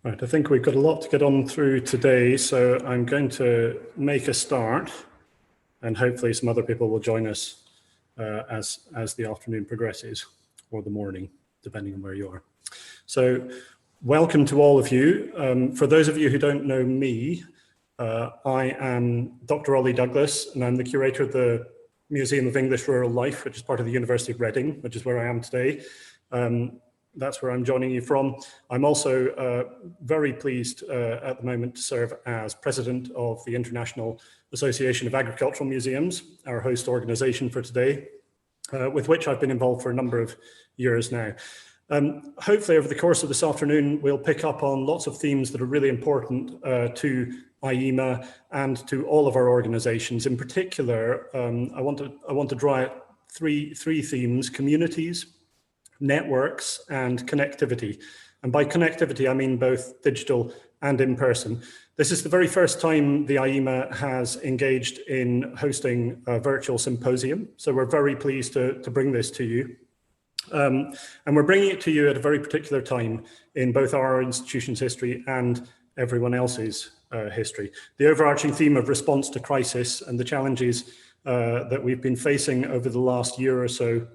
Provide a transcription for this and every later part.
Right, I think we've got a lot to get on through today, so I'm going to make a start, and hopefully some other people will join us as the afternoon progresses, or the morning, depending on where you are. So welcome to all of you. For those of you who don't know me, I am Dr. Ollie Douglas, and I'm the curator of the Museum of English Rural Life, which is part of the University of Reading, which is where I am today. That's where I'm joining you from. I'm also very pleased at the moment to serve as president of the International Association of Agricultural Museums, our host organization for today, with which I've been involved for a number of years now. Hopefully over the course of this afternoon, we'll pick up on lots of themes that are really important to AIMA and to all of our organizations. In particular, I want to draw out three themes: communities, networks, and connectivity. And by connectivity, I mean both digital and in person. This is the very first time the AIMA has engaged in hosting a virtual symposium. So we're very pleased to bring this to you. And we're bringing it to you at a very particular time in both our institution's history and everyone else's history. The overarching theme of response to crisis and the challenges that we've been facing over the last year or so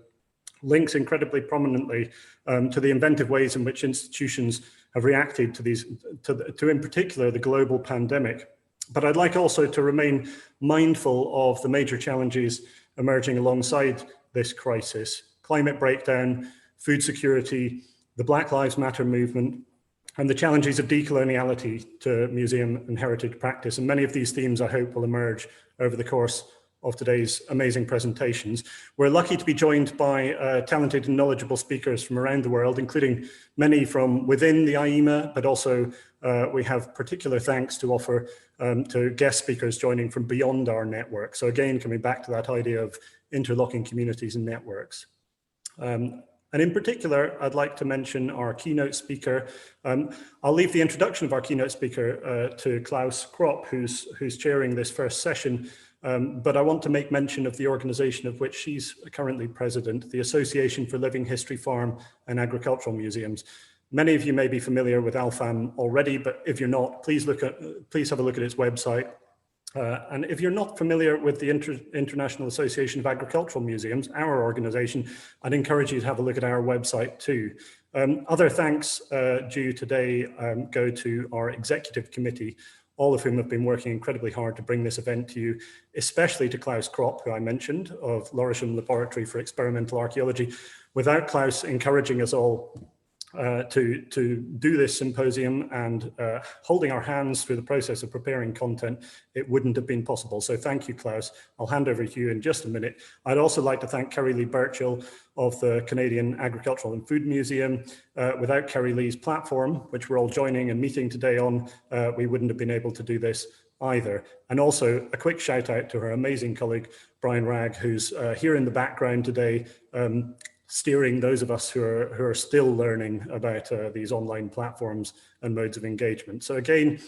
links incredibly prominently to the inventive ways in which institutions have reacted to these, to in particular the global pandemic. But I'd like also to remain mindful of the major challenges emerging alongside this crisis: climate breakdown, food security, the Black Lives Matter movement, and the challenges of decoloniality to museum and heritage practice. And many of these themes, I hope, will emerge over the course of today's amazing presentations. We're lucky to be joined by talented and knowledgeable speakers from around the world, including many from within the AIMA, but also we have particular thanks to offer to guest speakers joining from beyond our network. So again, coming back to that idea of interlocking communities and networks. And in particular, I'd like to mention our keynote speaker. I'll leave the introduction of our keynote speaker to Klaus Kropp, who's chairing this first session. But I want to make mention of the organization of which she's currently president, the Association for Living History Farm and Agricultural Museums. Many of you may be familiar with ALFAM already, but if you're not, please have a look at its website. And if you're not familiar with the International Association of Agricultural Museums, our organization, I'd encourage you to have a look at our website too. Other thanks due today go to our executive committee, all of whom have been working incredibly hard to bring this event to you, especially to Klaus Kropp, who I mentioned, of Lorisham Laboratory for Experimental Archaeology. Without Klaus encouraging us all to do this symposium and holding our hands through the process of preparing content, it wouldn't have been possible. So thank you, Klaus. I'll hand over to you in just a minute. I'd also like to thank Kerry Lee Birchall of the Canadian Agricultural and Food Museum. Without Kerry Lee's platform, which we're all joining and meeting today on, we wouldn't have been able to do this either. And also a quick shout out to her amazing colleague, Brian Ragg, who's here in the background today, steering those of us who are still learning about these online platforms and modes of engagement. So again,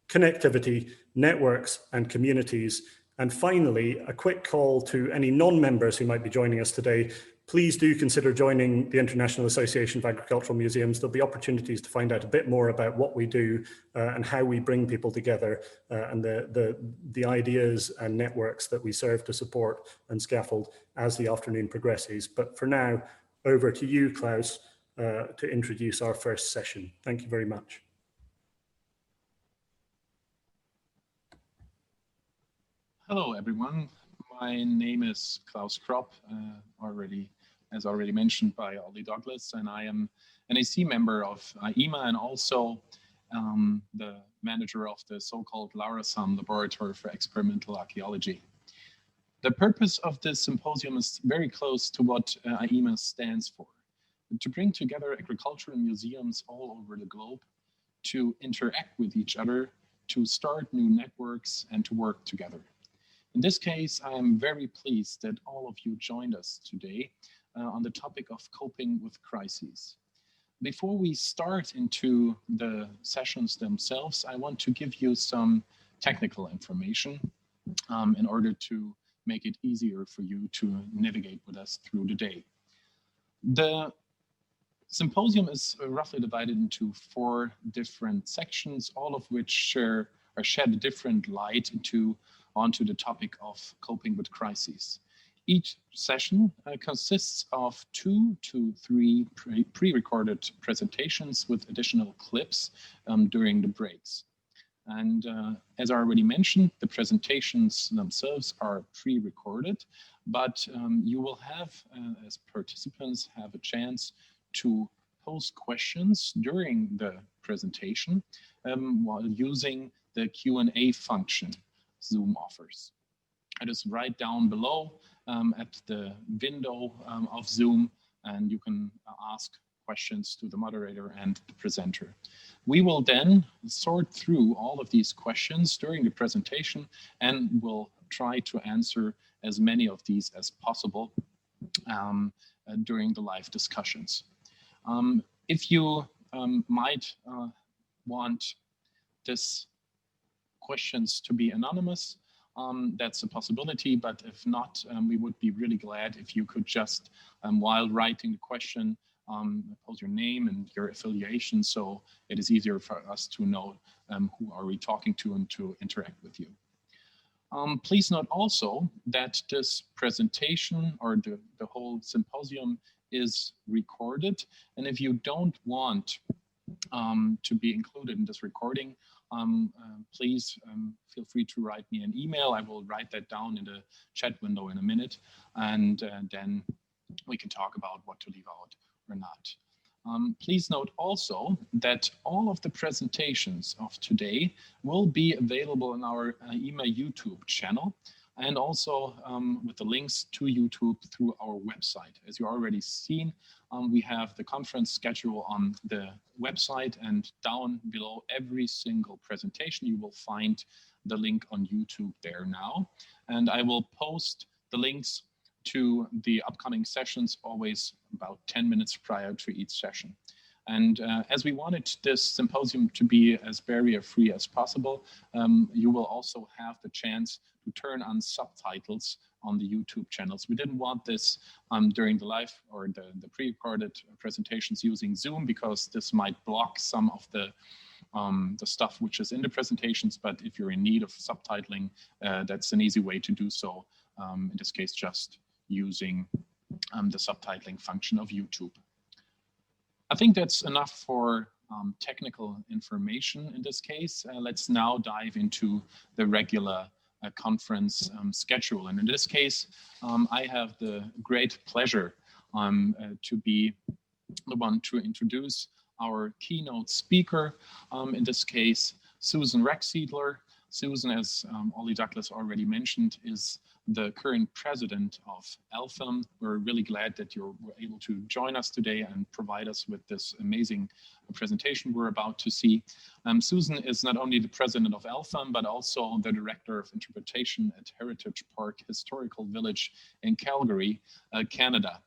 connectivity, networks and communities. And finally, a quick call to any non-members who might be joining us today. Please do consider joining the International Association of Agricultural Museums. There'll be opportunities to find out a bit more about what we do and how we bring people together and the ideas and networks that we serve to support and scaffold as the afternoon progresses. But for now, over to you, Klaus, to introduce our first session. Thank you very much. Hello, everyone. My name is Klaus Kropp, as already mentioned by Ollie Douglas, and I am an AC member of AIMA and also the manager of the so-called Lorisham Laboratory for Experimental Archaeology. The purpose of this symposium is very close to what AIMA stands for: to bring together agricultural museums all over the globe to interact with each other, to start new networks and to work together. In this case, I am very pleased that all of you joined us today on the topic of coping with crises. Before we start into the sessions themselves, I want to give you some technical information in order to make it easier for you to navigate with us through the day. The Symposium is roughly divided into 4 different sections, all of which shed a different light onto the topic of coping with crises. Each session consists of 2 to 3 pre-recorded presentations with additional clips during the breaks. And as I already mentioned, the presentations themselves are pre-recorded, but you will have, as participants, have a chance to pose questions during the presentation while using the Q&A function Zoom offers. It is right down below at the window of Zoom, and you can ask questions to the moderator and the presenter. We will then sort through all of these questions during the presentation and will try to answer as many of these as possible during the live discussions. If you might want this questions to be anonymous, that's a possibility, but if not, we would be really glad if you could just, while writing the question, pose your name and your affiliation, so it is easier for us to know who are we talking to and to interact with you. Please note also that this presentation or the whole symposium is recorded, and if you don't want to be included in this recording, please feel free to write me an email. I will write that down in the chat window in a minute, and then we can talk about what to leave out or not. Please note also that all of the presentations of today will be available on our AIMA YouTube channel, and also with the links to YouTube through our website. As you already seen, we have the conference schedule on the website, and down below every single presentation you will find the link on YouTube there now. And I will post the links to the upcoming sessions always about 10 minutes prior to each session. And as we wanted this symposium to be as barrier-free as possible, you will also have the chance to turn on subtitles on the YouTube channels. We didn't want this during the live or the pre-recorded presentations using Zoom, because this might block some of the stuff which is in the presentations. But if you're in need of subtitling, that's an easy way to do so. In this case, just using the subtitling function of YouTube. I think that's enough for technical information in this case. Let's now dive into the regular conference schedule. And in this case, I have the great pleasure to be the one to introduce our keynote speaker, in this case, Susan Rexsiedler. Susan, as Ollie Douglas already mentioned, is the current president of ALFAM. We're really glad that you were able to join us today and provide us with this amazing presentation we're about to see. Susan is not only the president of ALFAM, but also the director of interpretation at Heritage Park Historical Village in Calgary, Canada.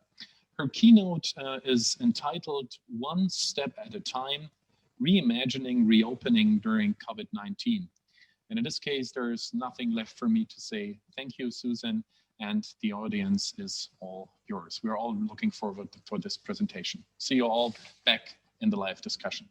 Her keynote is entitled "One Step at a Time, Reimagining Reopening During COVID-19. And in this case, there's nothing left for me to say. Thank you, Susan, and the audience is all yours. We're all looking forward for this presentation. See you all back in the live discussion.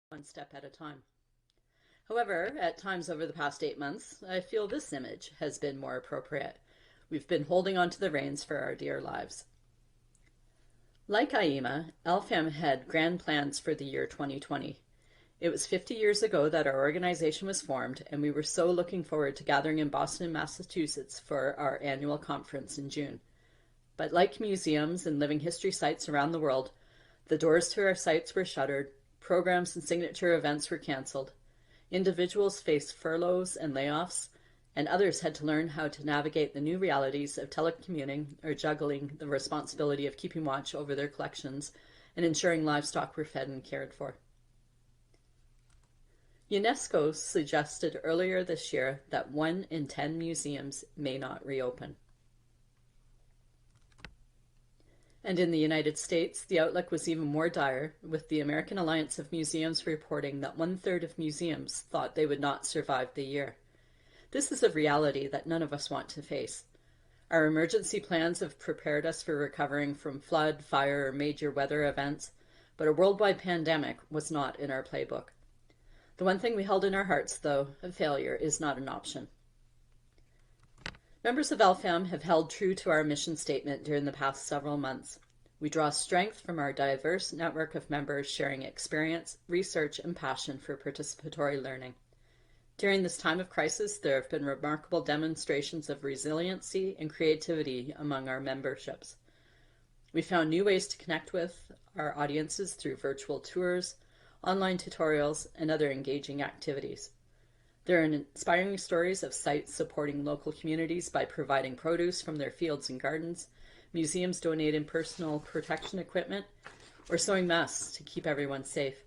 One step at a time. However, at times over the past 8 months, I feel this image has been more appropriate. We've been holding on to the reins for our dear lives. Like AIMA, ALFAM had grand plans for the year 2020. It was 50 years ago that our organization was formed, and we were so looking forward to gathering in Boston, Massachusetts for our annual conference in June. But like museums and living history sites around the world, the doors to our sites were shuttered, programs and signature events were canceled. Individuals faced furloughs and layoffs, and others had to learn how to navigate the new realities of telecommuting or juggling the responsibility of keeping watch over their collections and ensuring livestock were fed and cared for. UNESCO suggested earlier this year that 1 in 10 museums may not reopen. And in the United States, the outlook was even more dire, with the American Alliance of Museums reporting that 1/3 of museums thought they would not survive the year. This is a reality that none of us want to face. Our emergency plans have prepared us for recovering from flood, fire, or major weather events, but a worldwide pandemic was not in our playbook. The one thing we held in our hearts, though, of failure is not an option. Members of LFAM have held true to our mission statement during the past several months. We draw strength from our diverse network of members sharing experience, research, and passion for participatory learning. During this time of crisis, there have been remarkable demonstrations of resiliency and creativity among our memberships. We found new ways to connect with our audiences through virtual tours, online tutorials, and other engaging activities. There are inspiring stories of sites supporting local communities by providing produce from their fields and gardens, museums donating personal protection equipment, or sewing masks to keep everyone safe.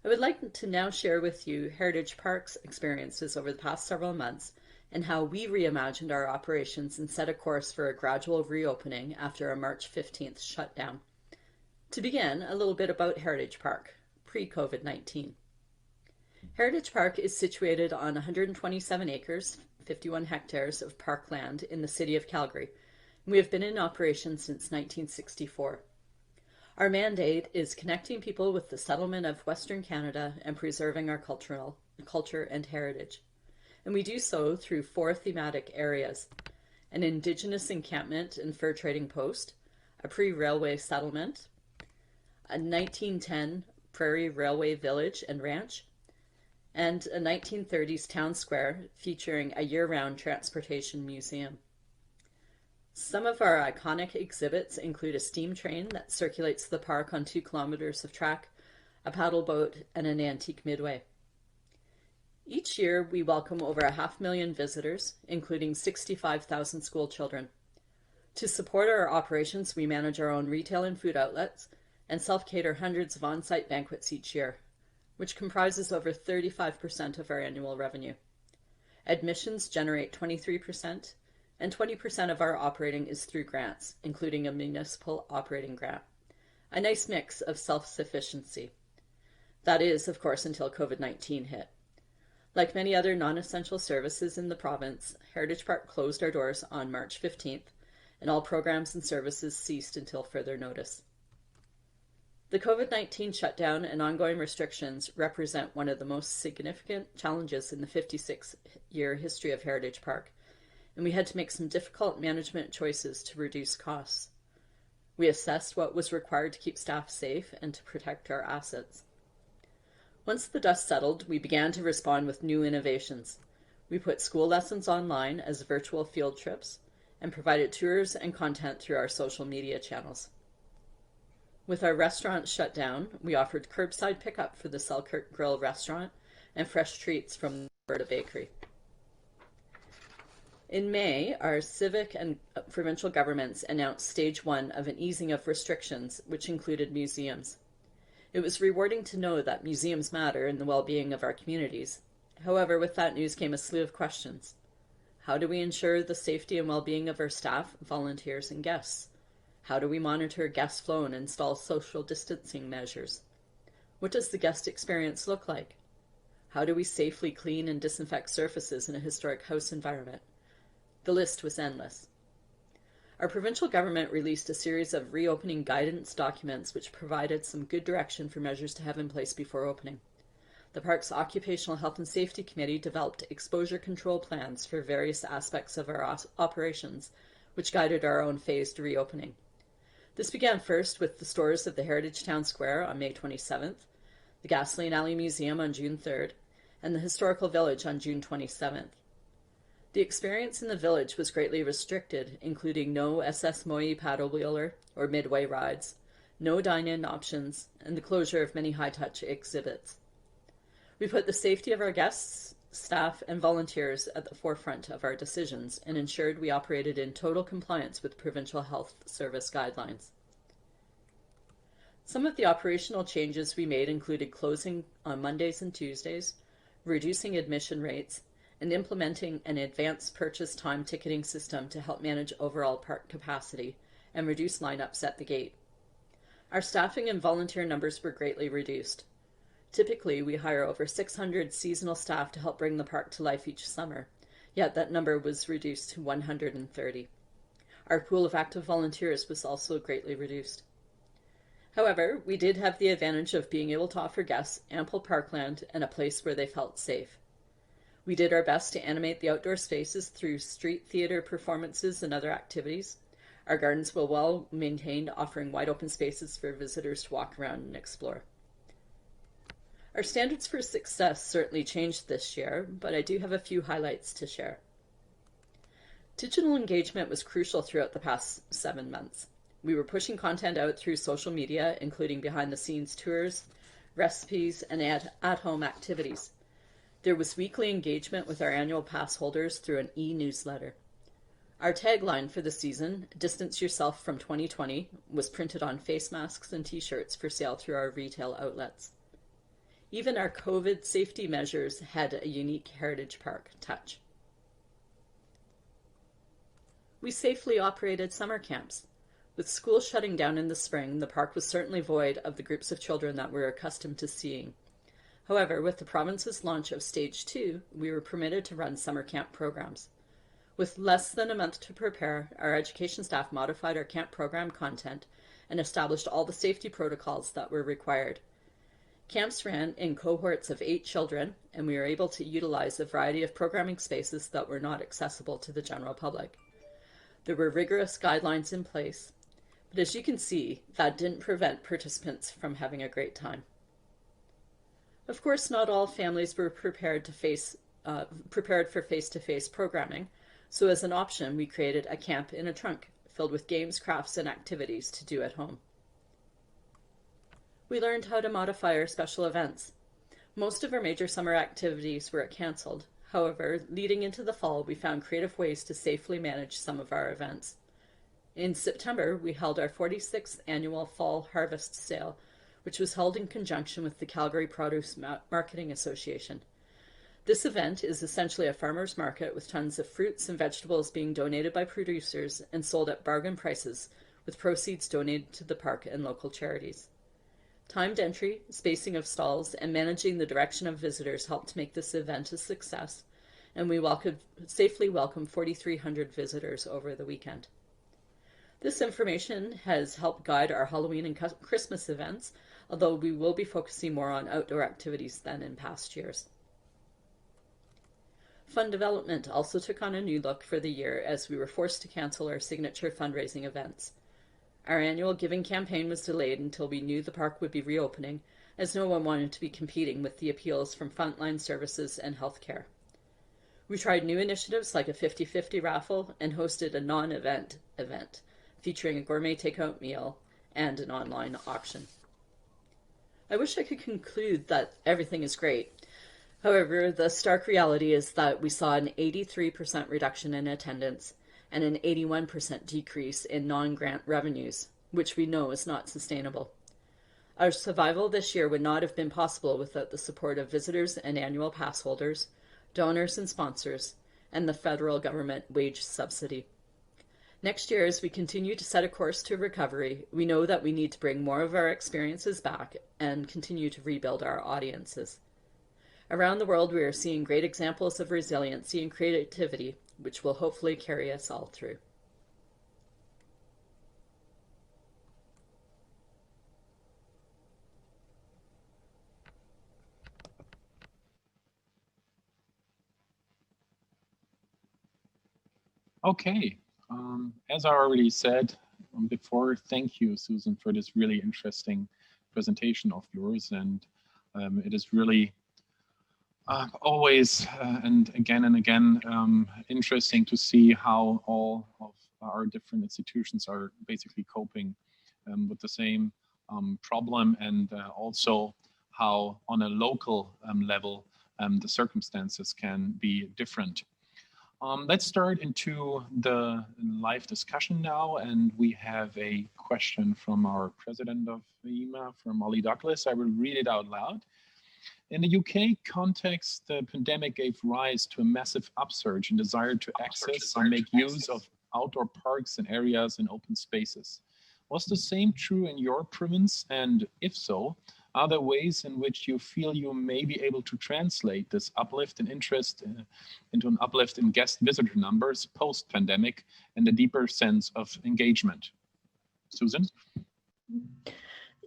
I would like to now share with you Heritage Park's experiences over the past several months and how we reimagined our operations and set a course for a gradual reopening after a March 15th shutdown. To begin, a little bit about Heritage Park, pre-COVID-19. Heritage Park is situated on 127 acres, 51 hectares of parkland in the city of Calgary. We have been in operation since 1964. Our mandate is connecting people with the settlement of Western Canada and preserving our culture and heritage. And we do so through 4 thematic areas: an Indigenous encampment and fur trading post, a pre-railway settlement, a 1910 Prairie Railway village and ranch, and a 1930s town square featuring a year-round transportation museum. Some of our iconic exhibits include a steam train that circulates the park on 2 kilometers of track, a paddle boat, and an antique midway. Each year, we welcome over 500,000 visitors, including 65,000 school children. To support our operations, we manage our own retail and food outlets and self-cater hundreds of on-site banquets each year, which comprises over 35% of our annual revenue. Admissions generate 23%, and 20% of our operating is through grants, including a municipal operating grant. A nice mix of self-sufficiency. That is, of course, until COVID-19 hit. Like many other non-essential services in the province, Heritage Park closed our doors on March 15th, and all programs and services ceased until further notice. The COVID-19 shutdown and ongoing restrictions represent one of the most significant challenges in the 56-year history of Heritage Park, and we had to make some difficult management choices to reduce costs. We assessed what was required to keep staff safe and to protect our assets. Once the dust settled, we began to respond with new innovations. We put school lessons online as virtual field trips and provided tours and content through our social media channels. With our restaurants shut down, we offered curbside pickup for the Selkirk Grill restaurant and fresh treats from the Alberta Bakery. In May, our civic and provincial governments announced stage 1 of an easing of restrictions, which included museums. It was rewarding to know that museums matter in the well-being of our communities. However, with that news came a slew of questions. How do we ensure the safety and well-being of our staff, volunteers, and guests? How do we monitor guest flow and install social distancing measures? What does the guest experience look like? How do we safely clean and disinfect surfaces in a historic house environment? The list was endless. Our provincial government released a series of reopening guidance documents which provided some good direction for measures to have in place before opening. The park's Occupational Health and Safety Committee developed exposure control plans for various aspects of our operations, which guided our own phased reopening. This began first with the stores of the Heritage Town Square on May 27th, the Gasoline Alley Museum on June 3rd, and the Historical Village on June 27th. The experience in the village was greatly restricted, including no SS Moy paddle wheeler or midway rides, no dine-in options, and the closure of many high-touch exhibits. We put the safety of our guests, staff, and volunteers at the forefront of our decisions and ensured we operated in total compliance with provincial health service guidelines. Some of the operational changes we made included closing on Mondays and Tuesdays, reducing admission rates, and implementing an advanced purchase time ticketing system to help manage overall park capacity and reduce lineups at the gate. Our staffing and volunteer numbers were greatly reduced. Typically, we hire over 600 seasonal staff to help bring the park to life each summer, yet that number was reduced to 130. Our pool of active volunteers was also greatly reduced. However, we did have the advantage of being able to offer guests ample parkland and a place where they felt safe. We did our best to animate the outdoor spaces through street theater performances and other activities. Our gardens were well maintained, offering wide open spaces for visitors to walk around and explore. Our standards for success certainly changed this year, but I do have a few highlights to share. Digital engagement was crucial throughout the past 7 months. We were pushing content out through social media, including behind-the-scenes tours, recipes, and at-home activities. There was weekly engagement with our annual pass holders through an e-newsletter. Our tagline for the season, Distance Yourself from 2020, was printed on face masks and t-shirts for sale through our retail outlets. Even our COVID safety measures had a unique Heritage Park touch. We safely operated summer camps. With school shutting down in the spring, the park was certainly void of the groups of children that we're accustomed to seeing. However, with the province's launch of Stage 2, we were permitted to run summer camp programs. With less than a month to prepare, our education staff modified our camp program content and established all the safety protocols that were required. Camps ran in cohorts of 8 children, and we were able to utilize a variety of programming spaces that were not accessible to the general public. There were rigorous guidelines in place, but as you can see, that didn't prevent participants from having a great time. Of course, not all families were prepared for face-to-face programming, so as an option, we created a camp in a trunk filled with games, crafts, and activities to do at home. We learned how to modify our special events. Most of our major summer activities were canceled. However, leading into the fall, we found creative ways to safely manage some of our events. In September, we held our 46th annual Fall Harvest Sale, which was held in conjunction with the Calgary Produce Marketing Association. This event is essentially a farmer's market with tons of fruits and vegetables being donated by producers and sold at bargain prices, with proceeds donated to the park and local charities. Timed entry, spacing of stalls, and managing the direction of visitors helped to make this event a success, and we safely welcomed 4,300 visitors over the weekend. This information has helped guide our Halloween and Christmas events, although we will be focusing more on outdoor activities than in past years. Fund development also took on a new look for the year as we were forced to cancel our signature fundraising events. Our annual giving campaign was delayed until we knew the park would be reopening, as no one wanted to be competing with the appeals from frontline services and healthcare. We tried new initiatives like a 50-50 raffle and hosted a non-event event, featuring a gourmet takeout meal and an online auction. I wish I could conclude that everything is great. However, the stark reality is that we saw an 83% reduction in attendance and an 81% decrease in non-grant revenues, which we know is not sustainable. Our survival this year would not have been possible without the support of visitors and annual pass holders, donors and sponsors, and the federal government wage subsidy. Next year, as we continue to set a course to recovery, we know that we need to bring more of our experiences back and continue to rebuild our audiences. Around the world, we are seeing great examples of resiliency and creativity, which will hopefully carry us all through. Okay, as I already said before, thank you, Susan, for this really interesting presentation of yours. And it is really always and again interesting to see how all of our different institutions are basically coping with the same problem, and also how on a local level the circumstances can be different. Let's start into the live discussion now, and we have a question from our president of AIMA, from Ollie Douglas. I will read it out loud. In the UK context, the pandemic gave rise to a massive upsurge in desire to access and make use of outdoor parks and areas and open spaces. Was the same true in your province? And if so, are there ways in which you feel you may be able to translate this uplift in interest into an uplift in guest visitor numbers post-pandemic and a deeper sense of engagement? Susan?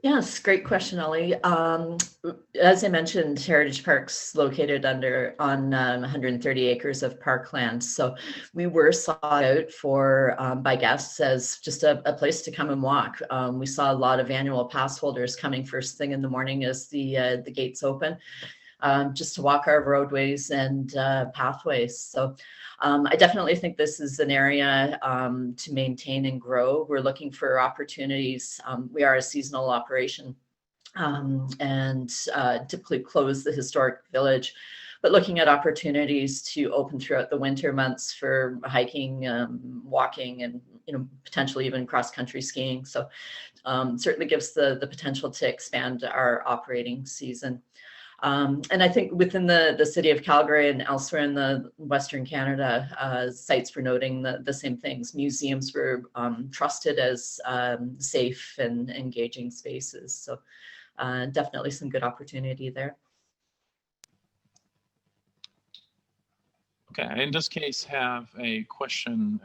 Yes, great question, Ollie. As I mentioned, Heritage Park's located on 130 acres of parkland. So we were sought out for by guests as just a place to come and walk. We saw a lot of annual pass holders coming first thing in the morning as the gates open, just to walk our roadways and pathways. So I definitely think this is an area to maintain and grow. We're looking for opportunities. We are a seasonal operation and typically close the historic village, but looking at opportunities to open throughout the winter months for hiking, walking, and potentially even cross-country skiing. So certainly gives the potential to expand our operating season. And I think within the city of Calgary and elsewhere in the Western Canada, sites for noting the same things. Museums were trusted as safe and engaging spaces. So definitely some good opportunity there. Okay, I in this case have a question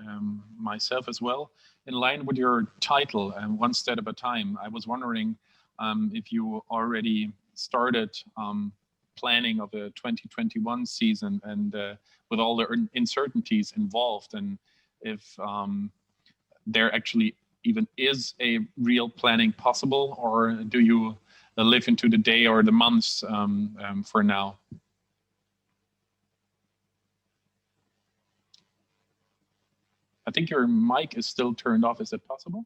myself as well. In line with your title, One Step at a Time, I was wondering if you already started planning of the 2021 season and with all the uncertainties involved, and if there actually even is a real planning possible, or do you live into the day or the months for now? I think your mic is still turned off. Is it possible?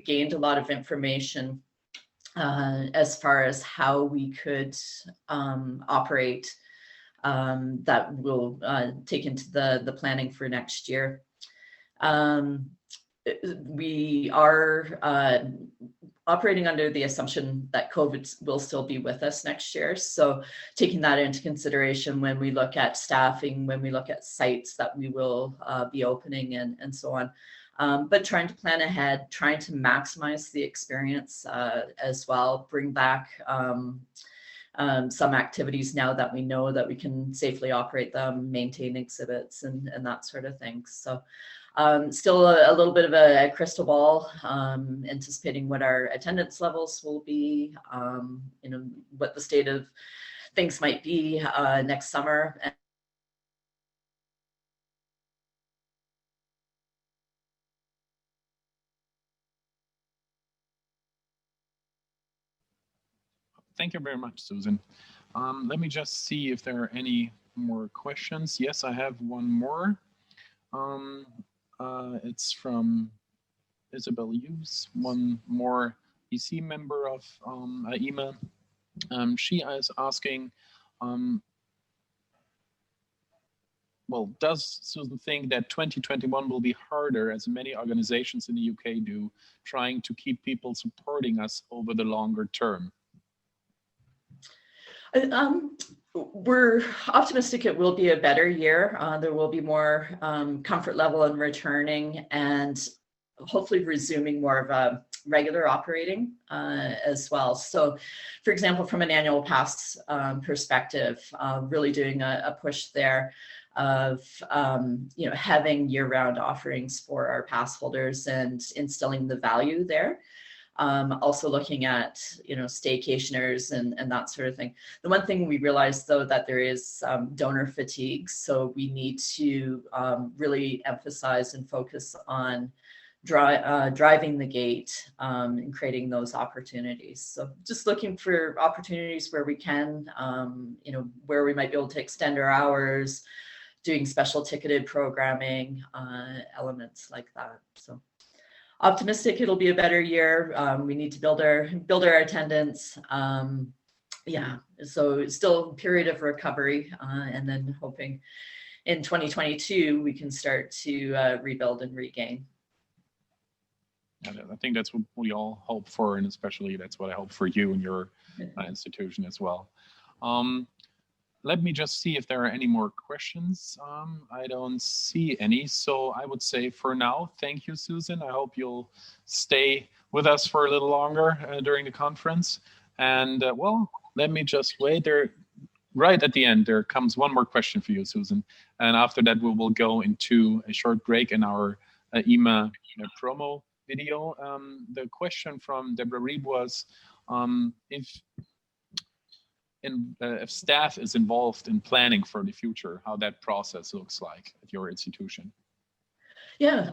Gained a lot of information as far as how we could operate that will take into the planning for next year. We are operating under the assumption that COVID will still be with us next year. So taking that into consideration when we look at staffing, when we look at sites that we will be opening and so on. But trying to plan ahead, trying to maximize the experience as well, bring back some activities now that we know that we can safely operate them, maintain exhibits and that sort of thing. So still a little bit of a crystal ball, anticipating what our attendance levels will be, what the state of things might be next summer. Thank you very much, Susan. Let me just see if there are any more questions. Yes, I have one more. It's from Isabel Hughes, one more EC member of AIMA. She is asking, well, does Susan think that 2021 will be harder, as many organizations in the UK do, trying to keep people supporting us over the longer term? We're optimistic it will be a better year. There will be more comfort level in returning and hopefully resuming more of a regular operating as well. So, for example, from an annual pass perspective, really doing a push there of having year-round offerings for our pass holders and instilling the value there. Also looking at, staycationers and that sort of thing. The one thing we realized, though, that there is donor fatigue. So we need to really emphasize and focus on driving the gate and creating those opportunities. So just looking for opportunities where we can, where we might be able to extend our hours, doing special ticketed programming, elements like that. So optimistic it'll be a better year. We need to build our attendance. Yeah, so it's still a period of recovery, and then hoping in 2022 we can start to rebuild and regain. Yeah, I think that's what we all hope for, and especially that's what I hope for you and your institution as well. Let me just see if there are any more questions. I don't see any, so I would say for now, thank you, Susan. I hope you'll stay with us for a little longer during the conference. And well, let me just wait there. Right at the end, there comes one more question for you, Susan. And after that, we will go into a short break in our AIMA promo video. The question from Deborah Reeb was if staff is involved in planning for the future, how that process looks like at your institution. Yeah,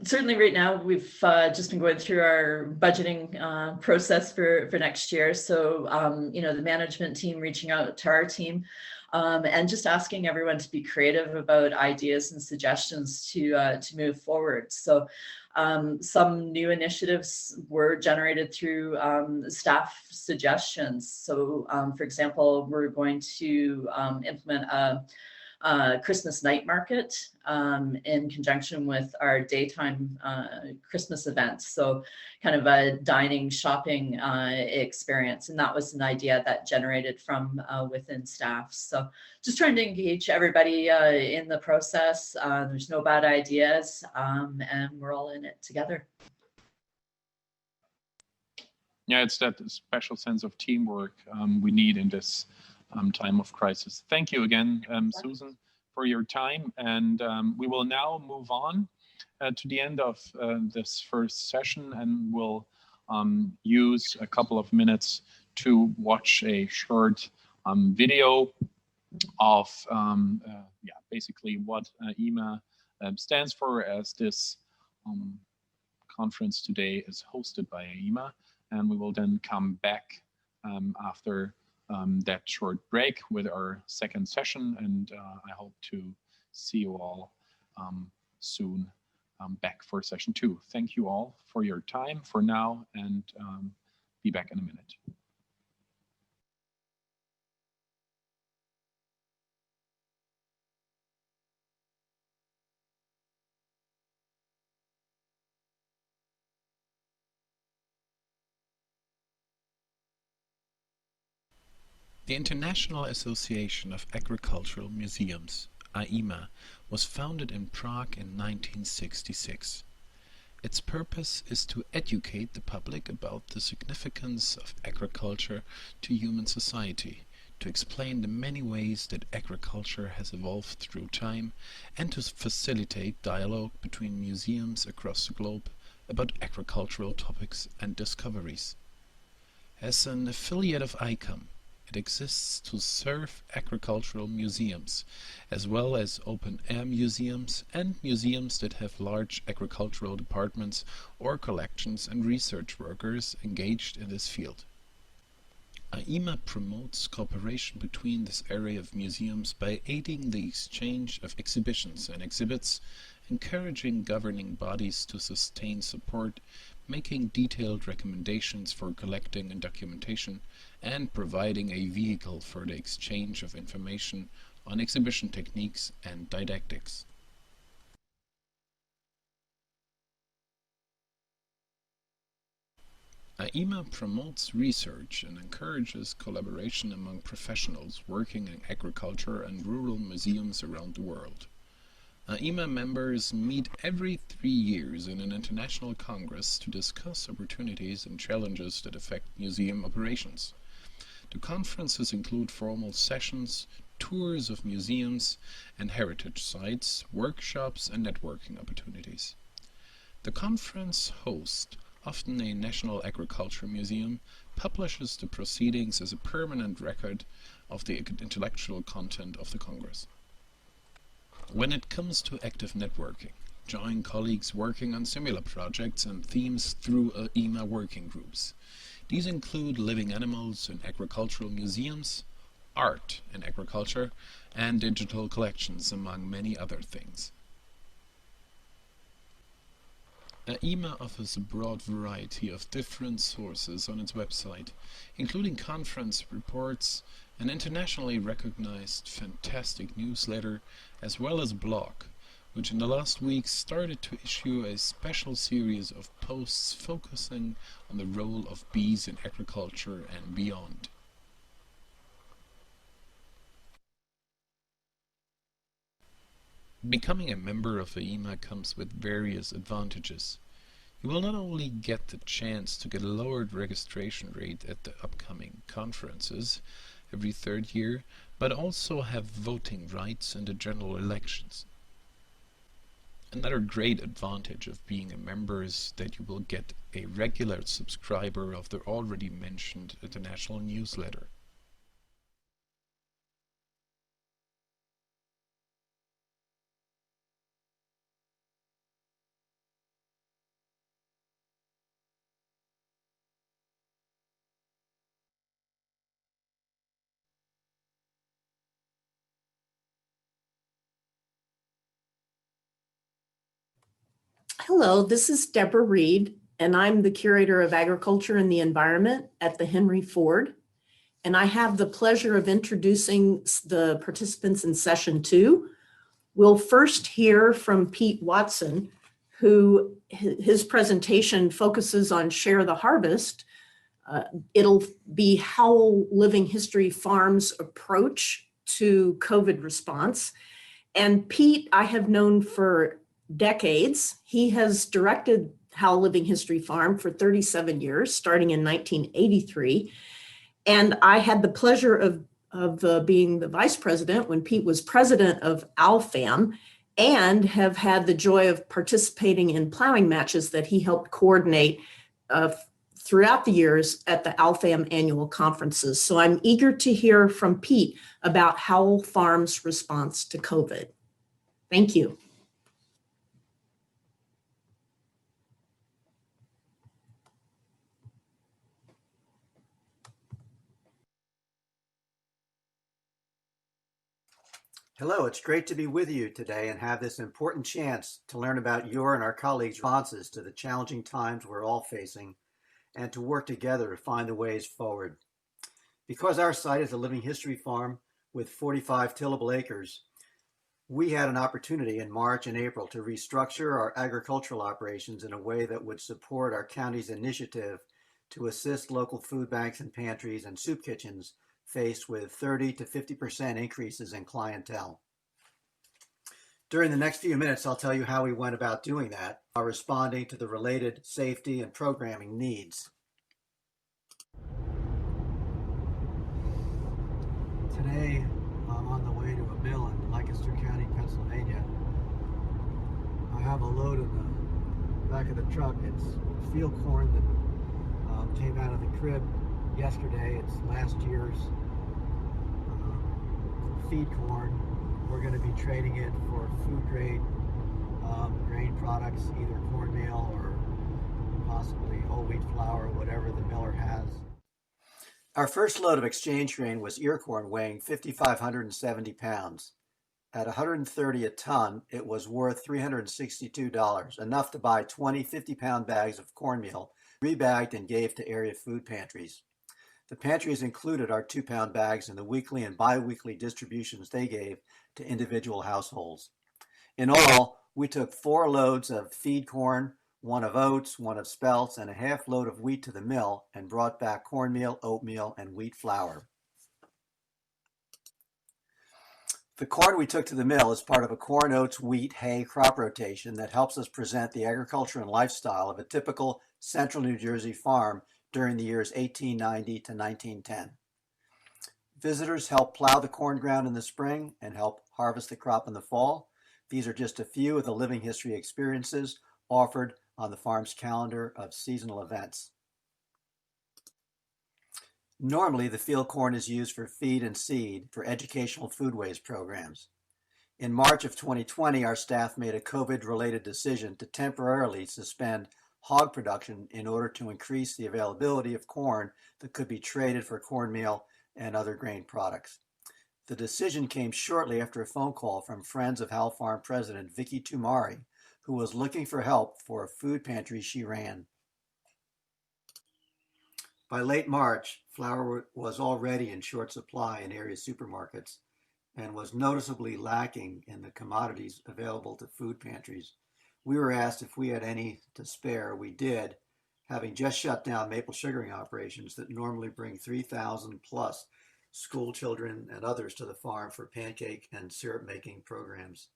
certainly right now we've just been going through our budgeting process for next year. So, you know, the management team reaching out to our team and just asking everyone to be creative about ideas and suggestions to move forward. So some new initiatives were generated through staff suggestions. So for example, we're going to implement a Christmas night market in conjunction with our daytime Christmas events. So kind of a dining, shopping experience. And that was an idea that generated from within staff. So just trying to engage everybody in the process. There's no bad ideas, and we're all in it together. Yeah, it's that special sense of teamwork we need in this time of crisis. Thank you again, Susan, for your time. And we will now move on to the end of this first session, and we'll use a couple of minutes to watch a short video of basically what AIMA stands for, as this conference today is hosted by AIMA. And we will then come back after that short break with our second session, and I hope to see you all soon back for session 2. Thank you all for your time for now, and be back in a minute. The International Association of Agricultural Museums, AIMA, was founded in Prague in 1966. Its purpose is to educate the public about the significance of agriculture to human society, to explain the many ways that agriculture has evolved through time, and to facilitate dialogue between museums across the globe about agricultural topics and discoveries. As an affiliate of ICOM, it exists to serve agricultural museums, as well as open-air museums and museums that have large agricultural departments or collections and research workers engaged in this field. AIMA promotes cooperation between this area of museums by aiding the exchange of exhibitions and exhibits, encouraging governing bodies to sustain support, making detailed recommendations for collecting and documentation, and providing a vehicle for the exchange of information on exhibition techniques and didactics. AIMA promotes research and encourages collaboration among professionals working in agriculture and rural museums around the world. AIMA members meet every 3 years in an international congress to discuss opportunities and challenges that affect museum operations. The conferences include formal sessions, tours of museums and heritage sites, workshops and networking opportunities. The conference host, often a national agriculture museum, publishes the proceedings as a permanent record of the intellectual content of the Congress. When it comes to active networking, join colleagues working on similar projects and themes through AIMA working groups. These include living animals in agricultural museums, art in agriculture, and digital collections, among many other things. AIMA offers a broad variety of different sources on its website, including conference reports, an internationally recognized fantastic newsletter, as well as a blog, which in the last week started to issue a special series of posts focusing on the role of bees in agriculture and beyond. Becoming a member of AIMA comes with various advantages. You will not only get the chance to get a lowered registration rate at the upcoming conferences every third year, but also have voting rights in the general elections. Another great advantage of being a member is that you will get a regular subscriber of the already mentioned international newsletter. Hello, this is Deborah Reed, and I'm the Curator of Agriculture and the Environment at the Henry Ford. And I have the pleasure of introducing the participants in session 2. We'll first hear from Pete Watson, who his presentation focuses on Share the Harvest. It'll be how Living History Farms approach to COVID response. And Pete, I have known for decades. He has directed How Living History Farm for 37 years, starting in 1983. And I had the pleasure of being the vice president when Pete was president of ALFAM, and have had the joy of participating in plowing matches that he helped coordinate throughout the years at the ALFAM annual conferences. So I'm eager to hear from Pete about Howell Farms' response to COVID. Thank you. Hello, it's great to be with you today and have this important chance to learn about your and our colleagues' responses to the challenging times we're all facing and to work together to find the ways forward. Because our site is a living history farm with 45 tillable acres, we had an opportunity in March and April to restructure our agricultural operations in a way that would support our county's initiative to assist local food banks and pantries and soup kitchens faced with 30 to 50% increases in clientele. During the next few minutes, I'll tell you how we went about doing that while responding to the related safety and programming needs. Today, I'm on the way to a mill in Lancaster County, Pennsylvania. I have a load in the back of the truck. It's field corn that came out of the crib yesterday. It's last year's feed corn. We're going to be trading it for food grade grain products, either cornmeal or possibly whole wheat flour, whatever the miller has. Our first load of exchange grain was ear corn weighing 5,570 pounds. At $130 a ton, it was worth $362, enough to buy 20 50-pound bags of cornmeal, rebagged and gave to area food pantries. The pantries included our 2-pound bags in the weekly and bi-weekly distributions they gave to individual households. In all, we took 4 loads of feed corn, 1 of oats, 1 of spelts, and a half load of wheat to the mill and brought back cornmeal, oatmeal, and wheat flour. The corn we took to the mill is part of a corn, oats, wheat, hay crop rotation that helps us present the agriculture and lifestyle of a typical central New Jersey farm during the years 1890 to 1910. Visitors help plow the corn ground in the spring and help harvest the crop in the fall. These are just a few of the living history experiences offered on the farm's calendar of seasonal events. Normally, the field corn is used for feed and seed for educational foodways programs. In March of 2020, our staff made a COVID-related decision to temporarily suspend hog production in order to increase the availability of corn that could be traded for cornmeal and other grain products. The decision came shortly after a phone call from Friends of Howell Farm President Vicky Tumari, who was looking for help for a food pantry she ran. By late March, flour was already in short supply in area supermarkets and was noticeably lacking in the commodities available to food pantries. We were asked if we had any to spare. We did, having just shut down maple sugaring operations that normally bring 3,000 plus school children and others to the farm for pancake and syrup making programs.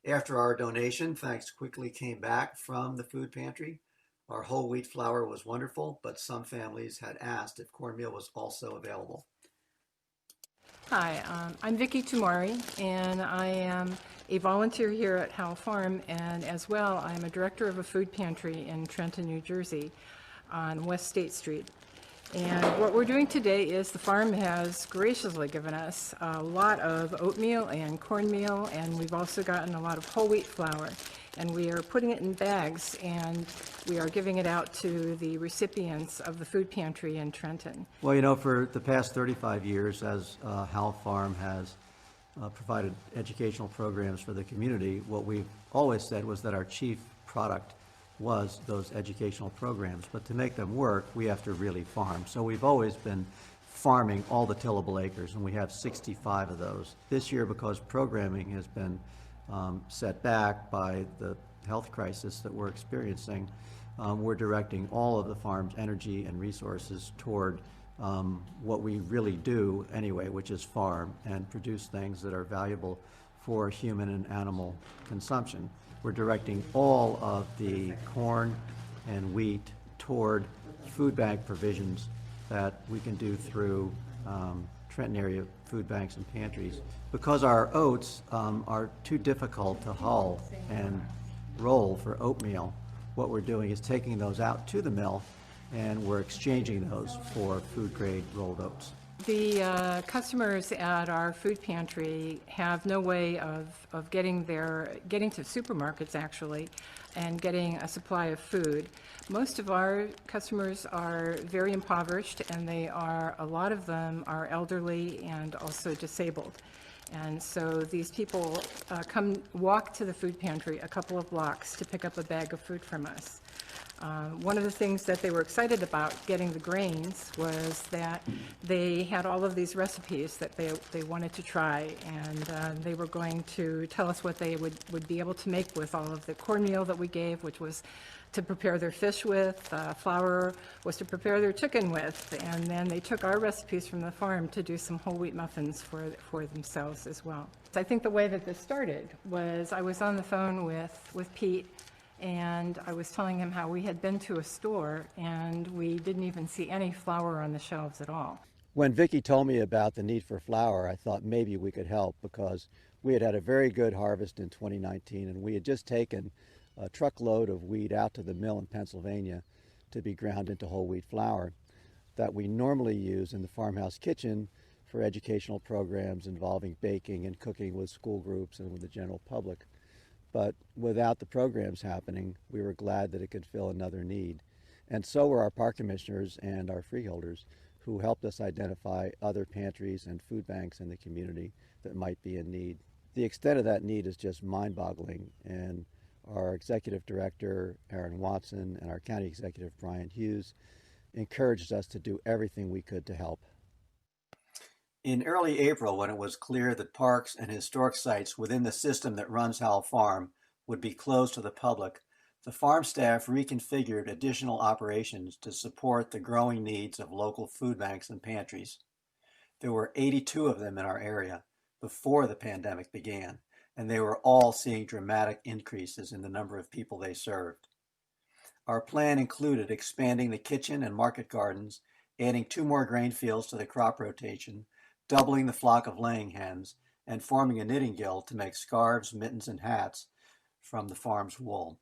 After our donation, thanks quickly came back from the food pantry. Our whole wheat flour was wonderful, but some families had asked if cornmeal was also available. Hi, I'm Vicki Tumari, and I am a volunteer here at Howell Farm, and as well, I'm a director of a food pantry in Trenton, New Jersey on West State Street. And what we're doing today is the farm has graciously given us a lot of oatmeal and cornmeal, and we've also gotten a lot of whole wheat flour. And we are putting it in bags, and we are giving it out to the recipients of the food pantry in Trenton. Well, you know, for the past 35 years, as Howell Farm has provided educational programs for the community, what we've always said was that our chief product was those educational programs. But to make them work, we have to really farm. So we've always been farming all the tillable acres, and we have 65 of those. This year, because programming has been set back by the health crisis that we're experiencing, we're directing all of the farm's energy and resources toward what we really do anyway, which is farm and produce things that are valuable for human and animal consumption. We're directing all of the corn and wheat toward food bank provisions that we can do through Trenton area food banks and pantries. Because our oats are too difficult to hull and roll for oatmeal, what we're doing is taking those out to the mill, and we're exchanging those for food grade rolled oats. The customers at our food pantry have no way of getting to supermarkets actually and getting a supply of food. Most of our customers are very impoverished, and a lot of them are elderly and also disabled. And so these people walk to the food pantry a couple of blocks to pick up a bag of food from us. One of the things that they were excited about getting the grains was that they had all of these recipes that they wanted to try, and they were going to tell us what they would be able to make with all of the cornmeal that we gave, which was to prepare their fish with, flour was to prepare their chicken with, and then they took our recipes from the farm to do some whole wheat muffins for themselves as well. I think the way that this started was I was on the phone with Pete, and I was telling him how we had been to a store and we didn't even see any flour on the shelves at all. When Vicki told me about the need for flour, I thought maybe we could help, because we had a very good harvest in 2019, and we had just taken a truckload of wheat out to the mill in Pennsylvania to be ground into whole wheat flour that we normally use in the farmhouse kitchen for educational programs involving baking and cooking with school groups and with the general public. But without the programs happening, we were glad that it could fill another need. And so were our park commissioners and our freeholders, who helped us identify other pantries and food banks in the community that might be in need. The extent of that need is just mind-boggling, and our executive director, Aaron Watson, and our county executive, Brian Hughes, encouraged us to do everything we could to help. In early April, when it was clear that parks and historic sites within the system that runs Howell Farm would be closed to the public, the farm staff reconfigured additional operations to support the growing needs of local food banks and pantries. There were 82 of them in our area before the pandemic began, and they were all seeing dramatic increases in the number of people they served. Our plan included expanding the kitchen and market gardens, adding 2 more grain fields to the crop rotation, doubling the flock of laying hens, and forming a knitting guild to make scarves, mittens, and hats from the farm's wool.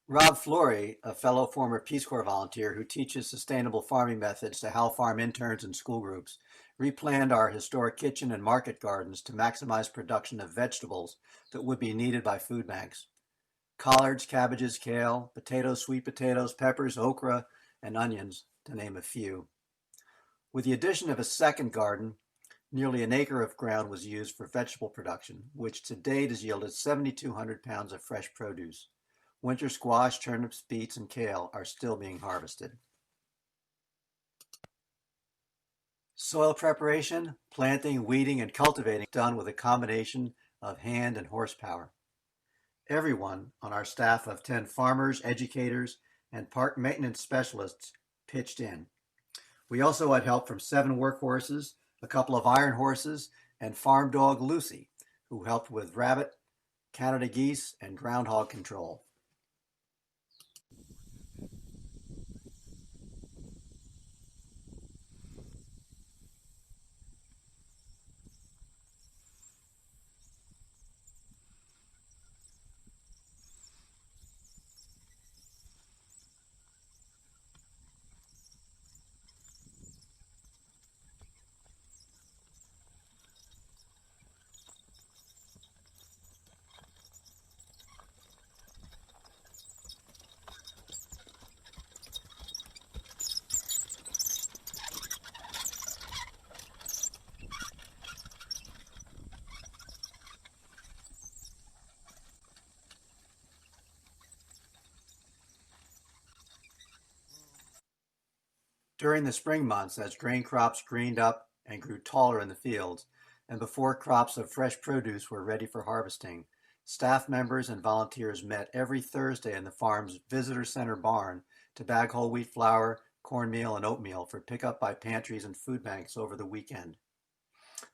Rob Flory, a fellow former Peace Corps volunteer who teaches sustainable farming methods to Howell Farm interns and school groups, replanned our historic kitchen and market gardens to maximize production of vegetables that would be needed by food banks. Collards, cabbages, kale, potatoes, sweet potatoes, peppers, okra, and onions, to name a few. With the addition of a second garden, Nearly an acre of ground was used for vegetable production, which to date has yielded 7,200 pounds of fresh produce. Winter squash, turnips, beets, and kale are still being harvested. Soil preparation, planting, weeding, and cultivating is done with a combination of hand and horsepower. Everyone on our staff of 10 farmers, educators, and park maintenance specialists pitched in. We also had help from 7 workhorses, a couple of iron horses, and farm dog Lucy, who helped with rabbit, Canada geese, and groundhog control. During the spring months, as grain crops greened up and grew taller in the fields, and before crops of fresh produce were ready for harvesting, staff members and volunteers met every Thursday in the farm's visitor center barn to bag whole wheat flour, cornmeal, and oatmeal for pickup by pantries and food banks over the weekend.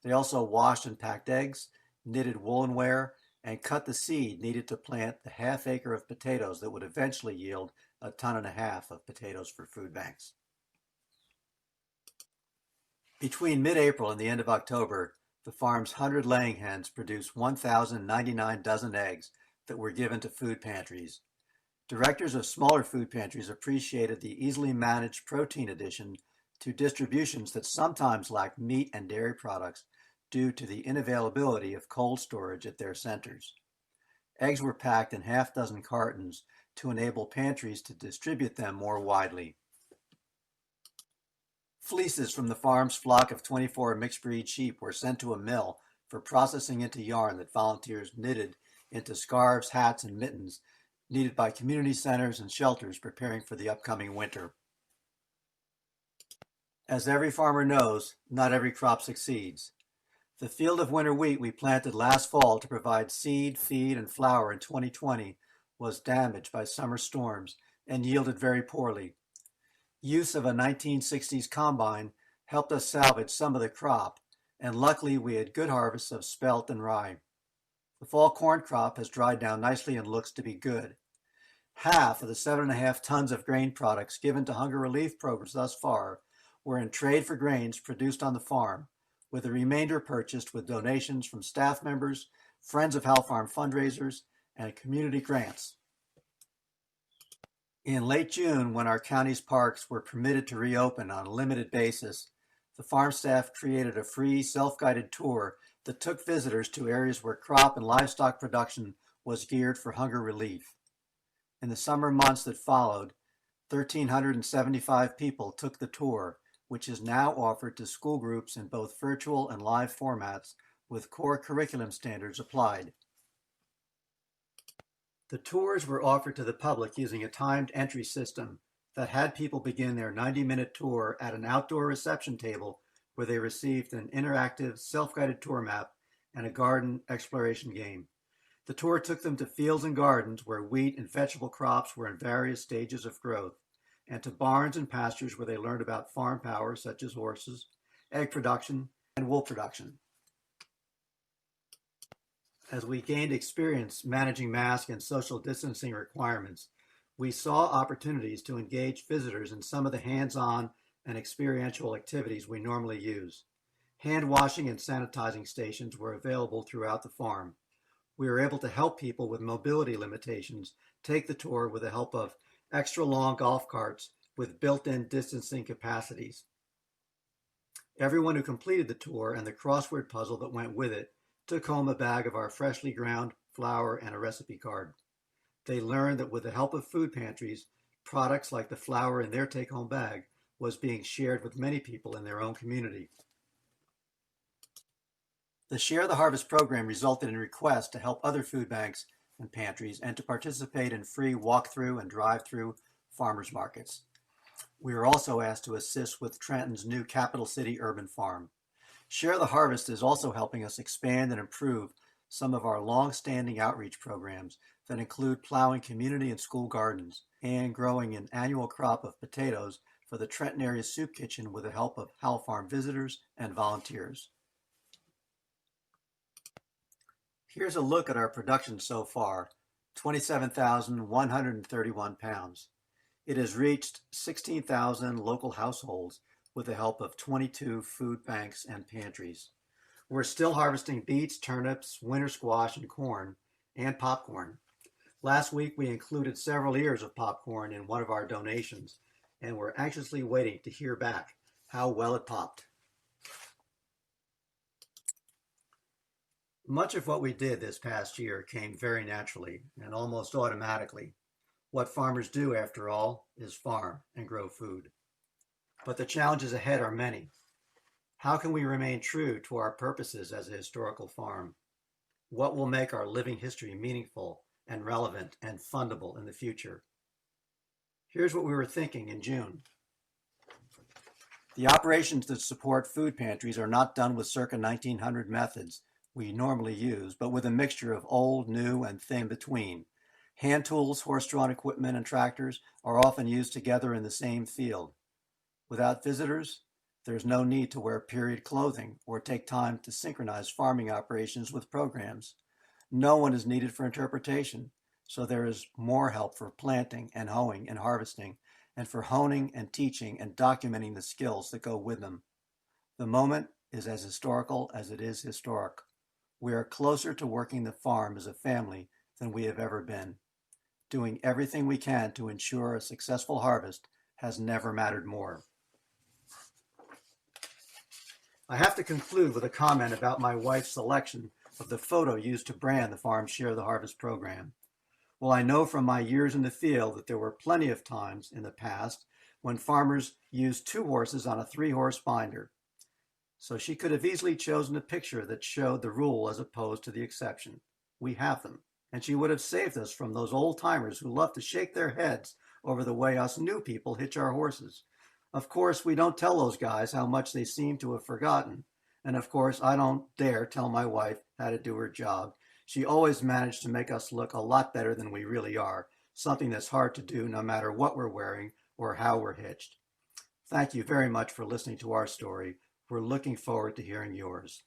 They also washed and packed eggs, knitted woolen wear, and cut the seed needed to plant the half acre of potatoes that would eventually yield 1.5 tons of potatoes for food banks. Between mid-April and the end of October, the farm's 100 laying hens produced 1,099 dozen eggs that were given to food pantries. Directors of smaller food pantries appreciated the easily managed protein addition to distributions that sometimes lacked meat and dairy products due to the inavailability of cold storage at their centers. Eggs were packed in half-dozen cartons to enable pantries to distribute them more widely. Fleeces from the farm's flock of 24 mixed-breed sheep were sent to a mill for processing into yarn that volunteers knitted into scarves, hats, and mittens needed by community centers and shelters preparing for the upcoming winter. As every farmer knows, not every crop succeeds. The field of winter wheat we planted last fall to provide seed, feed, and flour in 2020 was damaged by summer storms and yielded very poorly. Use of a 1960s combine helped us salvage some of the crop, and luckily we had good harvests of spelt and rye. The fall corn crop has dried down nicely and looks to be good. Half of the 7.5 tons of grain products given to hunger relief programs thus far were in trade for grains produced on the farm, with the remainder purchased with donations from staff members, Friends of Hal Farm fundraisers, and community grants. In late June, when our county's parks were permitted to reopen on a limited basis, the farm staff created a free self-guided tour that took visitors to areas where crop and livestock production was geared for hunger relief. In the summer months that followed, 1,375 people took the tour, which is now offered to school groups in both virtual and live formats with core curriculum standards applied. The tours were offered to the public using a timed entry system that had people begin their 90-minute tour at an outdoor reception table where they received an interactive, self-guided tour map and a garden exploration game. The tour took them to fields and gardens where wheat and vegetable crops were in various stages of growth, and to barns and pastures where they learned about farm power such as horses, egg production, and wool production. As we gained experience managing mask and social distancing requirements, we saw opportunities to engage visitors in some of the hands-on and experiential activities we normally use. Hand washing and sanitizing stations were available throughout the farm. We were able to help people with mobility limitations take the tour with the help of extra long golf carts with built-in distancing capacities. Everyone who completed the tour and the crossword puzzle that went with it took home a bag of our freshly ground flour and a recipe card. They learned that with the help of food pantries, products like the flour in their take-home bag was being shared with many people in their own community. The Share the Harvest program resulted in requests to help other food banks and pantries and to participate in free walk-through and drive-through farmers markets. We were also asked to assist with Trenton's new capital city urban farm. Share the Harvest is also helping us expand and improve some of our long-standing outreach programs that include plowing community and school gardens and growing an annual crop of potatoes for the Trenton area soup kitchen with the help of Howell Farm visitors and volunteers. Here's a look at our production so far, 27,131 pounds. It has reached 16,000 local households with the help of 22 food banks and pantries. We're still harvesting beets, turnips, winter squash, and corn, and popcorn. Last week, we included several ears of popcorn in one of our donations, and we're anxiously waiting to hear back how well it popped. Much of what we did this past year came very naturally and almost automatically. What farmers do, after all, is farm and grow food. But the challenges ahead are many. How can we remain true to our purposes as a historical farm? What will make our living history meaningful and relevant and fundable in the future? Here's what we were thinking in June. The operations that support food pantries are not done with circa 1900 methods we normally use, but with a mixture of old, new, and thing between. Hand tools, horse-drawn equipment, and tractors are often used together in the same field. Without visitors, there's no need to wear period clothing or take time to synchronize farming operations with programs. No one is needed for interpretation, so there is more help for planting and hoeing and harvesting, and for honing and teaching and documenting the skills that go with them. The moment is as historical as it is historic. We are closer to working the farm as a family than we have ever been. Doing everything we can to ensure a successful harvest has never mattered more. I have to conclude with a comment about my wife's selection of the photo used to brand the Farm Share the Harvest program. Well, I know from my years in the field that there were plenty of times in the past when farmers used 2 horses on a 3-horse binder. So she could have easily chosen a picture that showed the rule as opposed to the exception. We have them. And she would have saved us from those old timers who love to shake their heads over the way us new people hitch our horses. Of course, we don't tell those guys how much they seem to have forgotten. And of course, I don't dare tell my wife how to do her job. She always managed to make us look a lot better than we really are, something that's hard to do no matter what we're wearing or how we're hitched. Thank you very much for listening to our story. We're looking forward to hearing yours.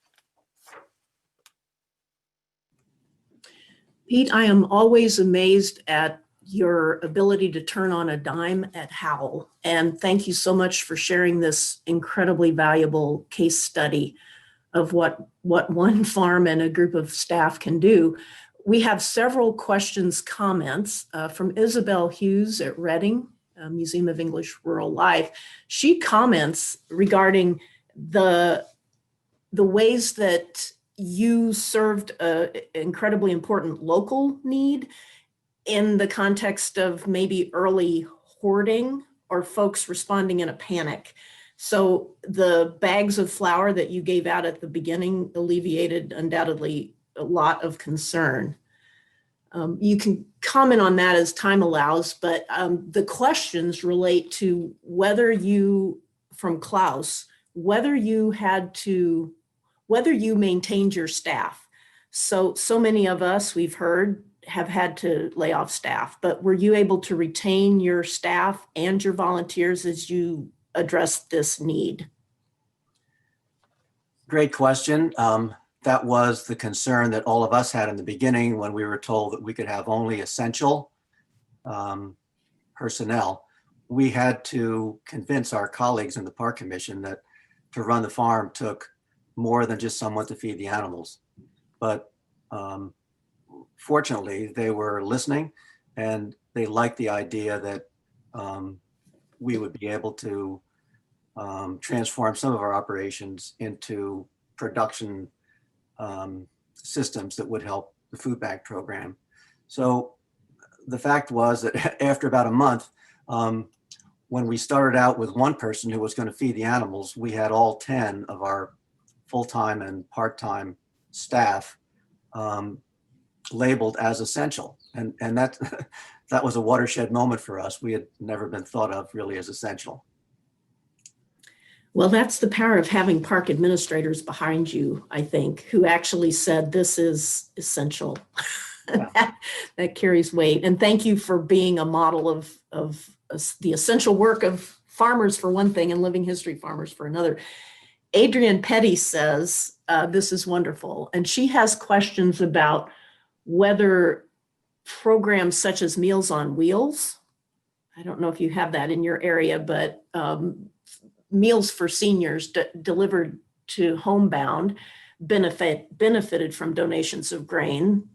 Pete, I am always amazed at your ability to turn on a dime at Howell. And thank you so much for sharing this incredibly valuable case study of what one farm and a group of staff can do. We have several questions, comments from Isabel Hughes at Reading, Museum of English Rural Life. She comments regarding the ways that you served an incredibly important local need in the context of maybe early hoarding or folks responding in a panic. So the bags of flour that you gave out at the beginning alleviated undoubtedly a lot of concern. You can comment on that as time allows, but the questions relate to whether you, from Klaus, whether you maintained your staff. So many of us, we've heard, have had to lay off staff, but were you able to retain your staff and your volunteers as you addressed this need? Great question. That was the concern that all of us had in the beginning when we were told that we could have only essential personnel. We had to convince our colleagues in the Park Commission that to run the farm took more than just someone to feed the animals. But fortunately, they were listening and they liked the idea that we would be able to transform some of our operations into production systems that would help the food bank program. So the fact was that after about a month, when we started out with one person who was going to feed the animals, we had all 10 of our full-time and part-time staff labeled as essential. And that, that was a watershed moment for us. We had never been thought of really as essential. Well, that's the power of having park administrators behind you, I think, who actually said this is essential. Yeah. that carries weight. And thank you for being a model of the essential work of farmers for one thing and living history farmers for another. Adrienne Petty says, this is wonderful. And she has questions about whether programs such as Meals on Wheels, I don't know if you have that in your area, but meals for seniors delivered to homebound benefited from donations of grain,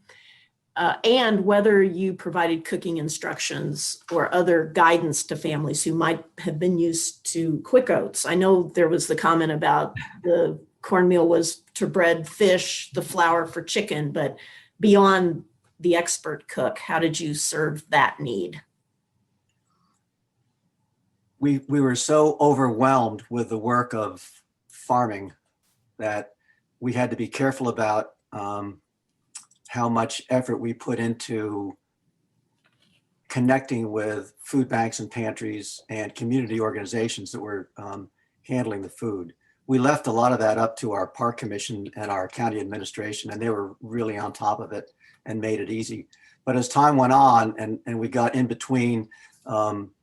and whether you provided cooking instructions or other guidance to families who might have been used to quick oats. I know there was the comment about the cornmeal was to bread fish, the flour for chicken, but beyond the expert cook, how did you serve that need? We were so overwhelmed with the work of farming that we had to be careful about how much effort we put into connecting with food banks and pantries and community organizations that were handling the food. We left a lot of that up to our park commission and our county administration, and they were really on top of it and made it easy. But as time went on and we got in between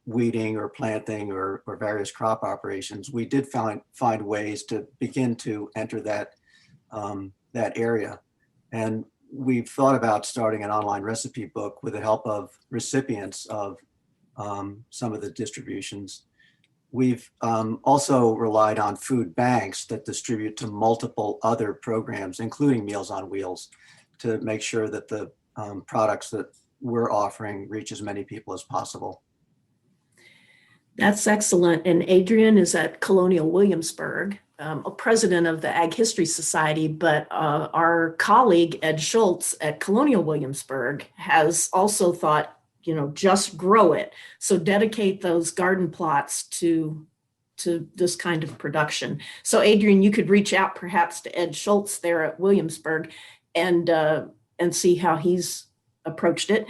weeding or planting or various crop operations, we did find ways to begin to enter that area. And we've thought about starting an online recipe book with the help of recipients of some of the distributions. We've also relied on food banks that distribute to multiple other programs, including Meals on Wheels, to make sure that the products that we're offering reach as many people as possible. That's excellent. And Adrienne is at Colonial Williamsburg, a president of the Ag History Society, but our colleague Ed Schultz at Colonial Williamsburg has also thought, just grow it. So dedicate those garden plots to this kind of production. So Adrienne, you could reach out perhaps to Ed Schultz there at Williamsburg and see how he's approached it.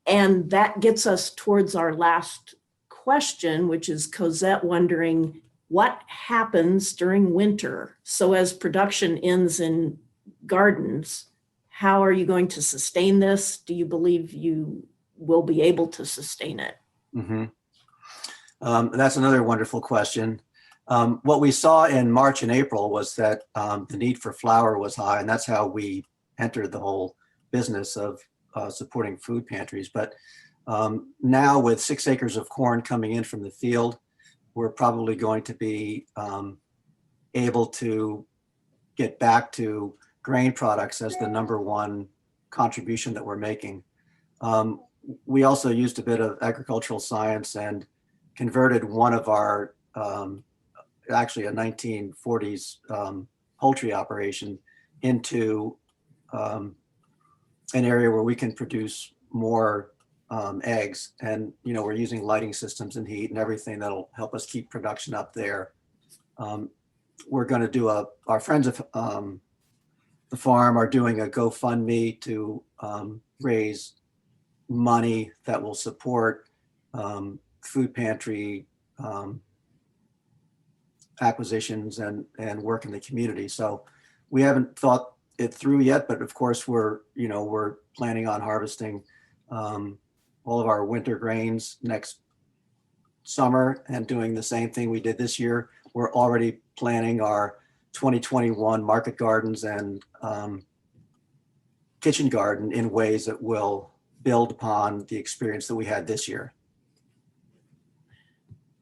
And that gets us towards our last question, which is Cosette wondering what happens during winter. So as production ends in gardens, how are you going to sustain this? Do you believe you will be able to sustain it? Mm-hmm. That's another wonderful question. What we saw in March and April was that the need for flour was high, and that's how we entered the whole business of supporting food pantries. But now with 6 acres of corn coming in from the field, we're probably going to be able to get back to grain products as the #1 contribution that we're making. We also used a bit of agricultural science and converted one of our, actually a 1940s poultry operation into an area where we can produce more eggs, and we're using lighting systems and heat and everything that'll help us keep production up there. We're going to do our friends of the farm are doing a GoFundMe to raise money that will support food pantry acquisitions and work in the community. So we haven't thought it through yet, but of course we're planning on harvesting all of our winter grains next summer and doing the same thing we did this year. We're already planning our 2021 market gardens and kitchen garden in ways that will build upon the experience that we had this year.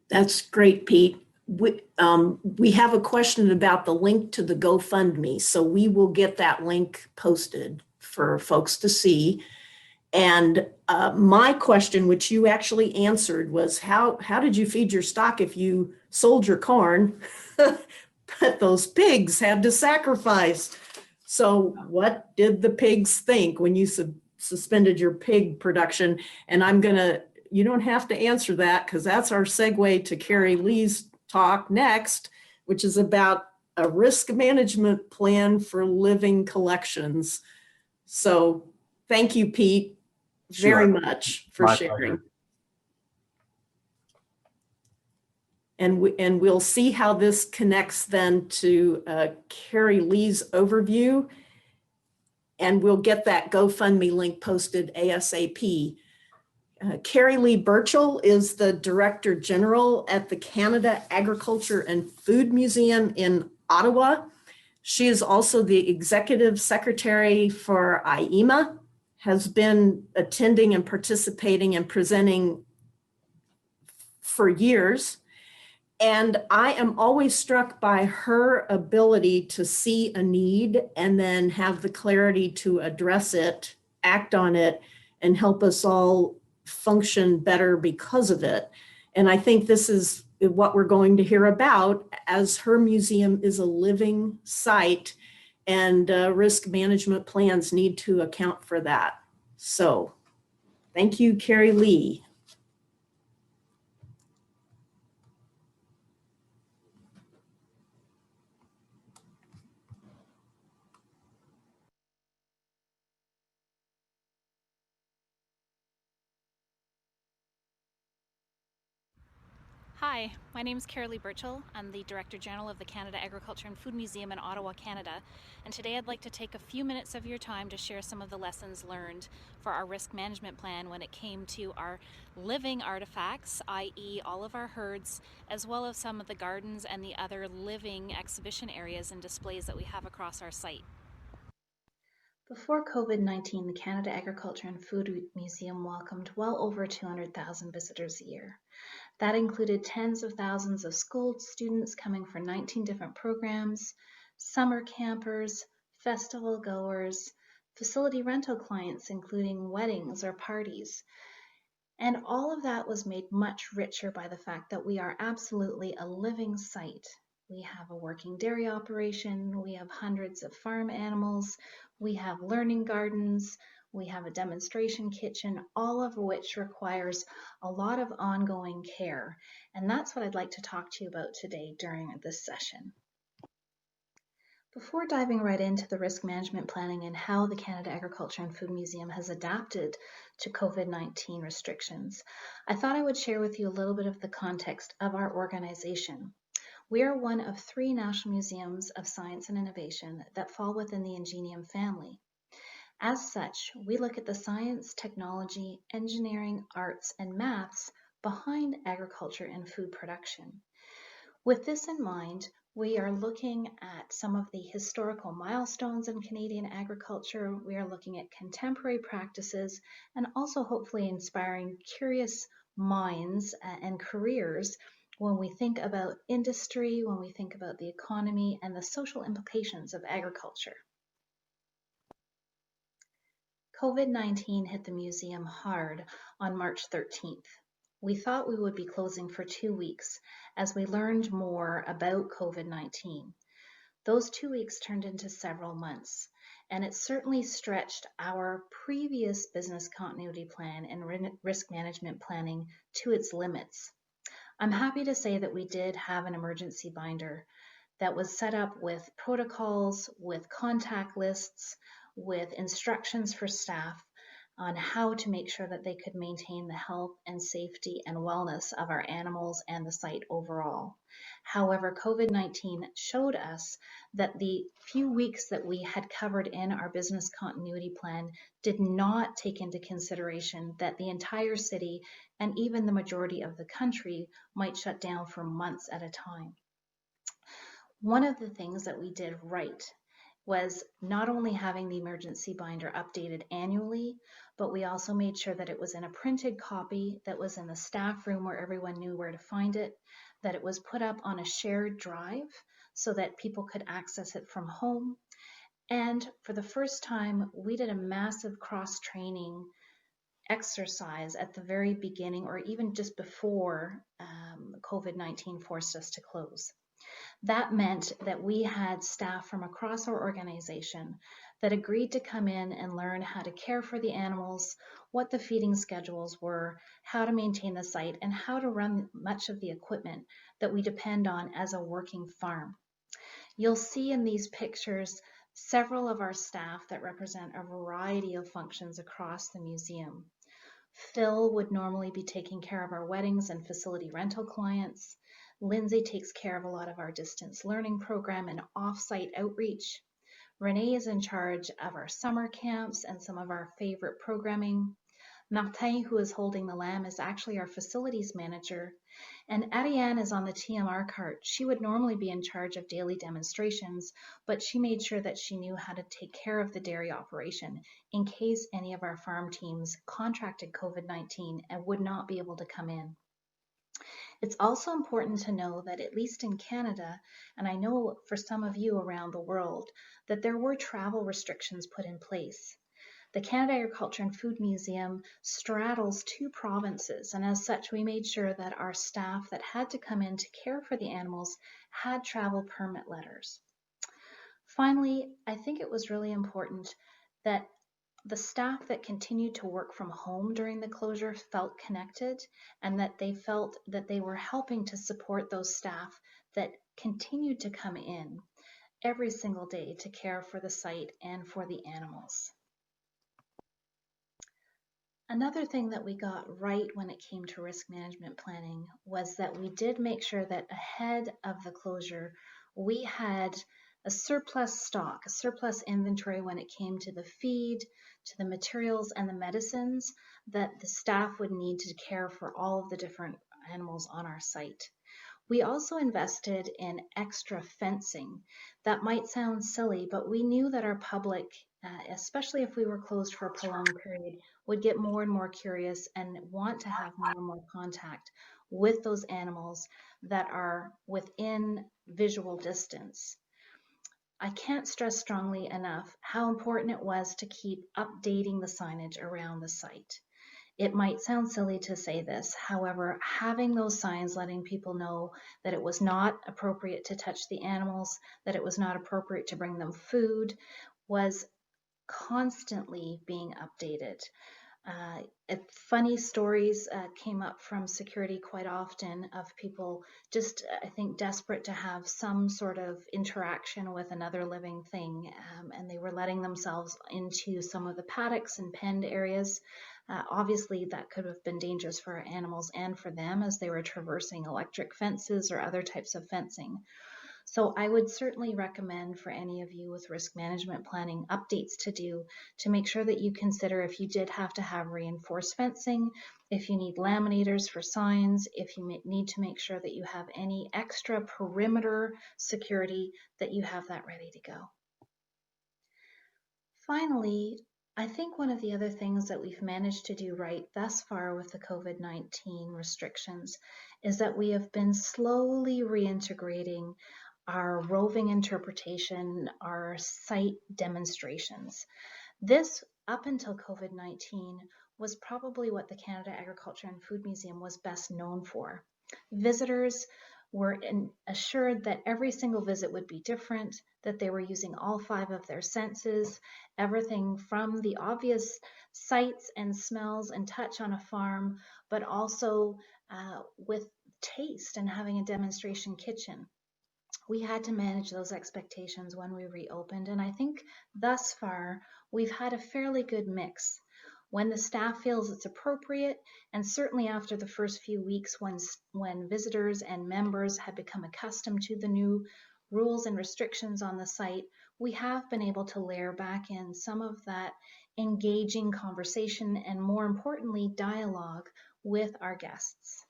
That's great, Pete. We have a question about the link to the GoFundMe, so we will get that link posted for folks to see. And my question, which you actually answered, was how did you feed your stock if you sold your corn, but those pigs had to sacrifice? So what did the pigs think when you suspended your pig production? And you don't have to answer that because that's our segue to Carrie Lee's talk next, which is about a risk management plan for living collections. So thank you, Pete, very much for sharing. And we'll see how this connects then to Carrie Lee's overview. And we'll get that GoFundMe link posted ASAP. Carrie Lee Burchell is the Director General at the Canada Agriculture and Food Museum in Ottawa. She is also the Executive Secretary for AIMA, has been attending and participating and presenting for years. And I am always struck by her ability to see a need and then have the clarity to address it, act on it, and help us all function better because of it. And I think this is what we're going to hear about, as her museum is a living site, and risk management plans need to account for that. So thank you, Carrie Lee. Hi, my name is Carrie Lee Burchell. I'm the Director General of the Canada Agriculture and Food Museum in Ottawa, Canada. And today I'd like to take a few minutes of your time to share some of the lessons learned for our risk management plan when it came to our living artifacts, i.e. all of our herds, as well as some of the gardens and the other living exhibition areas and displays that we have across our site. Before COVID-19, the Canada Agriculture and Food Museum welcomed well over 200,000 visitors a year. That included tens of thousands of school students coming for 19 different programs, summer campers, festival goers, facility rental clients, including weddings or parties. And all of that was made much richer by the fact that we are absolutely a living site. We have a working dairy operation, we have hundreds of farm animals, we have learning gardens, we have a demonstration kitchen, all of which requires a lot of ongoing care. And that's what I'd like to talk to you about today during this session. Before diving right into the risk management planning and how the Canada Agriculture and Food Museum has adapted to COVID-19 restrictions, I thought I would share with you a little bit of the context of our organization. We are one of 3 national museums of science and innovation that fall within the Ingenium family. As such, we look at the science, technology, engineering, arts, and maths behind agriculture and food production. With this in mind, we are looking at some of the historical milestones in Canadian agriculture. We are looking at contemporary practices and also hopefully inspiring curious minds and careers when we think about industry, when we think about the economy and the social implications of agriculture. COVID-19 hit the museum hard on March 13th. We thought we would be closing for 2 weeks as we learned more about COVID-19. Those 2 weeks turned into several months, and it certainly stretched our previous business continuity plan and risk management planning to its limits. I'm happy to say that we did have an emergency binder that was set up with protocols, with contact lists, with instructions for staff on how to make sure that they could maintain the health and safety and wellness of our animals and the site overall. However, COVID-19 showed us that the few weeks that we had covered in our business continuity plan did not take into consideration that the entire city and even the majority of the country might shut down for months at a time. One of the things that we did right was not only having the emergency binder updated annually, but we also made sure that it was in a printed copy that was in the staff room where everyone knew where to find it, that it was put up on a shared drive so that people could access it from home. And for the first time, we did a massive cross-training exercise at the very beginning or even just before COVID-19 forced us to close. That meant that we had staff from across our organization that agreed to come in and learn how to care for the animals, what the feeding schedules were, how to maintain the site, and how to run much of the equipment that we depend on as a working farm. You'll see in these pictures several of our staff that represent a variety of functions across the museum. Phil would normally be taking care of our weddings and facility rental clients. Lindsay takes care of a lot of our distance learning program and off-site outreach. Renee is in charge of our summer camps and some of our favorite programming. Martin, who is holding the lamb, is actually our facilities manager. And Ariane is on the TMR cart. She would normally be in charge of daily demonstrations, but she made sure that she knew how to take care of the dairy operation in case any of our farm teams contracted COVID-19 and would not be able to come in. It's also important to know that at least in Canada, and I know for some of you around the world, that there were travel restrictions put in place. The Canada Agriculture and Food Museum straddles 2 provinces, and as such, we made sure that our staff that had to come in to care for the animals had travel permit letters. Finally, I think it was really important that the staff that continued to work from home during the closure felt connected, and that they felt that they were helping to support those staff that continued to come in every single day to care for the site and for the animals. Another thing that we got right when it came to risk management planning was that we did make sure that ahead of the closure, we had a surplus stock, a surplus inventory when it came to the feed, to the materials and the medicines that the staff would need to care for all of the different animals on our site. We also invested in extra fencing. That might sound silly, but we knew that our public, especially if we were closed for a prolonged period, would get more and more curious and want to have more and more contact with those animals that are within visual distance. I can't stress strongly enough how important it was to keep updating the signage around the site. It might sound silly to say this, however, having those signs letting people know that it was not appropriate to touch the animals, that it was not appropriate to bring them food, was constantly being updated. Funny stories came up from security quite often of people just, I think, desperate to have some sort of interaction with another living thing, and they were letting themselves into some of the paddocks and penned areas. Obviously, that could have been dangerous for our animals and for them as they were traversing electric fences or other types of fencing. So I would certainly recommend for any of you with risk management planning updates to do to make sure that you consider if you did have to have reinforced fencing, if you need laminators for signs, if you need to make sure that you have any extra perimeter security, that you have that ready to go. Finally, I think one of the other things that we've managed to do right thus far with the COVID-19 restrictions is that we have been slowly reintegrating our roving interpretation, our site demonstrations. This, up until COVID-19, was probably what the Canada Agriculture and Food Museum was best known for. Visitors were assured that every single visit would be different, that they were using all 5 of their senses, everything from the obvious sights and smells and touch on a farm, but also with taste and having a demonstration kitchen. We had to manage those expectations when we reopened, and I think thus far we've had a fairly good mix. When the staff feels it's appropriate, and certainly after the first few weeks when visitors and members had become accustomed to the new rules and restrictions on the site, we have been able to layer back in some of that engaging conversation and, more importantly, dialogue with our guests.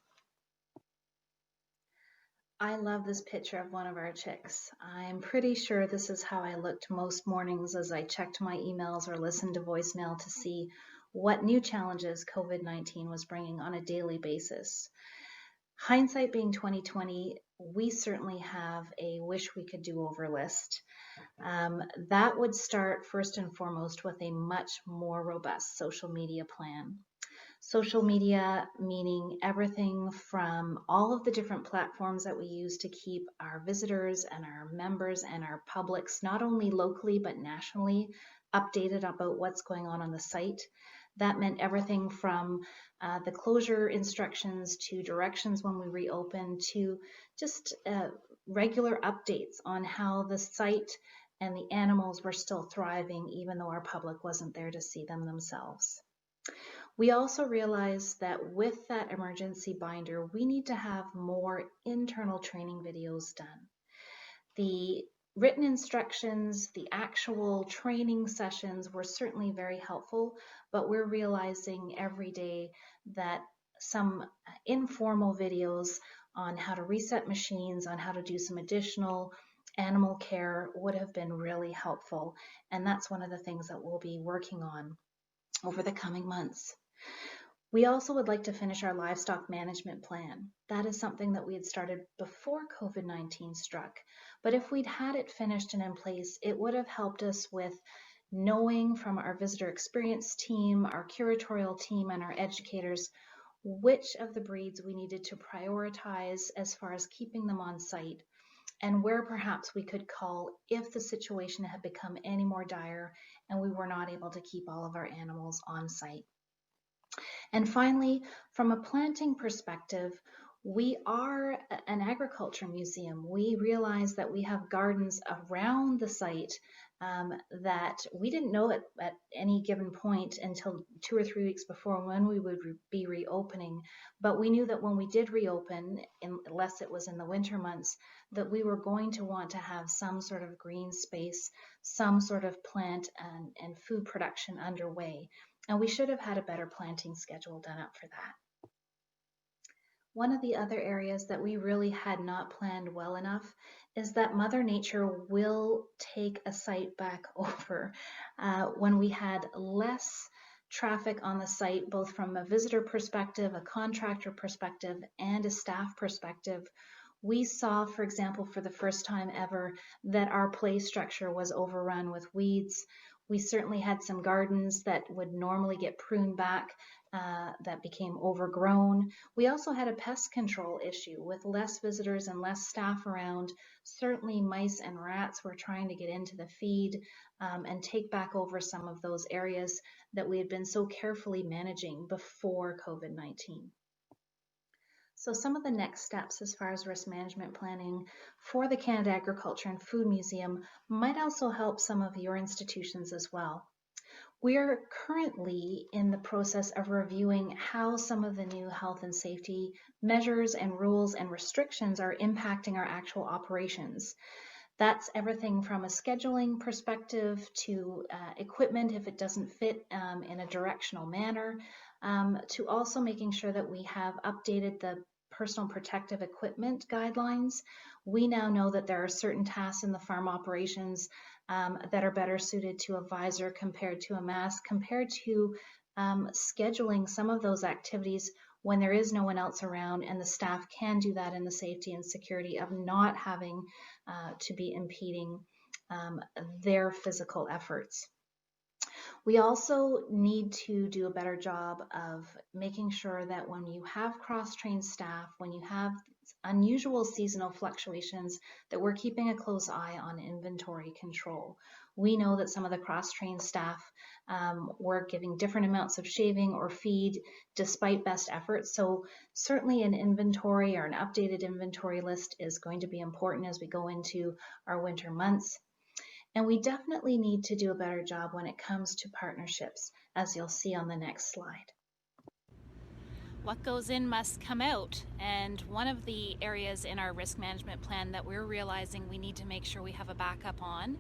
I love this picture of one of our chicks. I'm pretty sure this is how I looked most mornings as I checked my emails or listened to voicemail to see what new challenges COVID-19 was bringing on a daily basis. Hindsight being 2020, we certainly have a wish we could do over list. That would start first and foremost with a much more robust social media plan. Social media meaning everything from all of the different platforms that we use to keep our visitors and our members and our publics, not only locally but nationally, updated about what's going on the site. That meant everything from the closure instructions to directions when we reopen to just regular updates on how the site and the animals were still thriving, even though our public wasn't there to see them themselves. We also realized that with that emergency binder, we need to have more internal training videos done. The written instructions, the actual training sessions were certainly very helpful, but we're realizing every day that some informal videos on how to reset machines, on how to do some additional animal care would have been really helpful. And that's one of the things that we'll be working on over the coming months. We also would like to finish our livestock management plan. That is something that we had started before COVID-19 struck. But if we'd had it finished and in place, it would have helped us with knowing from our visitor experience team, our curatorial team, and our educators which of the breeds we needed to prioritize as far as keeping them on site, and where perhaps we could call if the situation had become any more dire and we were not able to keep all of our animals on site. And finally, from a planting perspective, we are an agriculture museum. We realize that we have gardens around the site that we didn't know at any given point until 2 or 3 weeks before when we would be reopening. But we knew that when we did reopen, unless it was in the winter months, that we were going to want to have some sort of green space, some sort of plant and food production underway. And we should have had a better planting schedule done up for that. One of the other areas that we really had not planned well enough is that Mother Nature will take a site back over. When we had less traffic on the site, both from a visitor perspective, a contractor perspective, and a staff perspective, we saw, for example, for the first time ever, that our play structure was overrun with weeds. We certainly had some gardens that would normally get pruned back that became overgrown. We also had a pest control issue with less visitors and less staff around. Certainly mice and rats were trying to get into the feed and take back over some of those areas that we had been so carefully managing before COVID-19. So some of the next steps as far as risk management planning for the Canada Agriculture and Food Museum might also help some of your institutions as well. We are currently in the process of reviewing how some of the new health and safety measures and rules and restrictions are impacting our actual operations. That's everything from a scheduling perspective to equipment if it doesn't fit in a directional manner, to also making sure that we have updated the personal protective equipment guidelines. We now know that there are certain tasks in the farm operations that are better suited to a visor compared to a mask, compared to scheduling some of those activities when there is no one else around and the staff can do that in the safety and security of not having to be impeding their physical efforts. We also need to do a better job of making sure that when you have cross-trained staff, when you have unusual seasonal fluctuations, that we're keeping a close eye on inventory control. We know that some of the cross-trained staff were giving different amounts of shaving or feed despite best efforts. So certainly an inventory or an updated inventory list is going to be important as we go into our winter months. And we definitely need to do a better job when it comes to partnerships, as you'll see on the next slide. What goes in must come out, and one of the areas in our risk management plan that we're realizing we need to make sure we have a backup on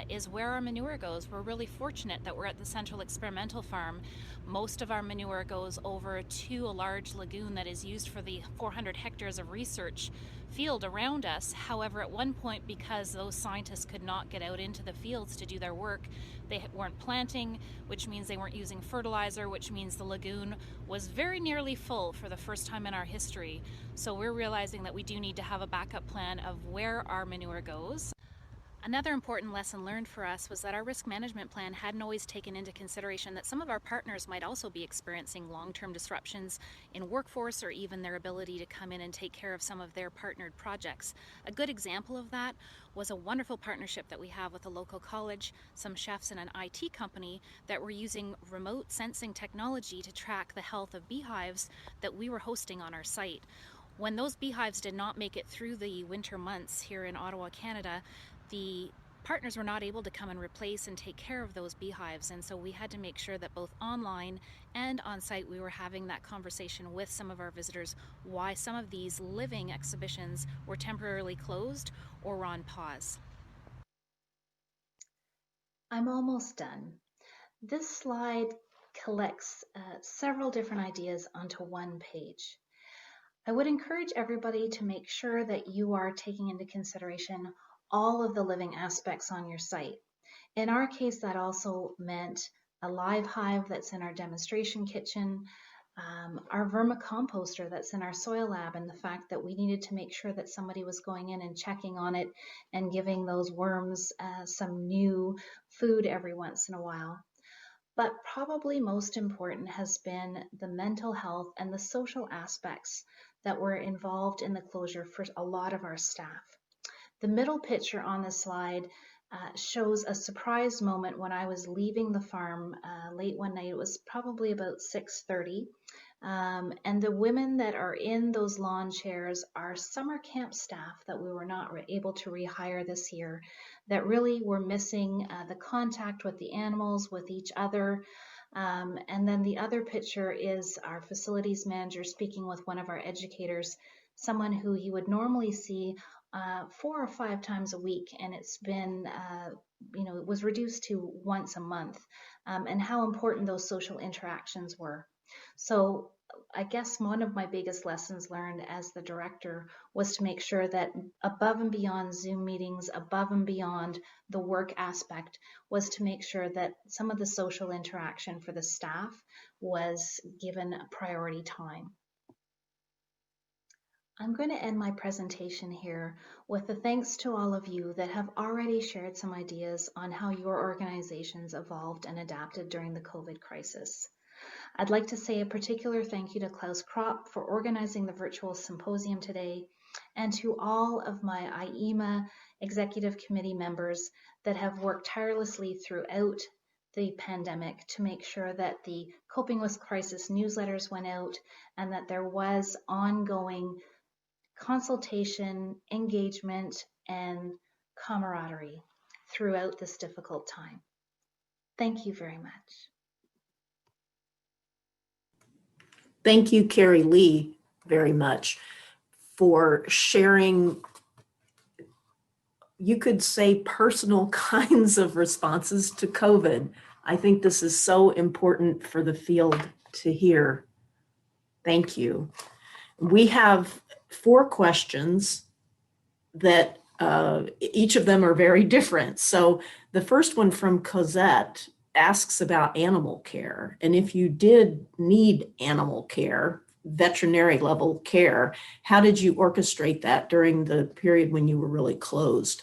is where our manure goes. We're really fortunate that we're at the Central Experimental Farm. Most of our manure goes over to a large lagoon that is used for the 400 hectares of research field around us. However, at one point, because those scientists could not get out into the fields to do their work, they weren't planting, which means they weren't using fertilizer, which means the lagoon was very nearly full for the first time in our history. So we're realizing that we do need to have a backup plan of where our manure goes. Another important lesson learned for us was that our risk management plan hadn't always taken into consideration that some of our partners might also be experiencing long-term disruptions in workforce or even their ability to come in and take care of some of their partnered projects. A good example of that was a wonderful partnership that we have with a local college, some chefs and an IT company that were using remote sensing technology to track the health of beehives that we were hosting on our site. When those beehives did not make it through the winter months here in Ottawa, Canada, the partners were not able to come and replace and take care of those beehives, and so we had to make sure that both online and on site we were having that conversation with some of our visitors why some of these living exhibitions were temporarily closed or were on pause. I'm almost done. This slide collects several different ideas onto one page. I would encourage everybody to make sure that you are taking into consideration all of the living aspects on your site. In our case, that also meant a live hive that's in our demonstration kitchen, our vermicomposter that's in our soil lab, and the fact that we needed to make sure that somebody was going in and checking on it and giving those worms some new food every once in a while. But probably most important has been the mental health and the social aspects that were involved in the closure for a lot of our staff. The middle picture on the slide shows a surprise moment when I was leaving the farm late one night. It was probably about 6:30. And the women that are in those lawn chairs are summer camp staff that we were not able to rehire this year, that really were missing the contact with the animals, with each other. And then the other picture is our facilities manager speaking with one of our educators, someone who he would normally see 4 or 5 times a week, and it's been, it was reduced to once a month, and how important those social interactions were. So I guess one of my biggest lessons learned as the director was to make sure that above and beyond Zoom meetings, above and beyond the work aspect, was to make sure that some of the social interaction for the staff was given a priority time. I'm going to end my presentation here with a thanks to all of you that have already shared some ideas on how your organizations evolved and adapted during the COVID crisis. I'd like to say a particular thank you to Klaus Kropp for organizing the virtual symposium today, and to all of my AIMA executive committee members that have worked tirelessly throughout the pandemic to make sure that the Coping with Crisis newsletters went out and that there was ongoing consultation, engagement, and camaraderie throughout this difficult time. Thank you very much. Thank you, Carrie Lee, very much for sharing, you could say, personal kinds of responses to COVID. I think this is so important for the field to hear. Thank you. We have 4 questions that each of them are very different. So the first one from Cosette asks about animal care. And if you did need animal care, veterinary level care, how did you orchestrate that during the period when you were really closed?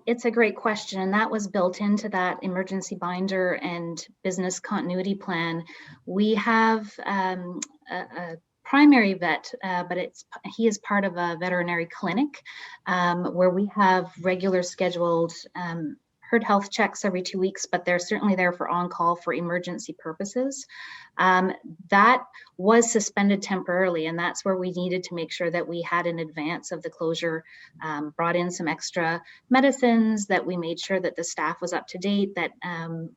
It's a great question, and that was built into that emergency binder and business continuity plan. We have a primary vet, but he is part of a veterinary clinic where we have regular scheduled herd health checks every 2 weeks, but they're certainly there for on-call for emergency purposes. That was suspended temporarily, and that's where we needed to make sure that we had in advance of the closure, brought in some extra medicines, that we made sure that the staff was up to date, that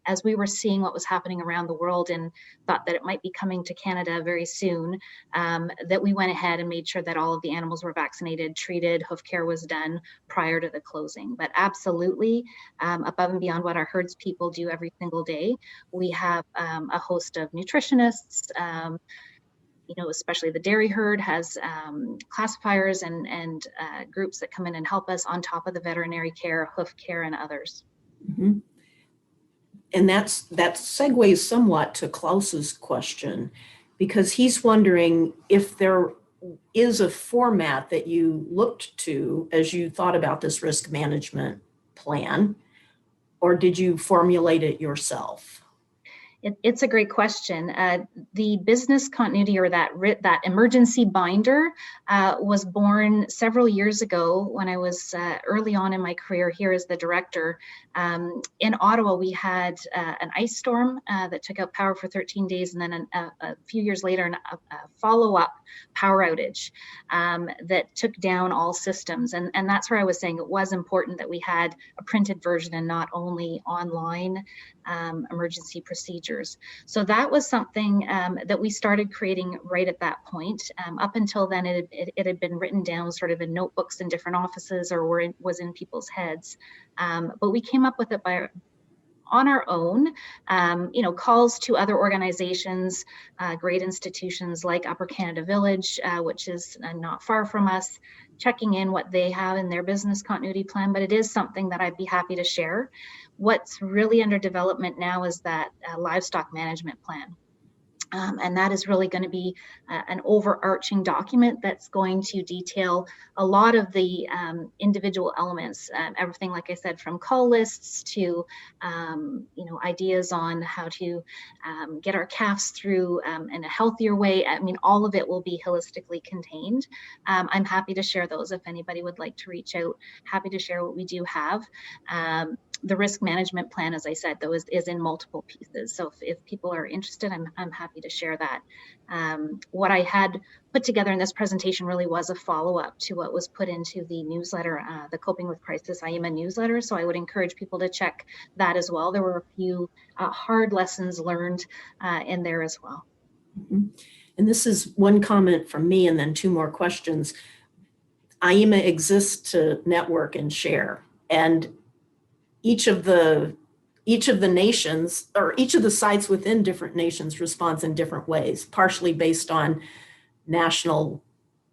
as we were seeing what was happening around the world and thought that it might be coming to Canada very soon, that we went ahead and made sure that all of the animals were vaccinated, treated, hoof care was done prior to the closing. But absolutely, above and beyond what our herds people do every single day, we have a host of nutritionists, especially the dairy herd has classifiers and groups that come in and help us on top of the veterinary care, hoof care, and others. Mm-hmm. And that segues somewhat to Klaus's question, because he's wondering if there is a format that you looked to as you thought about this risk management plan, or did you formulate it yourself? It's a great question. The business continuity, or that emergency binder, was born several years ago when I was early on in my career here as the director. In Ottawa, we had an ice storm that took out power for 13 days, and then a few years later, a follow-up power outage that took down all systems. And that's where I was saying it was important that we had a printed version and not only online emergency procedures. So that was something that we started creating right at that point. Up until then, it had been written down sort of in notebooks in different offices, or was in people's heads. But we came up with it on our own, calls to other organizations, great institutions like Upper Canada Village, which is not far from us, checking in what they have in their business continuity plan. But it is something that I'd be happy to share. What's really under development now is that livestock management plan. And that is really going to be an overarching document that's going to detail a lot of the individual elements, everything, like I said, from call lists to, ideas on how to get our calves through in a healthier way. I mean, all of it will be holistically contained. I'm happy to share those if anybody would like to reach out. Happy to share what we do have. The risk management plan, as I said, though, is in multiple pieces. So if people are interested, I'm happy to share that. What I had put together in this presentation really was a follow-up to what was put into the newsletter, the Coping with Crisis AIMA newsletter. So I would encourage people to check that as well. There were a few hard lessons learned in there as well. Mm-hmm. And this is one comment from me and then two more questions. AIMA exists to network and share. And each of the nations, or each of the sites within different nations, responds in different ways, partially based on national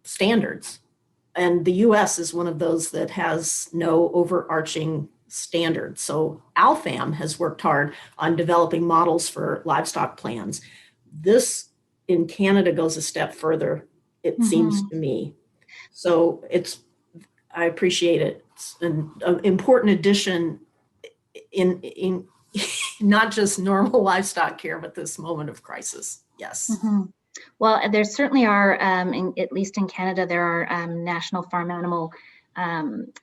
standards. And the US is one of those that has no overarching standards. So ALFAM has worked hard on developing models for livestock plans. This in Canada goes a step further, it seems to me. So I appreciate it. It's an important addition in not just normal livestock care, but this moment of crisis. Yes. Well, there certainly are, at least in Canada, there are national farm animal.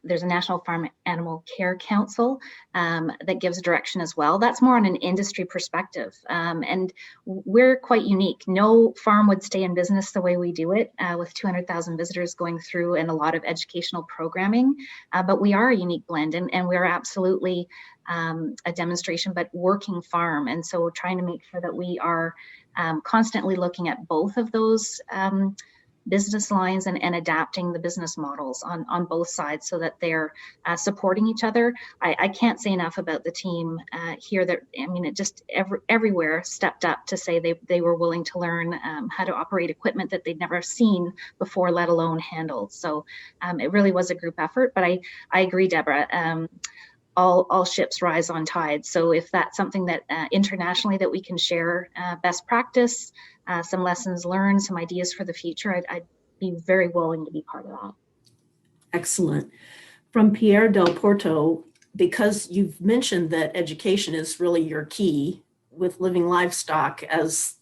There's a National Farm Animal Care Council that gives direction as well. That's more on an industry perspective. And we're quite unique. No farm would stay in business the way we do it, with 200,000 visitors going through and a lot of educational programming. But we are a unique blend, and we're absolutely a demonstration, but working farm. And so we're trying to make sure that we are constantly looking at both of those business lines and adapting the business models on both sides so that they're supporting each other. I can't say enough about the team here. That, I mean, it just everywhere stepped up to say they were willing to learn how to operate equipment that they'd never seen before, let alone handled. So it really was a group effort. But I agree, Deborah. All ships rise on tide. So if that's something that internationally that we can share best practice, some lessons learned, some ideas for the future, I'd be very willing to be part of that. Excellent. From Pierre Del Porto, because you've mentioned that education is really your key with Living Livestock as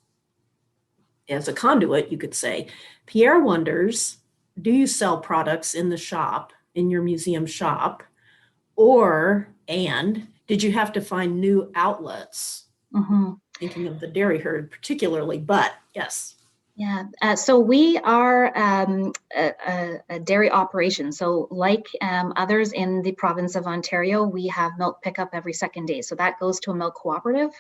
a conduit, you could say. Pierre wonders, do you sell products in the shop, in your museum shop? And did you have to find new outlets? Thinking of the dairy herd particularly, but yes. Yeah, so we are a dairy operation. So like others in the province of Ontario, we have milk pickup every second day. So that goes to a milk cooperative.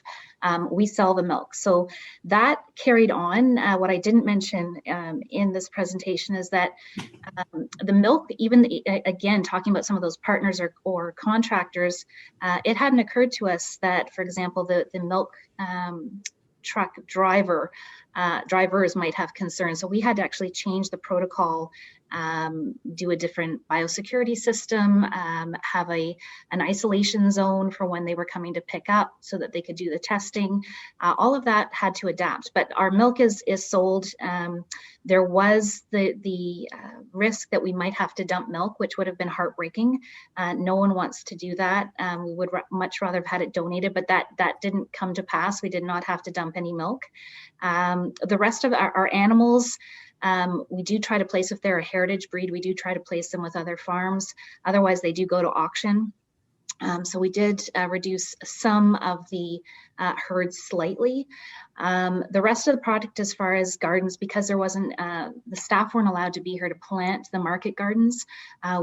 We sell the milk. So that carried on. What I didn't mention in this presentation is that the milk, even again, talking about some of those partners or contractors, it hadn't occurred to us that, for example, the milk truck drivers might have concerns. So we had to actually change the protocol do a different biosecurity system, have an isolation zone for when they were coming to pick up so that they could do the testing. All of that had to adapt, but our milk is sold. There was the risk that we might have to dump milk, which would have been heartbreaking. No one wants to do that. We would much rather have had it donated, but that didn't come to pass. We did not have to dump any milk. The rest of our animals, we do try to place, if they're a heritage breed, we do try to place them with other farms. Otherwise, they do go to auction. So we did reduce some of the herds slightly. The rest of the product, as far as gardens, because there wasn't, the staff weren't allowed to be here to plant the market gardens,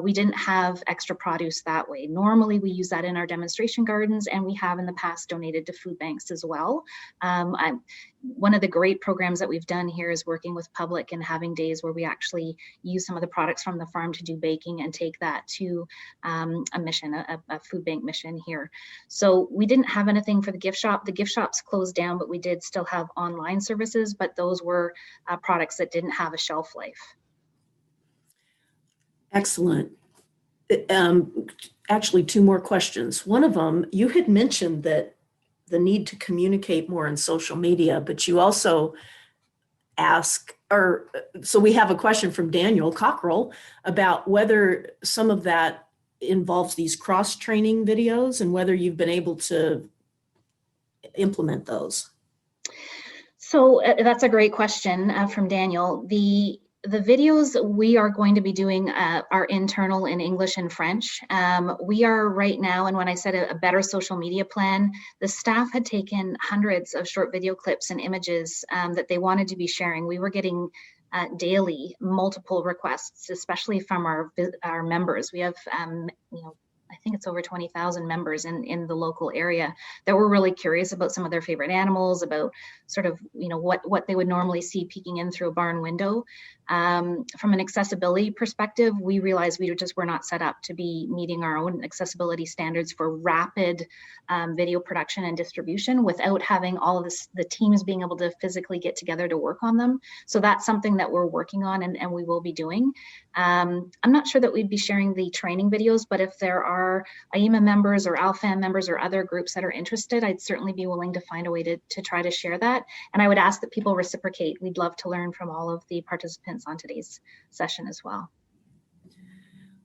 we didn't have extra produce that way. Normally we use that in our demonstration gardens, and we have in the past donated to food banks as well. One of the great programs that we've done here is working with public and having days where we actually use some of the products from the farm to do baking and take that to a mission, a food bank mission here. So we didn't have anything for the gift shop. The gift shops closed down, but we did still have online services, but those were products that didn't have a shelf life. Excellent. Actually, two more questions. One of them, you had mentioned that the need to communicate more in social media, but you also so we have a question from Daniel Cockrell about whether some of that involves these cross-training videos and whether you've been able to implement those. So that's a great question from Daniel. The videos we are going to be doing are internal in English and French. We are right now, and when I said a better social media plan, the staff had taken hundreds of short video clips and images that they wanted to be sharing. We were getting daily multiple requests, especially from our members. We have, I think it's over 20,000 members in the local area that were really curious about some of their favorite animals, about sort of, what they would normally see peeking in through a barn window. From an accessibility perspective, we realized we were not set up to be meeting our own accessibility standards for rapid video production and distribution without having all of the teams being able to physically get together to work on them. So that's something that we're working on and we will be doing. I'm not sure that we'd be sharing the training videos, but if there are AIMA members or ALFAM members or other groups that are interested, I'd certainly be willing to find a way to try to share that. And I would ask that people reciprocate. We'd love to learn from all of the participants on today's session as well.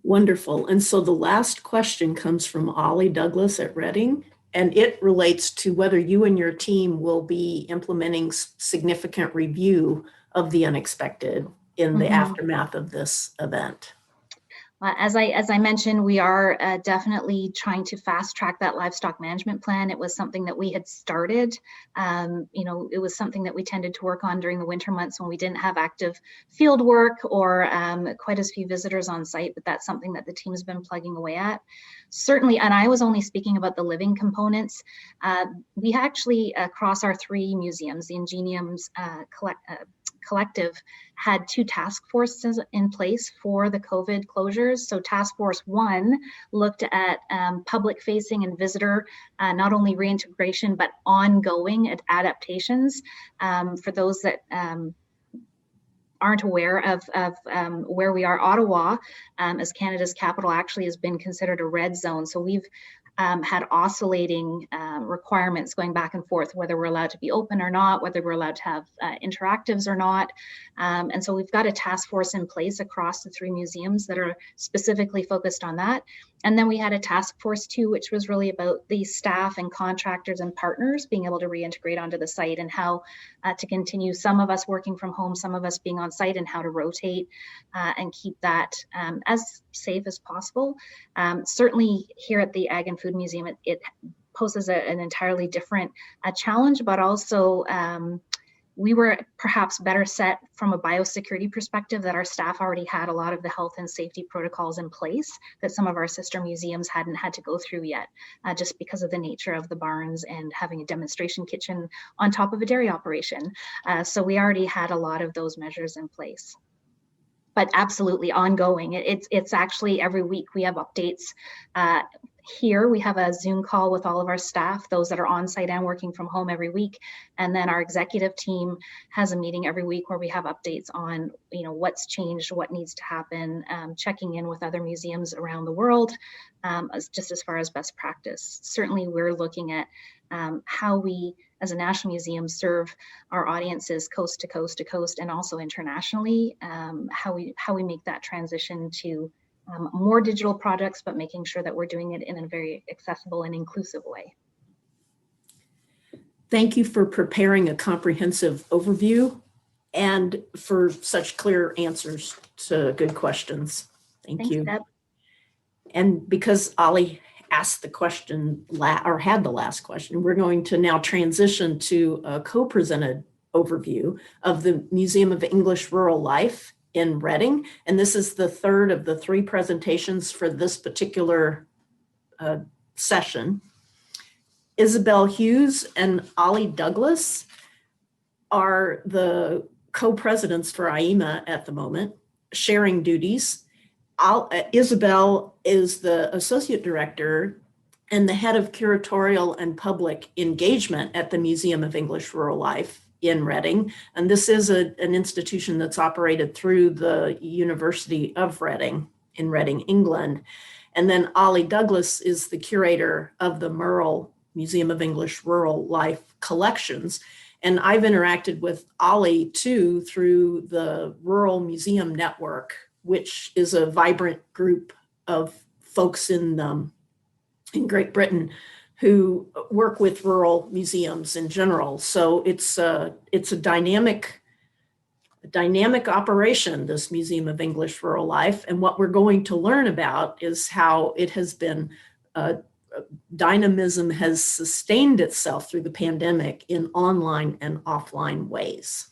Wonderful. And so the last question comes from Ollie Douglas at Reading, and it relates to whether you and your team will be implementing significant review of the unexpected in the aftermath of this event. As I mentioned, we are definitely trying to fast track that livestock management plan. It was something that we had started. It was something that we tended to work on during the winter months when we didn't have active field work or quite as few visitors on site, but that's something that the team's been plugging away at. Certainly, and I was only speaking about the living components. We actually, across our three museums, the Ingenium's collective had 2 task forces in place for the COVID closures. So Task Force 1 looked at public facing and visitor, not only reintegration, but ongoing adaptations. For those that aren't aware of where we are, Ottawa, as Canada's capital, actually has been considered a red zone. So we've had oscillating requirements going back and forth, whether we're allowed to be open or not, whether we're allowed to have interactives or not. And so we've got a task force in place across the 3 museums that are specifically focused on that. And then we had a task force 2, which was really about the staff and contractors and partners being able to reintegrate onto the site and how to continue, some of us working from home, some of us being on site, and how to rotate and keep that as safe as possible. Certainly here at the Ag and Food Museum, it poses an entirely different challenge, but also we were perhaps better set from a biosecurity perspective, that our staff already had a lot of the health and safety protocols in place that some of our sister museums hadn't had to go through yet, just because of the nature of the barns and having a demonstration kitchen on top of a dairy operation. So we already had a lot of those measures in place. But absolutely ongoing. It's actually every week we have updates. here we have a Zoom call with all of our staff, those that are on site and working from home every week. And then our executive team has a meeting every week where we have updates on, what's changed, what needs to happen, checking in with other museums around the world, just as far as best practice. Certainly we're looking at how we, as a national museum, serve our audiences coast to coast to coast, and also internationally, how we make that transition to more digital projects, but making sure that we're doing it in a very accessible and inclusive way. Thank you for preparing a comprehensive overview and for such clear answers to good questions. Thanks, you. Deb. And because Ollie asked the question or had the last question, we're going to now transition to a co-presented overview of the Museum of English Rural Life in Reading. And this is the third of the 3 presentations for this particular session. Isabel Hughes and Ollie Douglas are the co-presidents for AIMA at the moment, sharing duties. Isabel is the associate director and the head of curatorial and public engagement at the Museum of English Rural Life in Reading. And this is an institution that's operated through the University of Reading in Reading, England. And then Ollie Douglas is the curator of the Merle Museum of English Rural Life collections. And I've interacted with Ollie too through the Rural Museum Network, which is a vibrant group of folks in Great Britain who work with rural museums in general. So it's a dynamic operation, this Museum of English Rural Life. And what we're going to learn about is how it has been, dynamism has sustained itself through the pandemic in online and offline ways.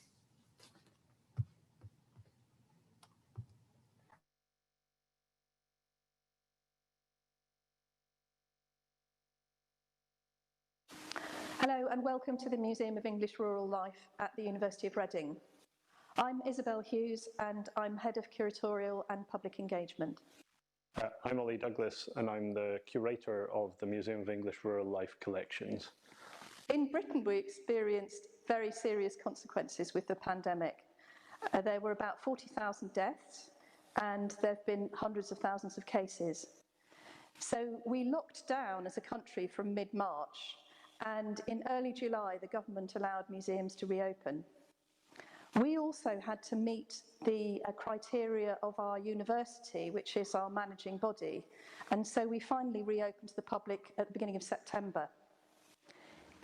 Hello and welcome to the Museum of English Rural Life at the University of Reading. I'm Isabel Hughes and I'm Head of Curatorial and Public Engagement. I'm Ollie Douglas and I'm the curator of the Museum of English Rural Life collections. In Britain, we experienced very serious consequences with the pandemic. There were about 40,000 deaths and there have been hundreds of thousands of cases. So we locked down as a country from mid-March. And in early July, the government allowed museums to reopen. We also had to meet the criteria of our university, which is our managing body. And so we finally reopened to the public at the beginning of September.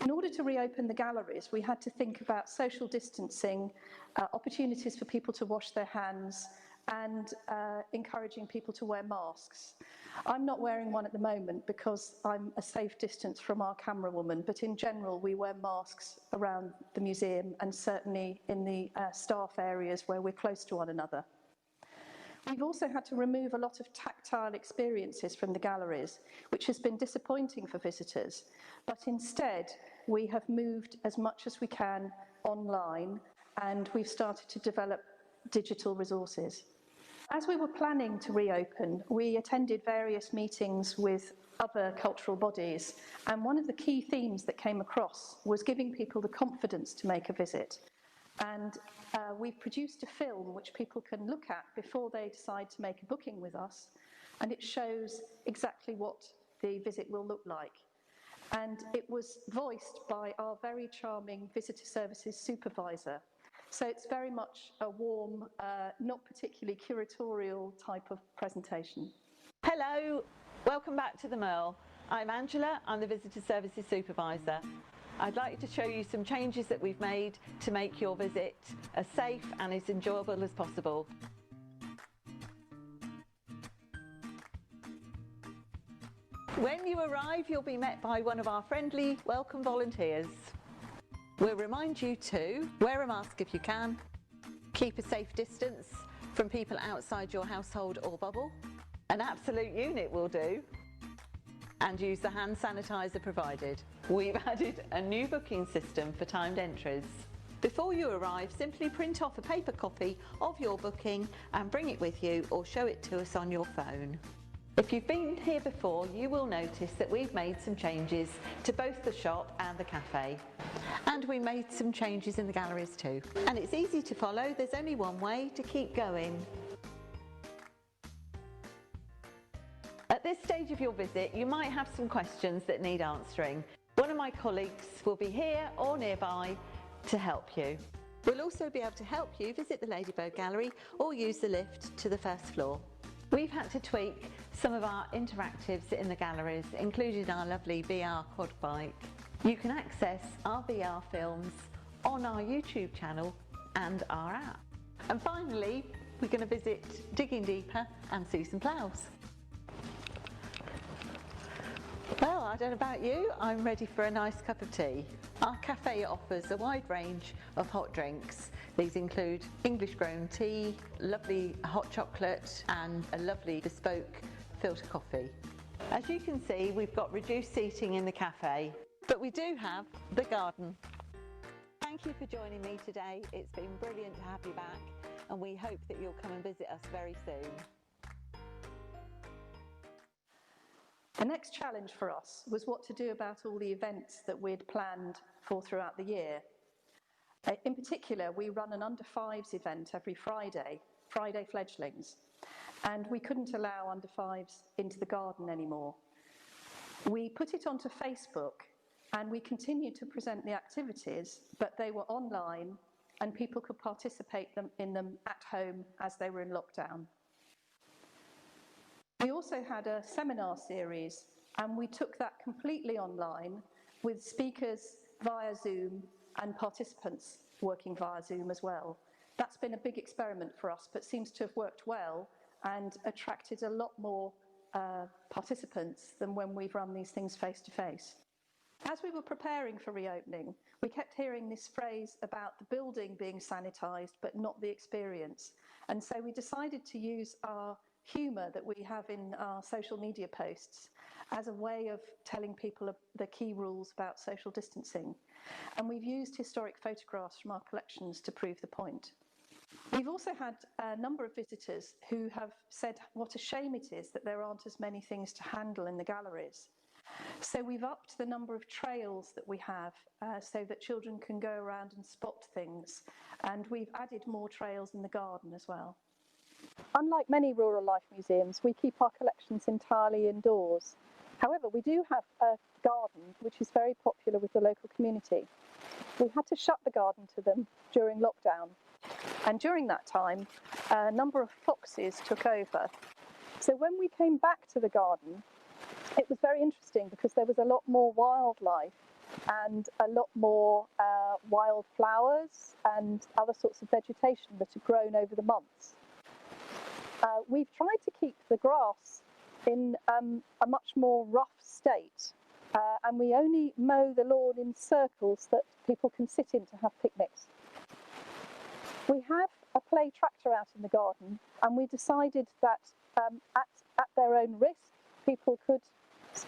In order to reopen the galleries, we had to think about social distancing, opportunities for people to wash their hands, and encouraging people to wear masks. I'm not wearing one at the moment because I'm a safe distance from our camera woman, but in general we wear masks around the museum and certainly in the staff areas where we're close to one another. We've also had to remove a lot of tactile experiences from the galleries, which has been disappointing for visitors, but instead we have moved as much as we can online and we've started to develop digital resources. As we were planning to reopen, we attended various meetings with other cultural bodies, and one of the key themes that came across was giving people the confidence to make a visit. And we've produced a film which people can look at before they decide to make a booking with us, and it shows exactly what the visit will look like. And it was voiced by our very charming visitor services supervisor. So it's very much a warm, not particularly curatorial type of presentation. Hello, welcome back to the Merle. I'm Angela, I'm the Visitor Services Supervisor. I'd like to show you some changes that we've made to make your visit as safe and as enjoyable as possible. When you arrive, you'll be met by one of our friendly welcome volunteers. We'll remind you to wear a mask if you can, keep a safe distance from people outside your household or bubble, an absolute unit will do, and use the hand sanitizer provided. We've added a new booking system for timed entries. Before you arrive, simply print off a paper copy of your booking and bring it with you or show it to us on your phone. If you've been here before, you will notice that we've made some changes to both the shop and the cafe. And we made some changes in the galleries too. And it's easy to follow, there's only one way to keep going. At this stage of your visit, you might have some questions that need answering. One of my colleagues will be here or nearby to help you. We'll also be able to help you visit the Ladybird Gallery or use the lift to the first floor. We've had to tweak some of our interactives in the galleries, including our lovely VR quad bike. You can access our VR films on our YouTube channel and our app. And finally, we're going to visit Digging Deeper and see some ploughs. Well, I don't know about you, I'm ready for a nice cup of tea. Our cafe offers a wide range of hot drinks. These include English grown tea, lovely hot chocolate and a lovely bespoke filter coffee. As you can see, we've got reduced seating in the cafe, but we do have the garden. Thank you for joining me today. It's been brilliant to have you back, and we hope that you'll come and visit us very soon. The next challenge for us was what to do about all the events that we'd planned for throughout the year. In particular, we run an under fives event every Friday fledglings, and we couldn't allow under fives into the garden anymore. We put it onto Facebook and we continued to present the activities, but they were online and people could participate in them at home as they were in lockdown. We also had a seminar series, and we took that completely online with speakers via Zoom and participants working via Zoom as well. That's been a big experiment for us, but seems to have worked well and attracted a lot more participants than when we've run these things face to face. As we were preparing for reopening, we kept hearing this phrase about the building being sanitised, but not the experience. And so we decided to use our humour that we have in our social media posts as a way of telling people the key rules about social distancing. And we've used historic photographs from our collections to prove the point. We've also had a number of visitors who have said what a shame it is that there aren't as many things to handle in the galleries. So we've upped the number of trails that we have so that children can go around and spot things. And we've added more trails in the garden as well. Unlike many rural life museums, we keep our collections entirely indoors. However, we do have a garden which is very popular with the local community. We had to shut the garden to them during lockdown, and during that time a number of foxes took over. So when we came back to the garden, it was very interesting because there was a lot more wildlife and a lot more wild flowers and other sorts of vegetation that had grown over the months. We've tried to keep the grass in a much more rough state, and we only mow the lawn in circles that people can sit in to have picnics. We have a play tractor out in the garden, and we decided that at their own risk, people could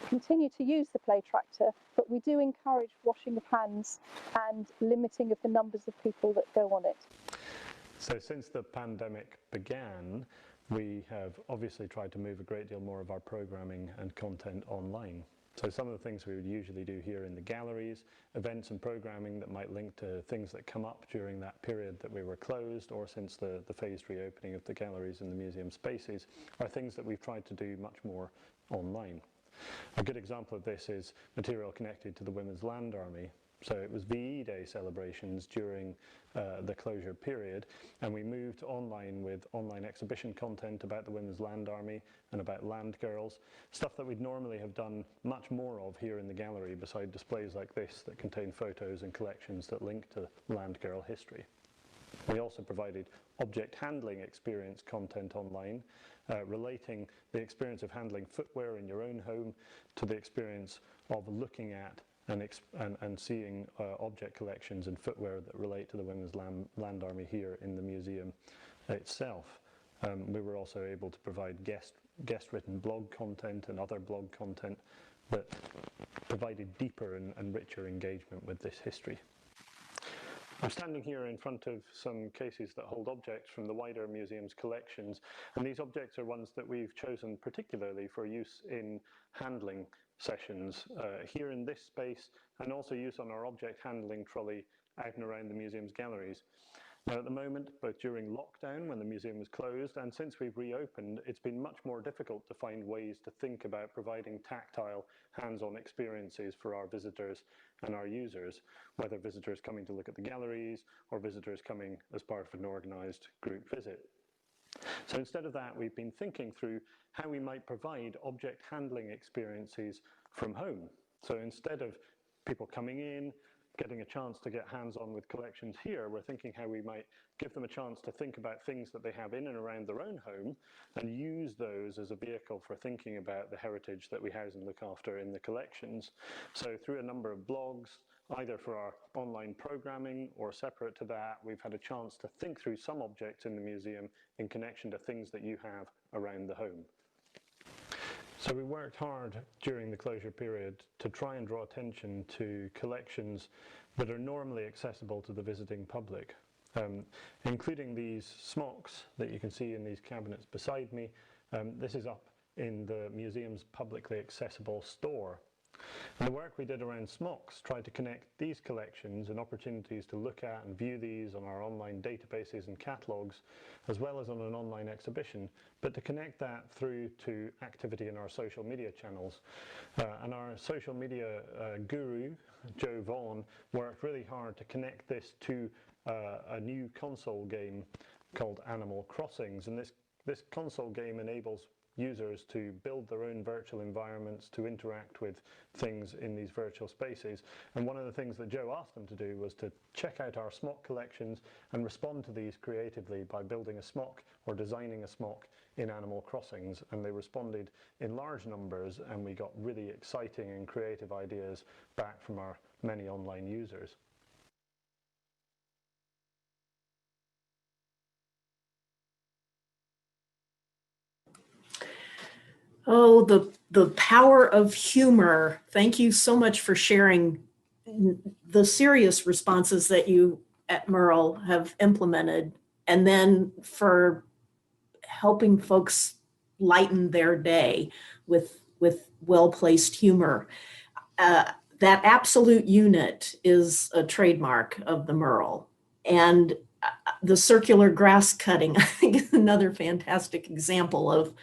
continue to use the play tractor, but we do encourage washing of hands and limiting of the numbers of people that go on it. So since the pandemic began, we have obviously tried to move a great deal more of our programming and content online. So some of the things we would usually do here in the galleries, events and programming that might link to things that come up during that period that we were closed, or since the phased reopening of the galleries and the museum spaces, are things that we've tried to do much more online. A good example of this is material connected to the Women's Land Army. So it was VE Day celebrations during the closure period, and we moved online with online exhibition content about the Women's Land Army and about land girls, stuff that we'd normally have done much more of here in the gallery beside displays like this that contain photos and collections that link to land girl history. We also provided object handling experience content online, relating the experience of handling footwear in your own home to the experience of looking at and seeing object collections and footwear that relate to the Women's Land Army here in the museum itself. We were also able to provide guest-written blog content and other blog content that provided deeper and richer engagement with this history. I'm standing here in front of some cases that hold objects from the wider museum's collections, and these objects are ones that we've chosen particularly for use in handling sessions here in this space, and also use on our object handling trolley out and around the museum's galleries. Now, at the moment, both during lockdown when the museum was closed and since we've reopened, it's been much more difficult to find ways to think about providing tactile, hands-on experiences for our visitors and our users, whether visitors coming to look at the galleries or visitors coming as part of an organised group visit. So instead of that, we've been thinking through how we might provide object handling experiences from home. So instead of people coming in, getting a chance to get hands-on with collections here, we're thinking how we might give them a chance to think about things that they have in and around their own home and use those as a vehicle for thinking about the heritage that we house and look after in the collections. So through a number of blogs, either for our online programming or separate to that, we've had a chance to think through some objects in the museum in connection to things that you have around the home. So we worked hard during the closure period to try and draw attention to collections that are normally accessible to the visiting public, including these smocks that you can see in these cabinets beside me. This is up in the museum's publicly accessible store. And the work we did around smocks tried to connect these collections and opportunities to look at and view these on our online databases and catalogues, as well as on an online exhibition, but to connect that through to activity in our social media channels. And our social media guru, Joe Vaughan, worked really hard to connect this to a new console game called Animal Crossings. And this console game enables users to build their own virtual environments, to interact with things in these virtual spaces. And one of the things that Joe asked them to do was to check out our smock collections and respond to these creatively by building a smock or designing a smock in Animal Crossings. And they responded in large numbers, and we got really exciting and creative ideas back from our many online users. Oh, the power of humor. Thank you so much for sharing the serious responses that you at Merle have implemented, and then for helping folks lighten their day with well-placed humor. That absolute unit is a trademark of the Merle. And the circular grass cutting, I think, is another fantastic example of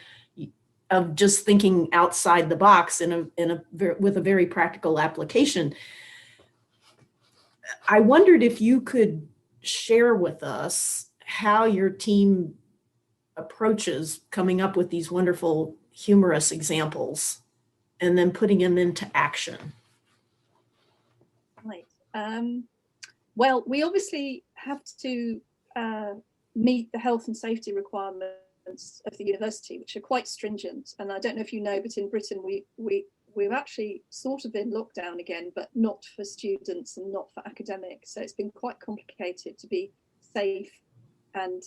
just thinking outside the box with a very practical application. I wondered if you could share with us how your team approaches coming up with these wonderful humorous examples and then putting them into action. Right. Well, we obviously have to meet the health and safety requirements of the university, which are quite stringent. And I don't know if you know, but in Britain, we're actually sort of in lockdown again, but not for students and not for academics. So it's been quite complicated to be safe and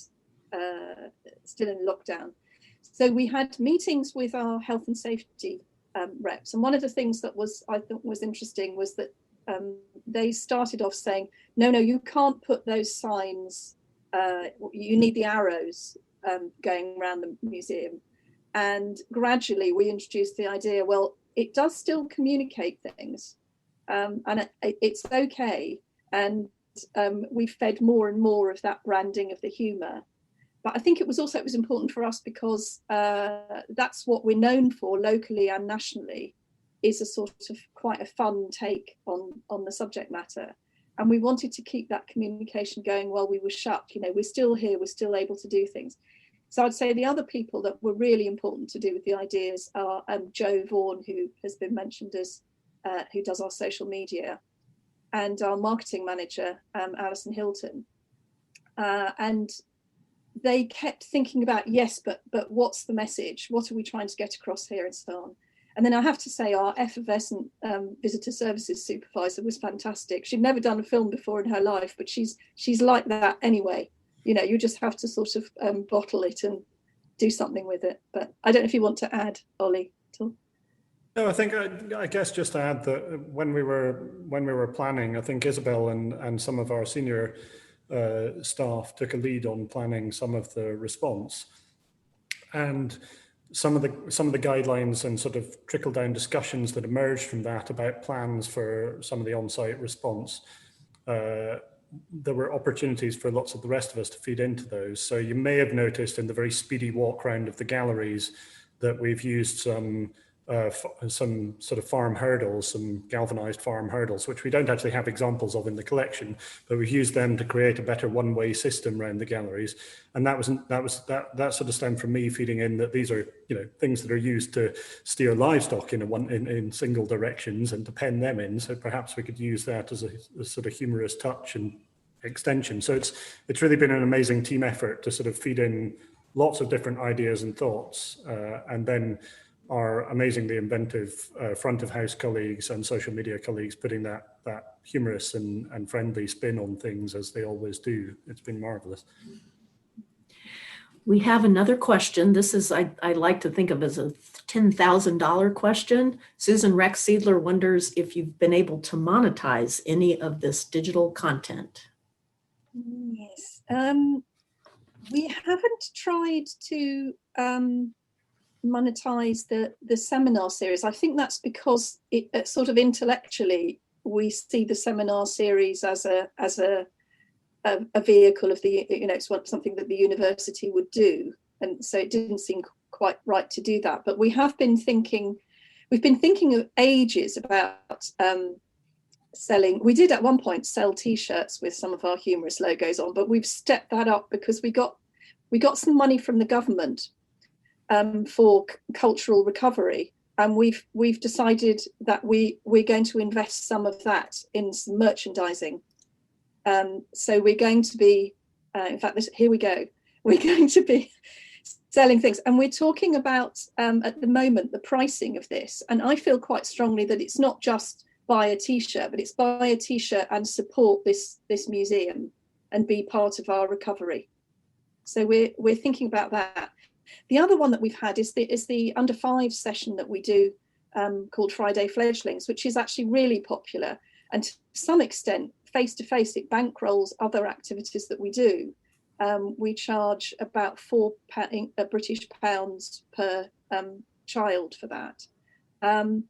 still in lockdown. So we had meetings with our health and safety reps. And one of the things that I thought was interesting was that they started off saying, no, you can't put those signs, you need the arrows going around the museum. And gradually we introduced the idea, well, it does still communicate things, and it's okay. And we fed more and more of that branding of the humour. But I think it was important for us because that's what we're known for locally and nationally, is a sort of quite a fun take on the subject matter. And we wanted to keep that communication going while we were shut. We're still here, we're still able to do things. So I'd say the other people that were really important to do with the ideas are Joe Vaughan, who has been mentioned as who does our social media, and our marketing manager, Alison Hilton. And they kept thinking about, yes, but what's the message? What are we trying to get across here, and so on. And then I have to say our effervescent visitor services supervisor was fantastic. She'd never done a film before in her life, but she's like that anyway. You just have to sort of bottle it and do something with it. But I don't know if you want to add, Ollie, at all. No, I think I guess just to add that when we were planning, I think Isabel and some of our senior staff took a lead on planning some of the response, and some of the guidelines and sort of trickle down discussions that emerged from that about plans for some of the on-site response. There were opportunities for lots of the rest of us to feed into those. So you may have noticed in the very speedy walk round of the galleries that we've used some sort of farm hurdles, some galvanized farm hurdles, which we don't actually have examples of in the collection, but we've used them to create a better one-way system around the galleries. And that sort of stemmed from me feeding in that these are, you know, things that are used to steer livestock in single directions and to pen them in. So perhaps we could use that as a sort of humorous touch and extension. So it's really been an amazing team effort to sort of feed in lots of different ideas and thoughts, and then our amazingly inventive front of house colleagues and social media colleagues putting that humorous and friendly spin on things as they always do. It's been marvelous. We have another question. This is, I like to think of as a $10,000 question. Susan Rex Seidler wonders if you've been able to monetize any of this digital content. Yes, we haven't tried to monetize the seminar series. I think that's because it sort of intellectually we see the seminar series as a vehicle of the, you know, it's something that the university would do, and so it didn't seem quite right to do that. But we've been thinking of ages about selling. We did at one point sell T-shirts with some of our humorous logos on, but we've stepped that up because we got some money from the government for cultural recovery, and we've decided that we're going to invest some of that in some merchandising. So we're going to be, in fact, here we go. We're going to be selling things, and we're talking about at the moment the pricing of this. And I feel quite strongly that it's not just buy a T-shirt, but it's buy a T-shirt and support this museum and be part of our recovery. So we're thinking about that. The other one that we've had is the under 5 session that we do called Friday Fledglings, which is actually really popular, and to some extent face-to-face it bankrolls other activities that we do. We charge about £4 British pounds per child for that, and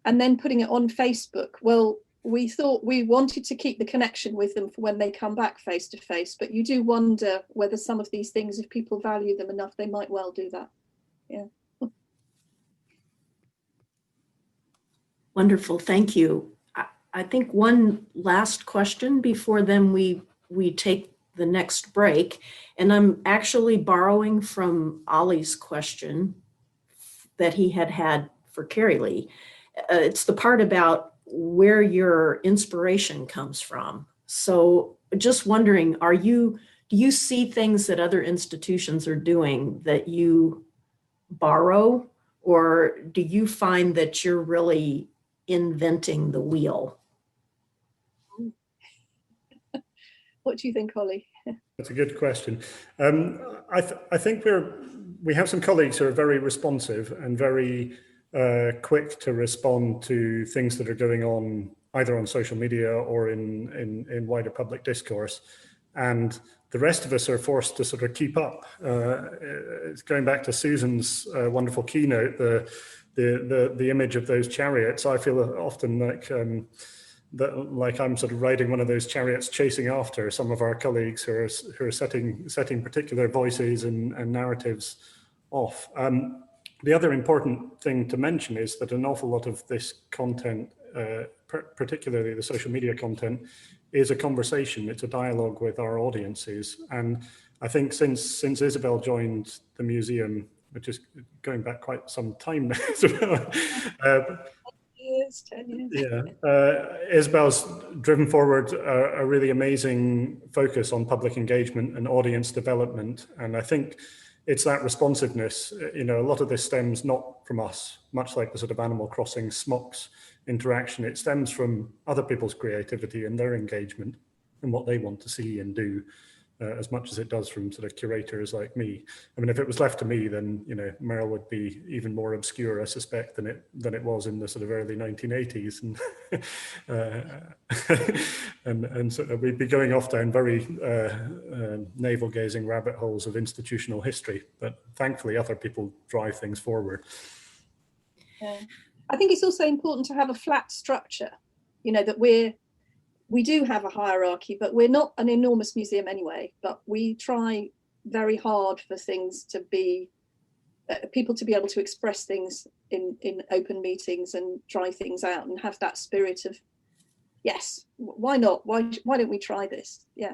then putting it on Facebook. Well, we thought we wanted to keep the connection with them for when they come back face to face, but you do wonder whether some of these things, if people value them enough, they might well do that. Yeah. Wonderful, thank you. I think one last question before then we take the next break, and I'm actually borrowing from Ollie's question that he had for Carrie Lee. It's the part about where your inspiration comes from. So just wondering, do you see things that other institutions are doing that you borrow, or do you find that you're really inventing the wheel? What do you think, Ollie? That's a good question. I think we have some colleagues who are very responsive and very quick to respond to things that are going on either on social media or in wider public discourse, and the rest of us are forced to sort of keep up. It's going back to Susan's wonderful keynote, the image of those chariots. I feel often like I'm sort of riding one of those chariots, chasing after some of our colleagues who are setting particular voices and narratives off. The other important thing to mention is that an awful lot of this content, particularly the social media content, is a conversation. It's a dialogue with our audiences. And I think since Isabel joined the museum, which is going back quite some time now, 10 years. Yeah, Isabel's driven forward a really amazing focus on public engagement and audience development. And I think it's that responsiveness. You know, a lot of this stems not from us, much like the sort of Animal Crossing smocks interaction. It stems from other people's creativity and their engagement and what they want to see and do. as much as it does from sort of curators like me. I mean, if it was left to me, then, you know, Merrill would be even more obscure, I suspect, than it was in the sort of early 1980s. And so we'd be going off down very navel-gazing rabbit holes of institutional history. But thankfully, other people drive things forward. Yeah. I think it's also important to have a flat structure, you know, that we do have a hierarchy, but we're not an enormous museum anyway, but we try very hard for things to be, people to be able to express things in open meetings and try things out and have that spirit of, yes, why not? Why don't we try this? Yeah.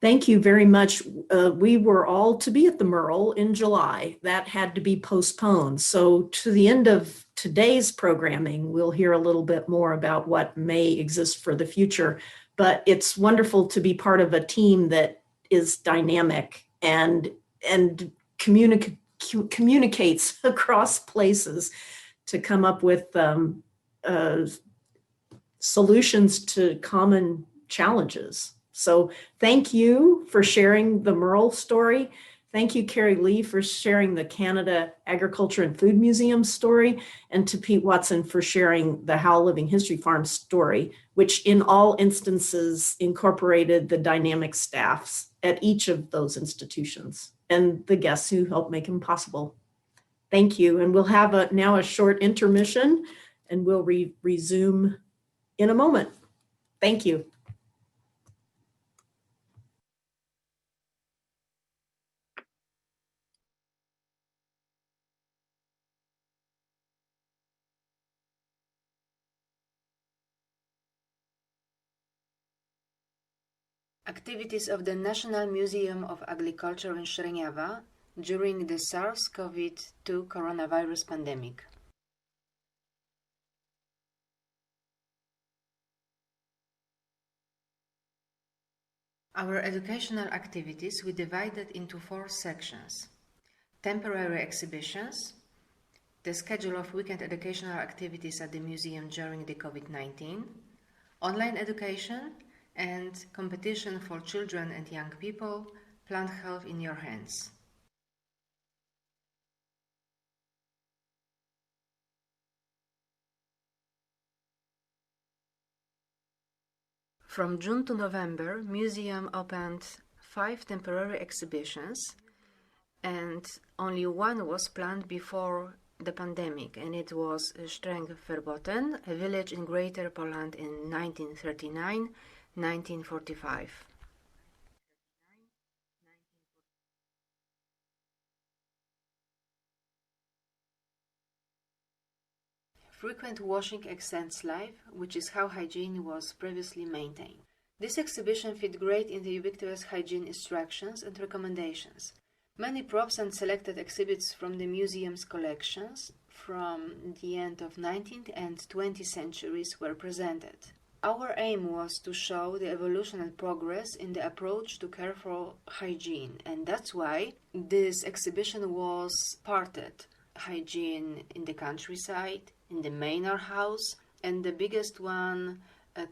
Thank you very much. We were all to be at the Merle in July. That had to be postponed. So to the end of today's programming, we'll hear a little bit more about what may exist for the future. But it's wonderful to be part of a team that is dynamic and communicates across places to come up with solutions to common challenges. So thank you for sharing the Merle story. Thank you, Carrie Lee, for sharing the Canada Agriculture and Food Museum story, and to Pete Watson for sharing the Howell Living History Farm story, which in all instances incorporated the dynamic staffs at each of those institutions and the guests who helped make them possible. Thank you. And we'll have now a short intermission, and we'll resume in a moment. Thank you. Activities of the National Museum of Agriculture in Śreniawa during the SARS-CoV-2 coronavirus pandemic. Our educational activities we divided into 4 sections: temporary exhibitions, the schedule of weekend educational activities at the museum during the COVID-19, online education, and competition for children and young people, Plant Health in Your Hands. From June to November, museum opened 5 temporary exhibitions, and only one was planned before the pandemic, and it was Streng-Verboten, a village in Greater Poland in 1939-1945. Frequent washing extends life, which is how hygiene was previously maintained. This exhibition fit great in the ubiquitous hygiene instructions and recommendations. Many props and selected exhibits from the museum's collections from the end of 19th and 20th centuries were presented. Our aim was to show the evolution and progress in the approach to careful hygiene, and that's why this exhibition was parted. Hygiene in the countryside, in the manor house, and the biggest one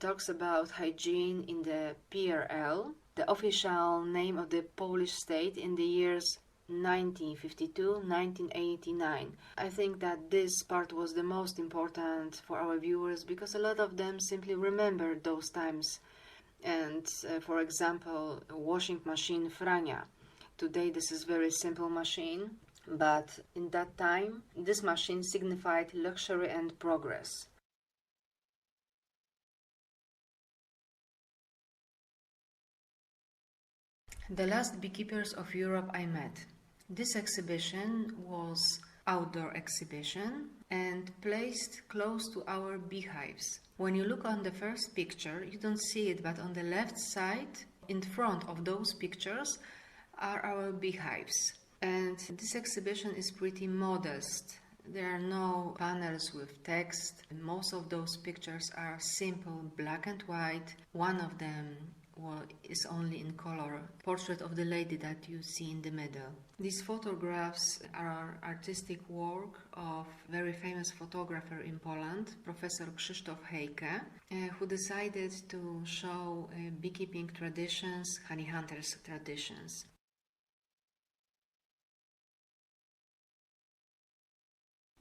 talks about hygiene in the PRL, the official name of the Polish state in the years 1952-1989. I think that this part was the most important for our viewers because a lot of them simply remember those times. And for example, a washing machine Frania. Today this is very simple machine, but in that time this machine signified luxury and progress. The Last Beekeepers of Europe I Met. This exhibition was outdoor exhibition and placed close to our beehives. When you look on the first picture, you don't see it, but on the left side, in front of those pictures, are our beehives. And this exhibition is pretty modest. There are no panels with text. Most of those pictures are simple black and white. One of them is only in color. Portrait of the lady that you see in the middle. These photographs are artistic work of very famous photographer in Poland, Professor Krzysztof Hejke, who decided to show beekeeping traditions, honey hunters traditions.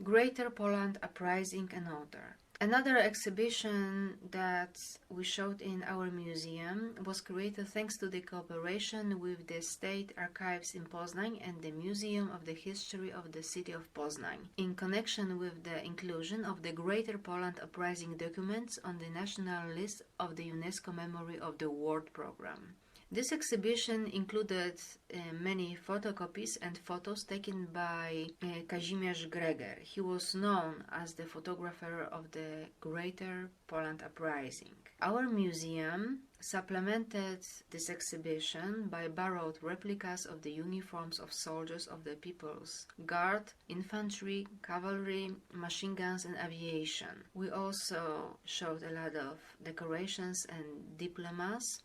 Greater Poland Uprising and Order. Another exhibition that we showed in our museum was created thanks to the cooperation with the State Archives in Poznań and the Museum of the History of the City of Poznań, in connection with the inclusion of the Greater Poland Uprising documents on the national list of the UNESCO Memory of the World Program. This exhibition included many photocopies and photos taken by Kazimierz Greger. He was known as the photographer of the Greater Poland Uprising. Our museum supplemented this exhibition by borrowed replicas of the uniforms of soldiers of the People's Guard, infantry, cavalry, machine guns and aviation. We also showed a lot of decorations and diplomas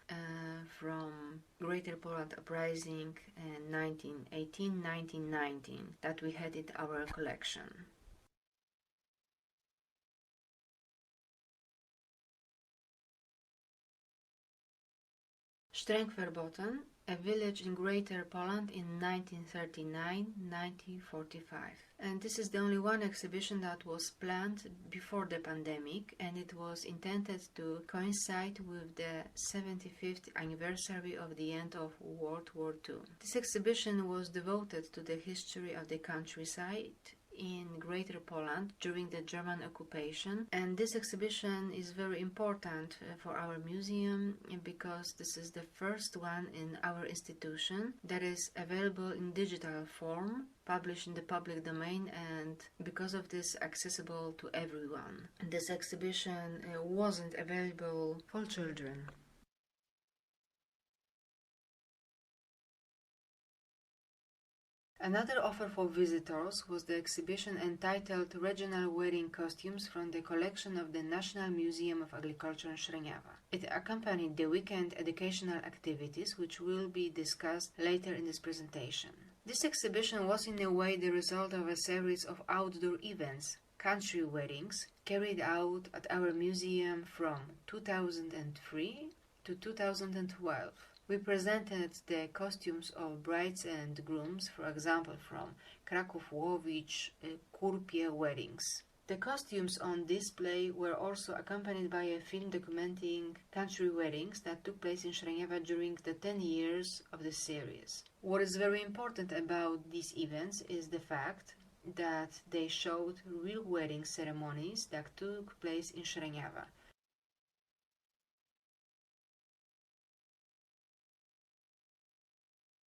from Greater Poland Uprising in 1918-1919 that we had in our collection. Strengverboten, a village in Greater Poland in 1939-1945. And this is the only one exhibition that was planned before the pandemic, and it was intended to coincide with the 75th anniversary of the end of World War II. This exhibition was devoted to the history of the countryside in Greater Poland during the German occupation, and this exhibition is very important for our museum because this is the first one in our institution that is available in digital form, published in the public domain, and because of this accessible to everyone. This exhibition wasn't available for children. Another offer for visitors was the exhibition entitled Regional Wedding Costumes from the collection of the National Museum of Agriculture in Śreniawa. It accompanied the weekend educational activities, which will be discussed later in this presentation. This exhibition was in a way the result of a series of outdoor events, country weddings, carried out at our museum from 2003 to 2012. We presented the costumes of brides and grooms, for example, from Kraków-Łowicz, Kurpie weddings. The costumes on display were also accompanied by a film documenting country weddings that took place in Śreniawa during the 10 years of the series. What is very important about these events is the fact that they showed real wedding ceremonies that took place in Śreniawa.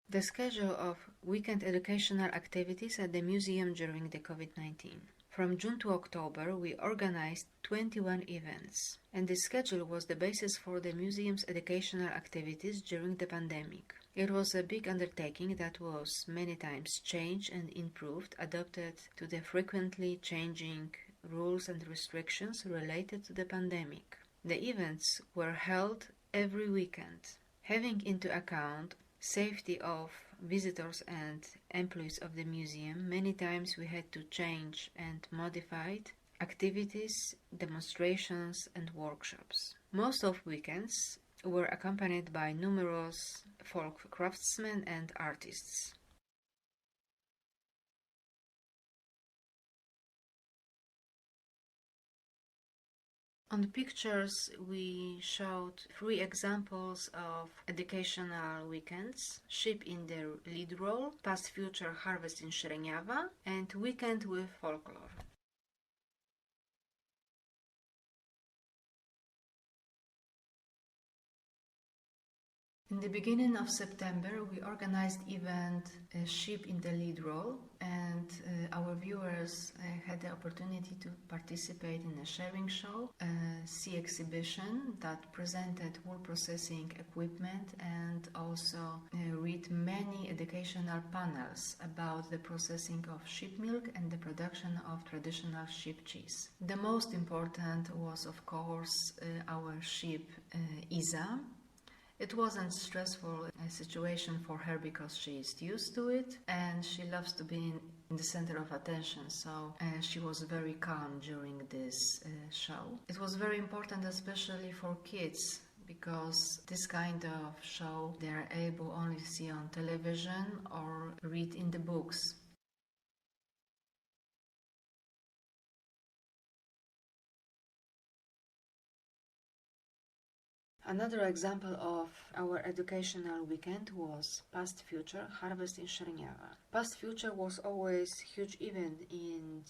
The schedule of weekend educational activities at the museum during the COVID-19. From June to October, we organized 21 events, and this schedule was the basis for the museum's educational activities during the pandemic. It was a big undertaking that was many times changed and improved, adapted to the frequently changing rules and restrictions related to the pandemic. The events were held every weekend, having into account safety of visitors and employees of the museum. Many times we had to change and modify activities, demonstrations and workshops. Most of weekends were accompanied by numerous folk craftsmen and artists. On the pictures, we showed 3 examples of educational weekends: Sheep in the Lead Role, Past Future Harvest in Śreniawa, and Weekend with Folklore. In the beginning of September, we organized event Sheep in the Lead Role, and our viewers had the opportunity to participate in a sharing show, a sea exhibition that presented wool processing equipment, and also read many educational panels about the processing of sheep milk and the production of traditional sheep cheese. The most important was, of course, our sheep Iza, It wasn't stressful a situation for her because she is used to it and she loves to be in the center of attention. So she was very calm during this show. It was very important, especially for kids, because this kind of show they are able only to see on television or read in the books. Another example of our educational weekend was Past Future Harvest in Szereniowa. Past Future was always a huge event in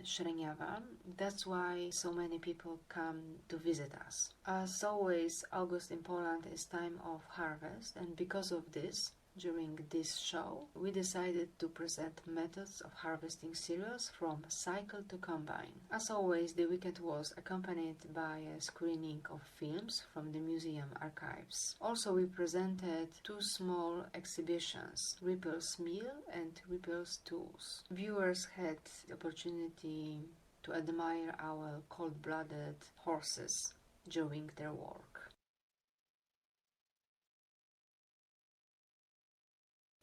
Szereniowa. That's why so many people come to visit us. As always, August in Poland is time of harvest, and because of this, during this show, we decided to present methods of harvesting cereals from cycle to combine. As always, the weekend was accompanied by a screening of films from the museum archives. Also, we presented two small exhibitions, Ripple's Mill and Ripple's Tools. Viewers had the opportunity to admire our cold-blooded horses during their work.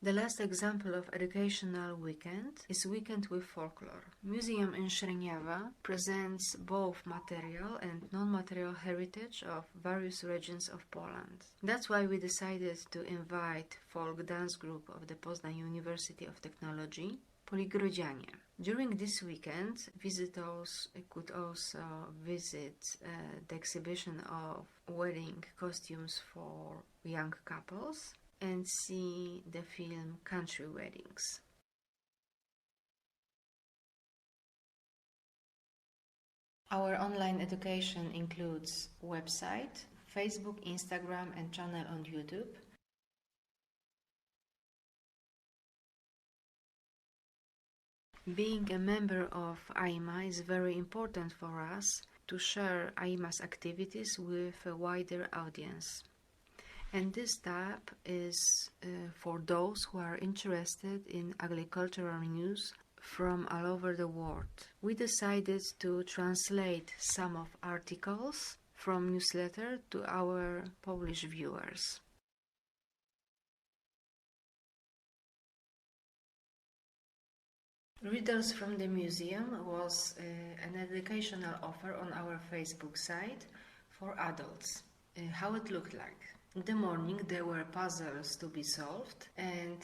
The last example of educational weekend is Weekend with Folklore. Museum in Szereniowa presents both material and non-material heritage of various regions of Poland. That's why we decided to invite folk dance group of the Poznań University of Technology, Poligrodzianie. During this weekend, visitors could also visit the exhibition of wedding costumes for young couples and see the film Country Weddings. Our online education includes website, Facebook, Instagram, and channel on YouTube. Being a member of AIMA is very important for us to share AIMA's activities with a wider audience. And this tab is for those who are interested in agricultural news from all over the world. We decided to translate some of articles from newsletter to our Polish viewers. Readers from the museum was an educational offer on our Facebook site for adults. How it looked like. In the morning there were puzzles to be solved, and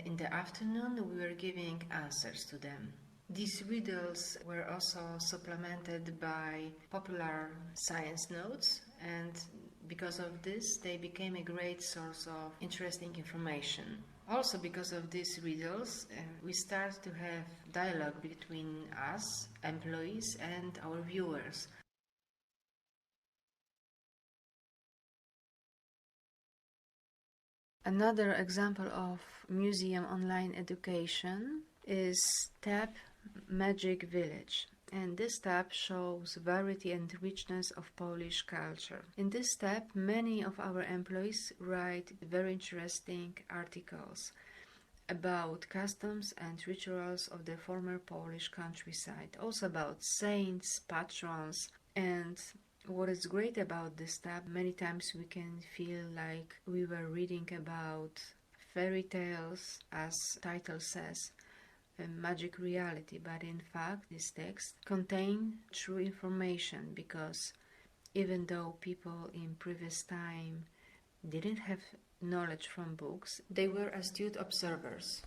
in the afternoon we were giving answers to them. These riddles were also supplemented by popular science notes, and because of this they became a great source of interesting information. Also because of these riddles we start to have dialogue between us, employees, and our viewers. Another example of museum online education is tab Magic Village, and this tab shows variety and richness of Polish culture. In this tab, many of our employees write very interesting articles about customs and rituals of the former Polish countryside, also about saints, patrons, and what is great about this tab, many times we can feel like we were reading about fairy tales, as title says, a magic reality, but in fact this text contains true information, because even though people in previous time didn't have knowledge from books, they were astute observers.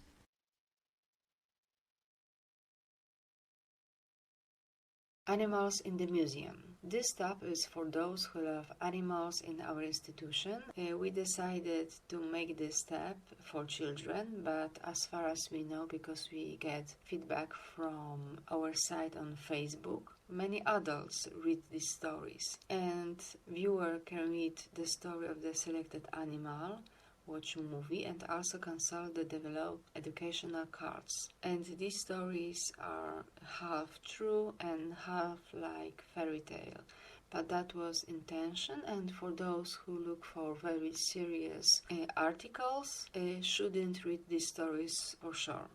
Animals in the museum. This tab is for those who love animals in our institution. We decided to make this tab for children, but as far as we know, because we get feedback from our site on Facebook, many adults read these stories, and viewer can read the story of the selected animal, watch a movie, and also consult the developed educational cards. And these stories are half true and half like fairy tale. But that was intention, and for those who look for very serious articles, shouldn't read these stories for sure.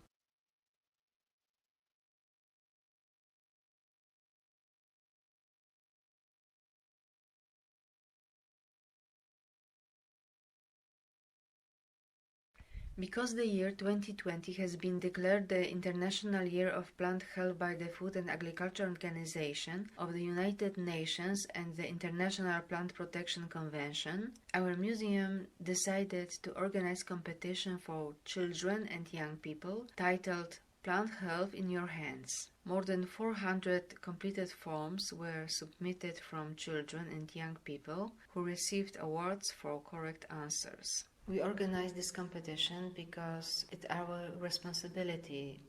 Because the year 2020 has been declared the International Year of Plant Health by the Food and Agriculture Organization of the United Nations and the International Plant Protection Convention, our museum decided to organize competition for children and young people titled Plant Health in Your Hands. More than 400 completed forms were submitted from children and young people who received awards for correct answers. We organize this competition because it's our responsibility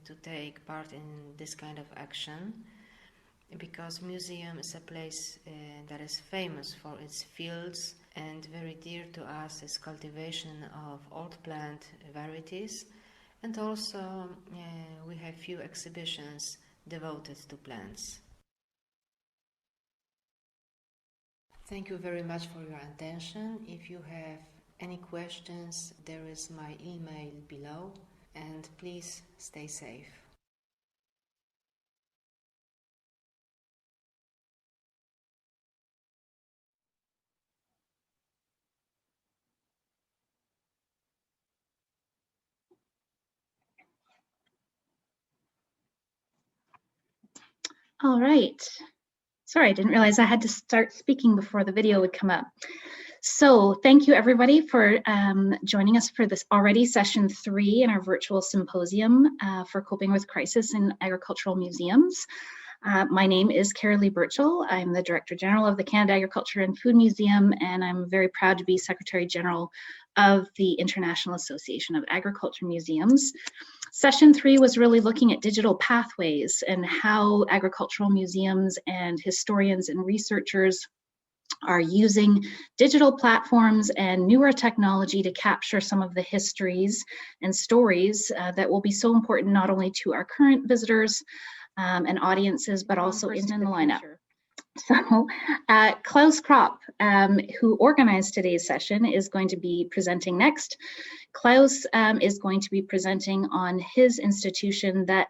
to take part in this kind of action, because museum is a place that is famous for its fields, and very dear to us is cultivation of old plant varieties, and also we have few exhibitions devoted to plants. Thank you very much for your attention. If you have any questions, there is my email below, and please stay safe. All right. Sorry, I didn't realize I had to start speaking before the video would come up. So thank you everybody for joining us for this already session 3 in our virtual symposium for coping with crisis in agricultural museums. My name is Carolee Birchall. I'm the Director General of the Canada Agriculture and Food Museum, and I'm very proud to be Secretary General of the International Association of Agriculture Museums. Session 3 was really looking at digital pathways and how agricultural museums and historians and researchers are using digital platforms and newer technology to capture some of the histories and stories that will be so important not only to our current visitors and audiences, but also in the lineup. So Klaus Kropp, who organized today's session, is going to be presenting next. Klaus is going to be presenting on his institution that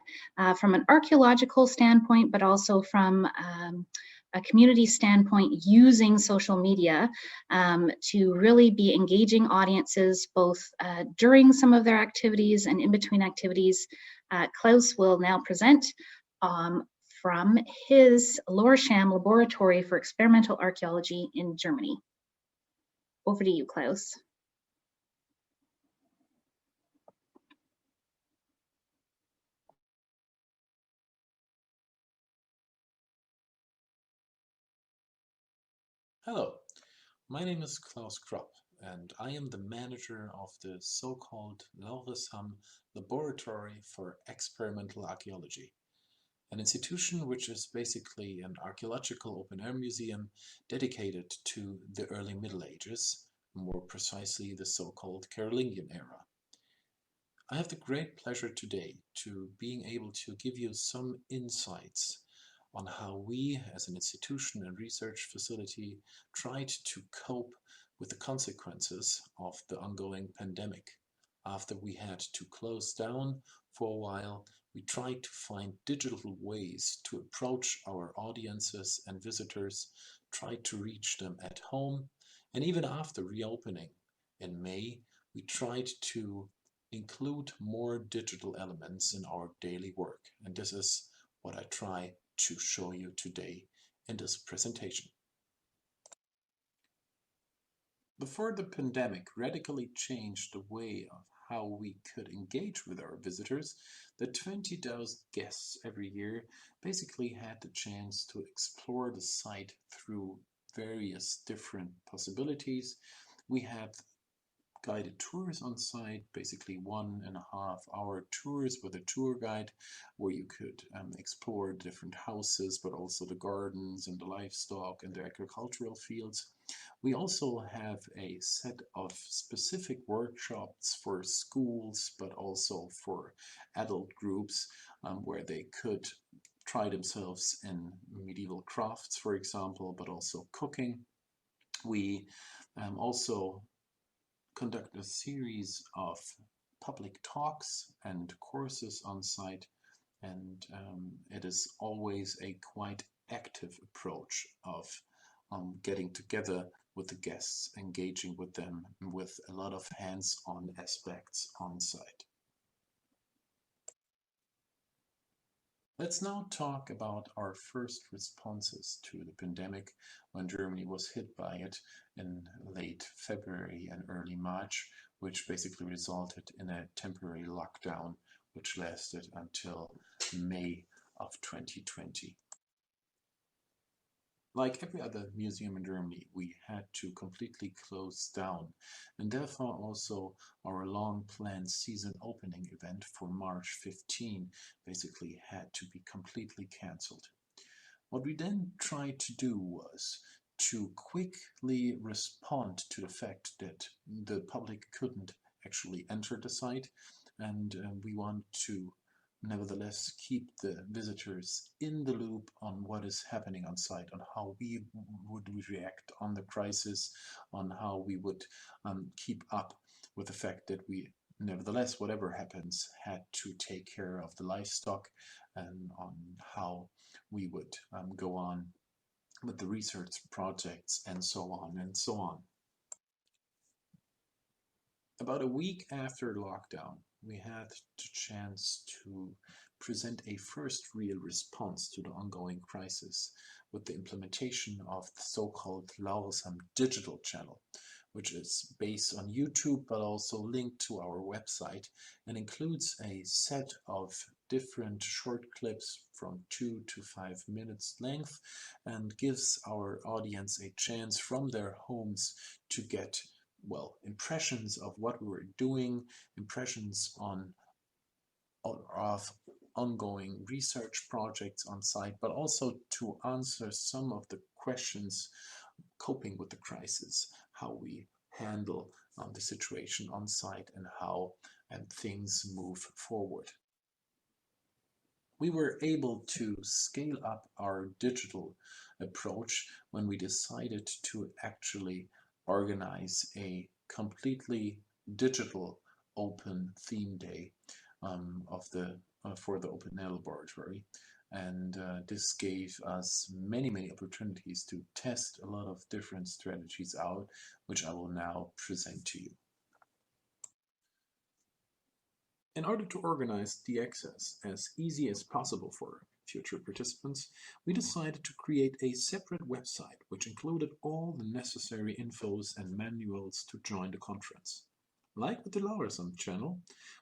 from an archaeological standpoint, but also from a community standpoint, using social media to really be engaging audiences both during some of their activities and in between activities. Klaus will now present from his Lorsham Laboratory for Experimental Archaeology in Germany. Over to you, Klaus. Hello, my name is Klaus Kropp, and I am the manager of the so-called Livestock Laboratory for Experimental Archaeology, an institution which is basically an archaeological open-air museum dedicated to the early Middle Ages, more precisely the so-called Carolingian era. I have the great pleasure today to being able to give you some insights on how we as an institution and research facility tried to cope with the consequences of the ongoing pandemic. After we had to close down for a while, we tried to find digital ways to approach our audiences and visitors, tried to reach them at home, and even after reopening in May, we tried to include more digital elements in our daily work. And this is what I try to show you today in this presentation. Before the pandemic radically changed the way of how we could engage with our visitors, the 20,000 guests every year basically had the chance to explore the site through various different possibilities. We had guided tours on site, basically 1.5-hour tours with a tour guide where you could explore different houses, but also the gardens and the livestock and the agricultural fields. We also have a set of specific workshops for schools, but also for adult groups where they could try themselves in medieval crafts, for example, but also cooking. We also conduct a series of public talks and courses on site, and it is always a quite active approach of getting together with the guests, engaging with them with a lot of hands-on aspects on site. Let's now talk about our first responses to the pandemic when Germany was hit by it in late February and early March, which basically resulted in a temporary lockdown which lasted until May of 2020. Like every other museum in Germany, we had to completely close down, and therefore also our long-planned season opening event for March 15 basically had to be completely cancelled. What we then tried to do was to quickly respond to the fact that the public couldn't actually enter the site, and we want to nevertheless keep the visitors in the loop on what is happening on site, on how we would react on the crisis, on how we would keep up with the fact that we nevertheless, whatever happens, had to take care of the livestock, and on how we would go on with the research projects and so on and so on. About a week after lockdown, we had the chance to present a first real response to the ongoing crisis with the implementation of the so-called Untitled digital channel, which is based on YouTube but also linked to our website and includes a set of different short clips from 2 to 5 minutes length and gives our audience a chance from their homes to get impressions of what we were doing, impressions of ongoing research projects on site, but also to answer some of the questions coping with the crisis, how we handle the situation on site and how things move forward. We were able to scale up our digital approach when we decided to actually organize a completely digital open theme day for the Open Air Laboratory, and this gave us many opportunities to test a lot of different strategies out, which I will now present to you. In order to organize the access as easy as possible for future participants, we decided to create a separate website which included all the necessary infos and manuals to join the conference. Like with the Lauersam channel,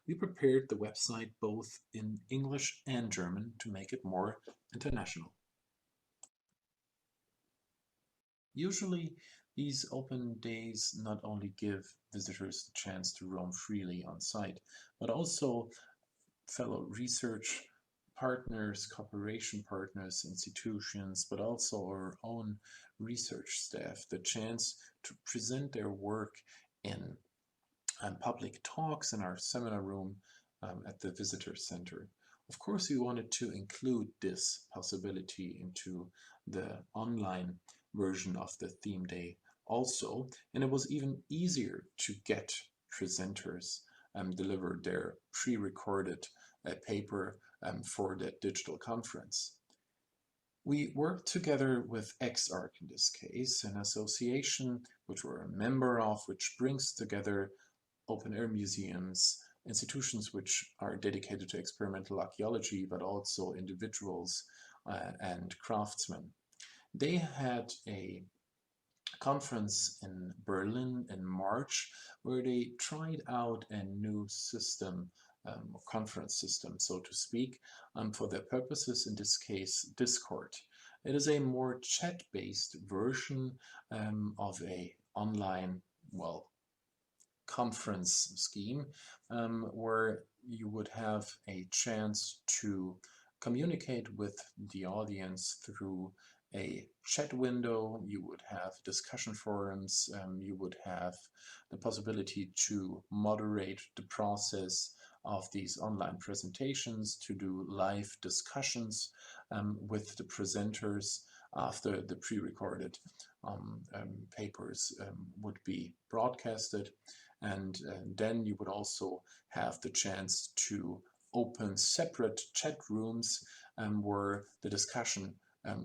we prepared the website both in English and German to make it more international. Usually, these open days not only give visitors the chance to roam freely on site, but also fellow research partners, cooperation partners, institutions, but also our own research staff the chance to present their work in public talks in our seminar room at the visitor center. Of course, we wanted to include this possibility into the online version of the theme day also, and it was even easier to get presenters deliver their pre-recorded paper for that digital conference. We worked together with XARC in this case, an association which we're a member of, which brings together open air museums, institutions which are dedicated to experimental archaeology, but also individuals and craftsmen. They had a conference in Berlin in March where they tried out a new system, conference system, so to speak, for their purposes, in this case, Discord. It is a more chat-based version of a online, conference scheme where you would have a chance to communicate with the audience through a chat window. You would have discussion forums, you would have the possibility to moderate the process of these online presentations, to do live discussions with the presenters after the pre-recorded papers would be broadcasted. And then you would also have the chance to open separate chat rooms where the discussion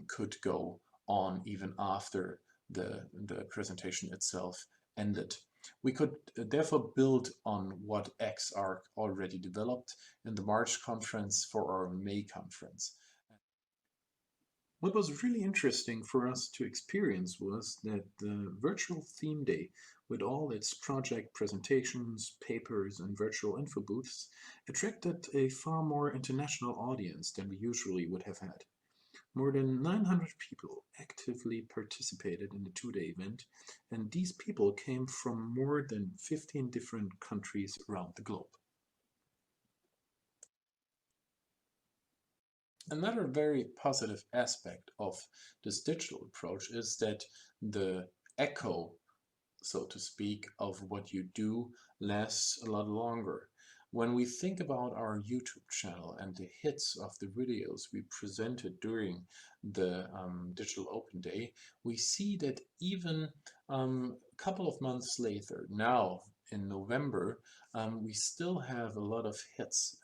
could go on even after the presentation itself ended. We could therefore build on what XArc already developed in the March conference for our May conference. What was really interesting for us to experience was that the virtual theme day, with all its project presentations, papers, and virtual info booths, attracted a far more international audience than we usually would have had. More than 900 people actively participated in the two-day event, and these people came from more than 15 different countries around the globe. Another very positive aspect of this digital approach is that the echo, so to speak, of what you do lasts a lot longer. When we think about our YouTube channel and the hits of the videos we presented during the Digital Open Day, we see that even a couple of months later, now in November, we still have a lot of hits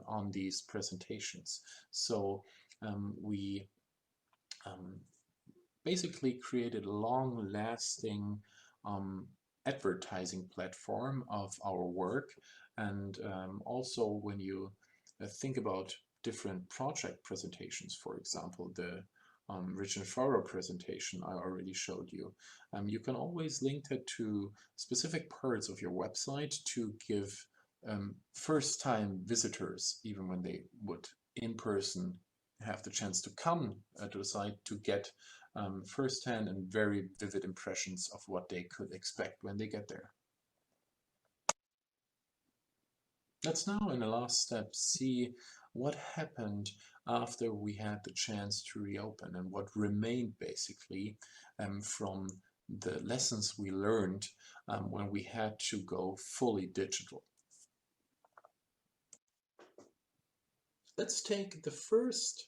on these presentations. So we basically created a long-lasting advertising platform of our work. And also when you think about different project presentations, for example, the Rich and Thorough presentation I already showed you, you can always link it to specific parts of your website to give first-time visitors, even when they would in person have the chance to come to the site, to get first-hand and very vivid impressions of what they could expect when they get there. Let's now, in the last step, see what happened after we had the chance to reopen and what remained basically from the lessons we learned when we had to go fully digital. Let's take the first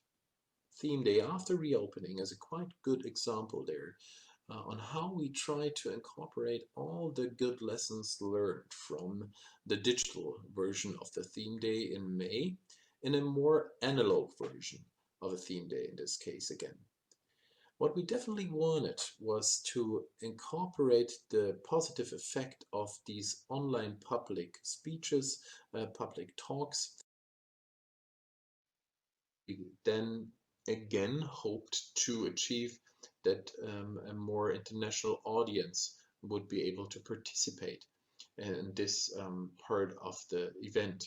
theme day after reopening as a quite good example there on how we try to incorporate all the good lessons learned from the digital version of the theme day in May in a more analog version of a theme day in this case again. What we definitely wanted was to incorporate the positive effect of these online public speeches, public talks. We then again hoped to achieve that a more international audience would be able to participate in this part of the event.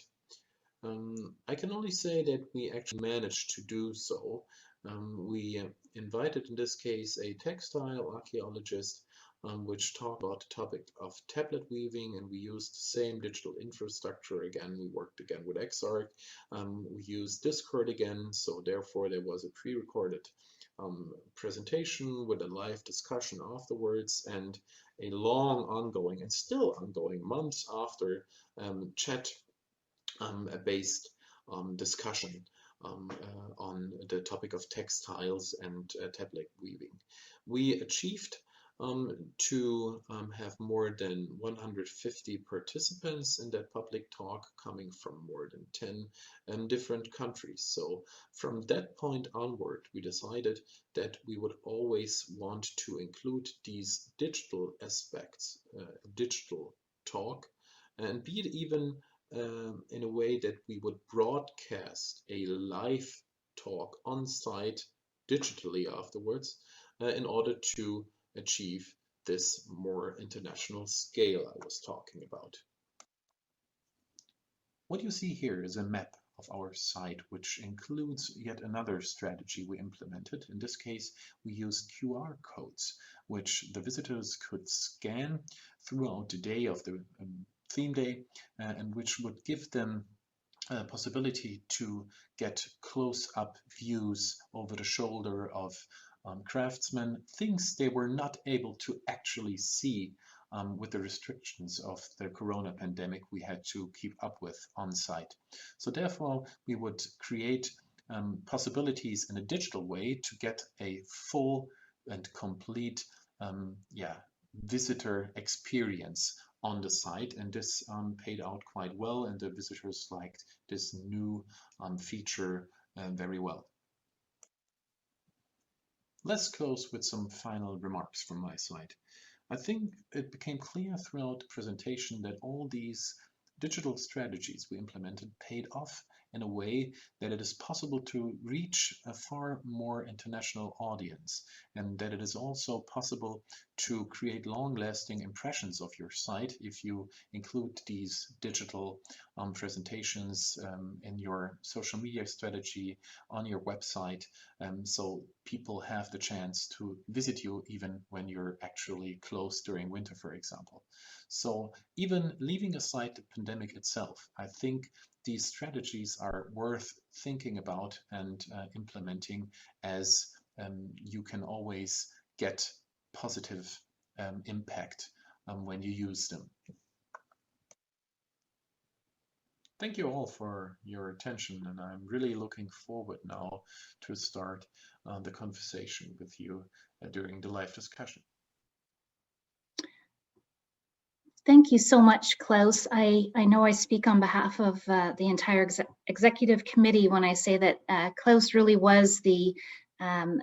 I can only say that we actually managed to do so. We invited in this case a textile archaeologist which talked about the topic of tablet weaving, and we used the same digital infrastructure again. We worked again with XArc. We used Discord again, so therefore there was a pre-recorded presentation with a live discussion afterwards, and a long ongoing and still ongoing months after chat based discussion on the topic of textiles and tablet weaving. We achieved to have more than 150 participants in that public talk coming from more than 10 different countries. So from that point onward, we decided that we would always want to include these digital aspects, digital talk, and be it even in a way that we would broadcast a live talk on site digitally afterwards in order to achieve this more international scale I was talking about. What you see here is a map of our site, which includes yet another strategy we implemented. In this case, we used QR codes, which the visitors could scan throughout the day of the theme day, and which would give them a possibility to get close-up views over the shoulder of craftsmen, things they were not able to actually see with the restrictions of the corona pandemic we had to keep up with on site. So therefore, we would create possibilities in a digital way to get a full and complete visitor experience on the site, and this paid out quite well, and the visitors liked this new feature very well. Let's close with some final remarks from my side. I think it became clear throughout the presentation that all these digital strategies we implemented paid off in a way that it is possible to reach a far more international audience, and that it is also possible to create long-lasting impressions of your site if you include these digital presentations in your social media strategy on your website, so people have the chance to visit you even when you're actually closed during winter, for example. So even leaving aside the pandemic itself, I think these strategies are worth thinking about and implementing, as you can always get positive impact when you use them. Thank you all for your attention, and I'm really looking forward now to start the conversation with you during the live discussion. Thank you so much, Klaus. I know I speak on behalf of the entire executive committee when I say that Klaus really was the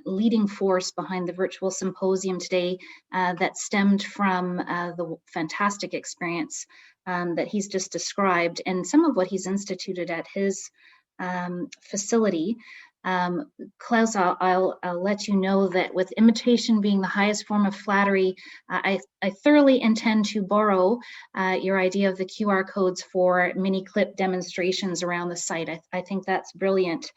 leading force behind the virtual symposium today that stemmed from the fantastic experience that he's just described and some of what he's instituted at his facility. Klaus, I'll let you know that with imitation being the highest form of flattery, I thoroughly intend to borrow your idea of the QR codes for mini clip demonstrations around the site. I think that's brilliant.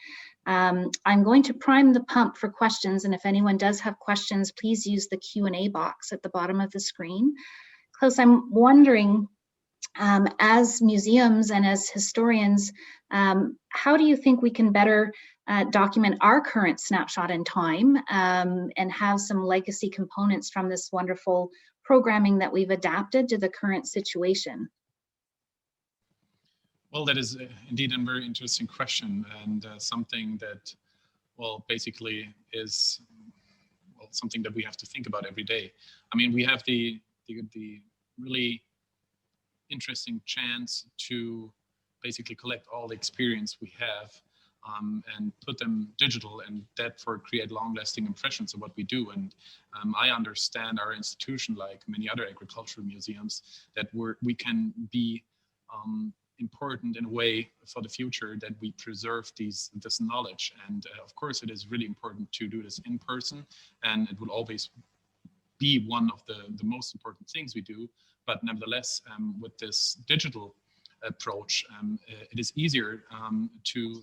I'm going to prime the pump for questions, and if anyone does have questions, please use the Q&A box at the bottom of the screen. Klaus, I'm wondering, as museums and as historians, how do you think we can better document our current snapshot in time and have some legacy components from this wonderful programming that we've adapted to the current situation? Well, that is indeed a very interesting question, and something that, well, basically is something that we have to think about every day. I mean, we have the really interesting chance to basically collect all the experience we have and put them digital, and therefore create long-lasting impressions of what we do. And I understand our institution, like many other agricultural museums, that we can be important in a way for the future, that we preserve this knowledge. And of course, it is really important to do this in person, and it will always be one of the most important things we do. But nevertheless, with this digital approach, it is easier to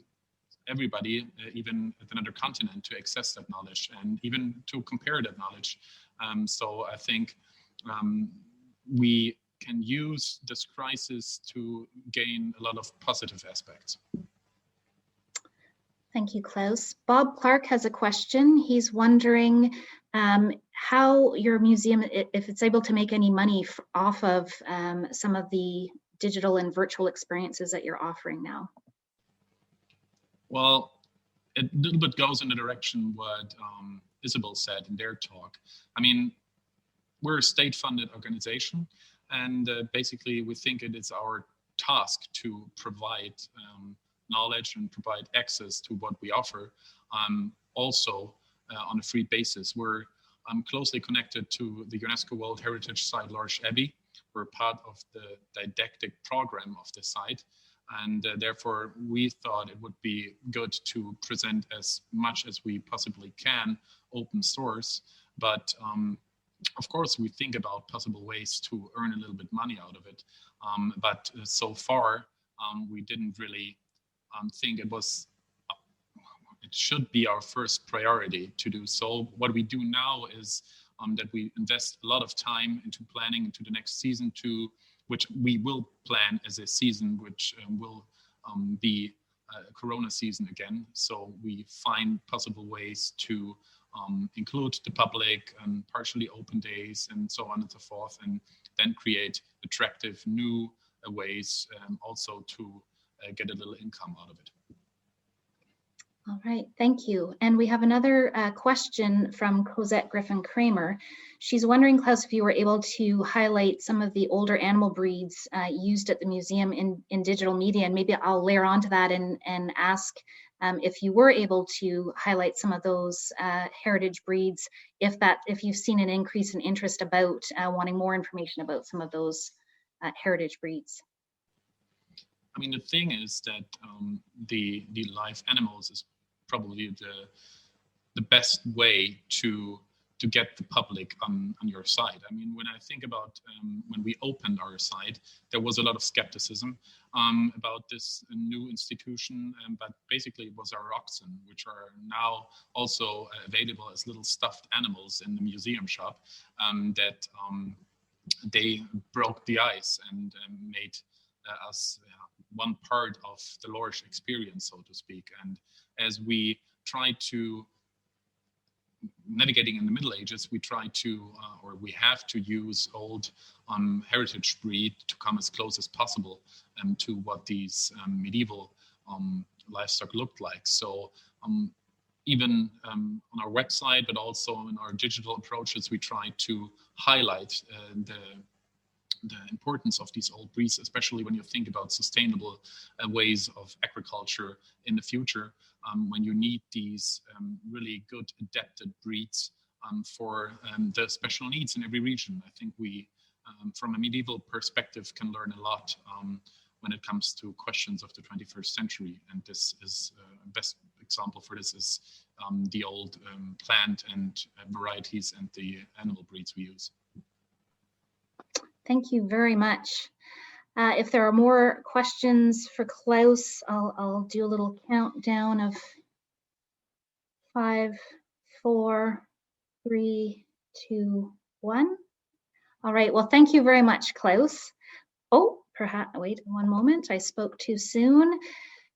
everybody, even at another continent, to access that knowledge and even to compare that knowledge. So I think we can use this crisis to gain a lot of positive aspects. Thank you, Klaus. Bob Clark has a question. He's wondering how your museum, if it's able to make any money off of some of the digital and virtual experiences that you're offering now. Well, it a little bit goes in the direction what Isabel said in their talk. I mean, we're a state-funded organization, and basically we think it is our task to provide knowledge and provide access to what we offer, also on a free basis. We're closely connected to the UNESCO World Heritage Site L'Arche Abbey. We're part of the didactic program of the site, and therefore we thought it would be good to present as much as we possibly can open source. But of course, we think about possible ways to earn a little bit money out of it. But so far, we didn't really think it should be our first priority to do so. What we do now is that we invest a lot of time into planning into the next season, which we will plan as a season which will be a Corona season again. So we find possible ways to include the public and partially open days and so on and so forth, and then create attractive new ways also to get a little income out of it. All right, thank you. And we have another question from Cosette Griffin-Kramer. She's wondering, Klaus, if you were able to highlight some of the older animal breeds used at the museum in digital media, and maybe I'll layer onto that and ask if you were able to highlight some of those heritage breeds, if you've seen an increase in interest about wanting more information about some of those heritage breeds. I mean, the thing is that the live animals is probably the best way to get the public on your side. I mean, when I think about when we opened our site, there was a lot of skepticism about this new institution, but basically it was our oxen, which are now also available as little stuffed animals in the museum shop, that they broke the ice and made us one part of the large experience, so to speak. And as we try to navigating in the Middle Ages, we try to, or we have to use old heritage breed to come as close as possible to what these medieval livestock looked like. So even on our website, but also in our digital approaches, we try to highlight the importance of these old breeds, especially when you think about sustainable ways of agriculture in the future, when you need these really good adapted breeds for the special needs in every region. I think we, from a medieval perspective, can learn a lot when it comes to questions of the 21st century. And this is best example for this is the old plant and varieties and the animal breeds we use. Thank you very much. If there are more questions for Klaus, I'll do a little countdown of 5, 4, 3, 2, 1. All right, well, thank you very much, Klaus. Oh, perhaps, wait one moment, I spoke too soon.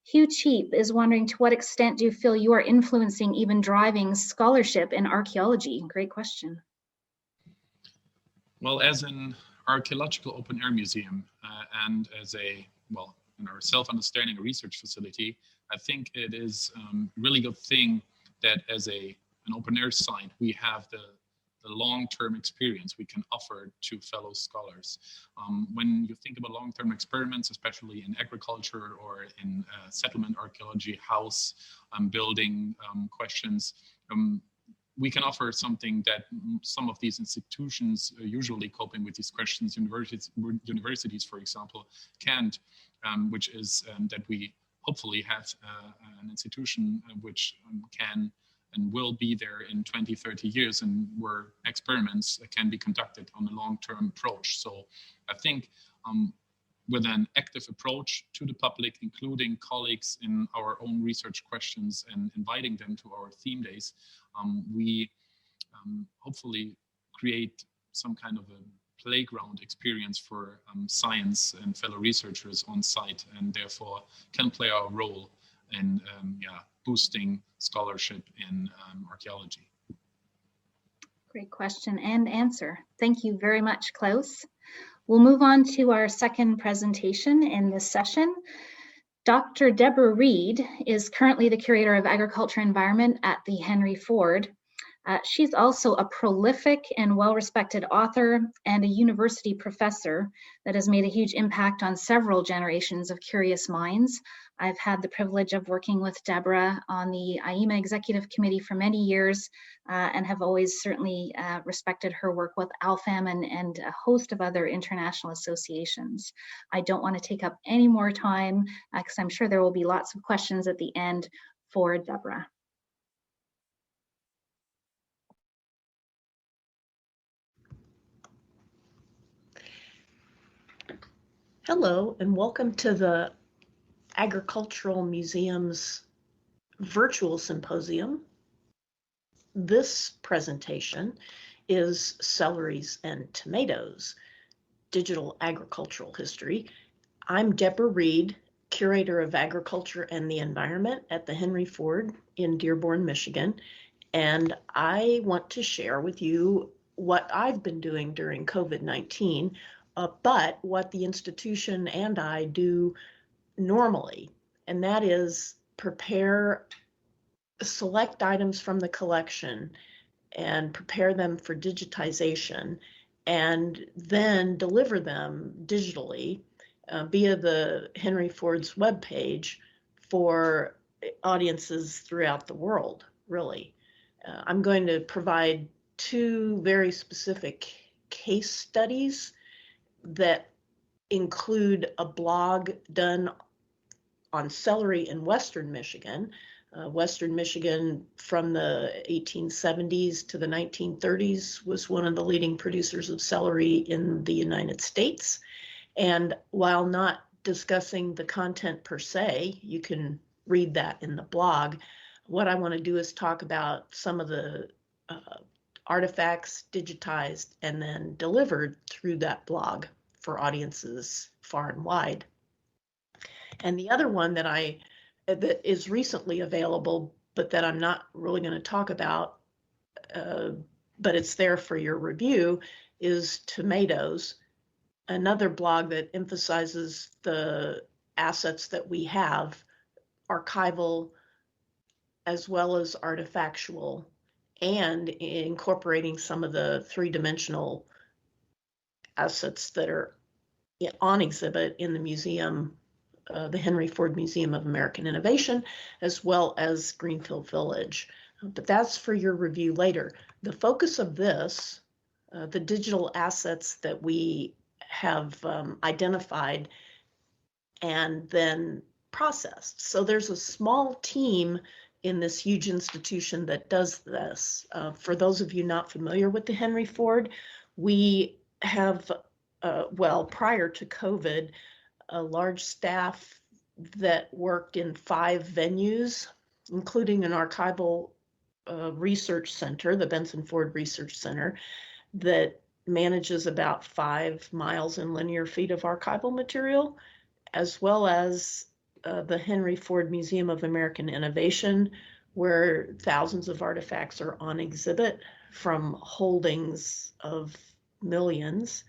Hugh Cheap is wondering, to what extent do you feel you are influencing, even driving, scholarship in archaeology? Great question. Well, as an archaeological open air museum and as a, well, in our self-understanding research facility, I think it is a really good thing that as an open air site, we have the long-term experience we can offer to fellow scholars. When you think about long-term experiments, especially in agriculture or in settlement archaeology, house building questions, we can offer something that some of these institutions usually coping with these questions, universities, for example, can't, which is that we hopefully have an institution which can and will be there in 20, 30 years, and where experiments can be conducted on a long-term approach. So I think with an active approach to the public, including colleagues in our own research questions and inviting them to our theme days, we hopefully create some kind of a playground experience for science and fellow researchers on site, and therefore can play our role in boosting scholarship in archaeology. Great question and answer. Thank you very much, Klaus. We'll move on to our second presentation in this session. Dr. Deborah Reed is currently the Curator of Agriculture and Environment at the Henry Ford. She's also a prolific and well-respected author and a university professor that has made a huge impact on several generations of curious minds. I've had the privilege of working with Deborah on the AIMA Executive Committee for many years and have always certainly respected her work with ALFAM and a host of other international associations. I don't want to take up any more time because I'm sure there will be lots of questions at the end for Deborah. Hello, and welcome to the Agricultural Museum's virtual symposium. This presentation is Celeries and Tomatoes, Digital Agricultural History. I'm Deborah Reed, Curator of Agriculture and the Environment at the Henry Ford in Dearborn, Michigan, and I want to share with you what I've been doing during COVID-19, but what the institution and I do normally, and that is prepare select items from the collection and prepare them for digitization, and then deliver them digitally via the Henry Ford's webpage for audiences throughout the world, really. I'm going to provide two very specific case studies that include a blog done on celery in Western Michigan. Western Michigan from the 1870s to the 1930s was one of the leading producers of celery in the United States. And while not discussing the content per se, you can read that in the blog. What I want to do is talk about some of the artifacts digitized and then delivered through that blog for audiences far and wide. And the other one that is recently available, but that I'm not really going to talk about, but it's there for your review, is Tomatoes, another blog that emphasizes the assets that we have, archival as well as artifactual, and incorporating some of the three-dimensional assets that are on exhibit in the museum, the Henry Ford Museum of American Innovation, as well as Greenfield Village. But that's for your review later. The focus of this, the digital assets that we have identified and then processed. So there's a small team in this huge institution that does this. For those of you not familiar with the Henry Ford, we have, well, prior to COVID, a large staff that worked in 5 venues, including an archival research center, the Benson Ford Research Center, that manages about 5 miles in linear feet of archival material, as well as the Henry Ford Museum of American Innovation, where thousands of artifacts are on exhibit from holdings of millions,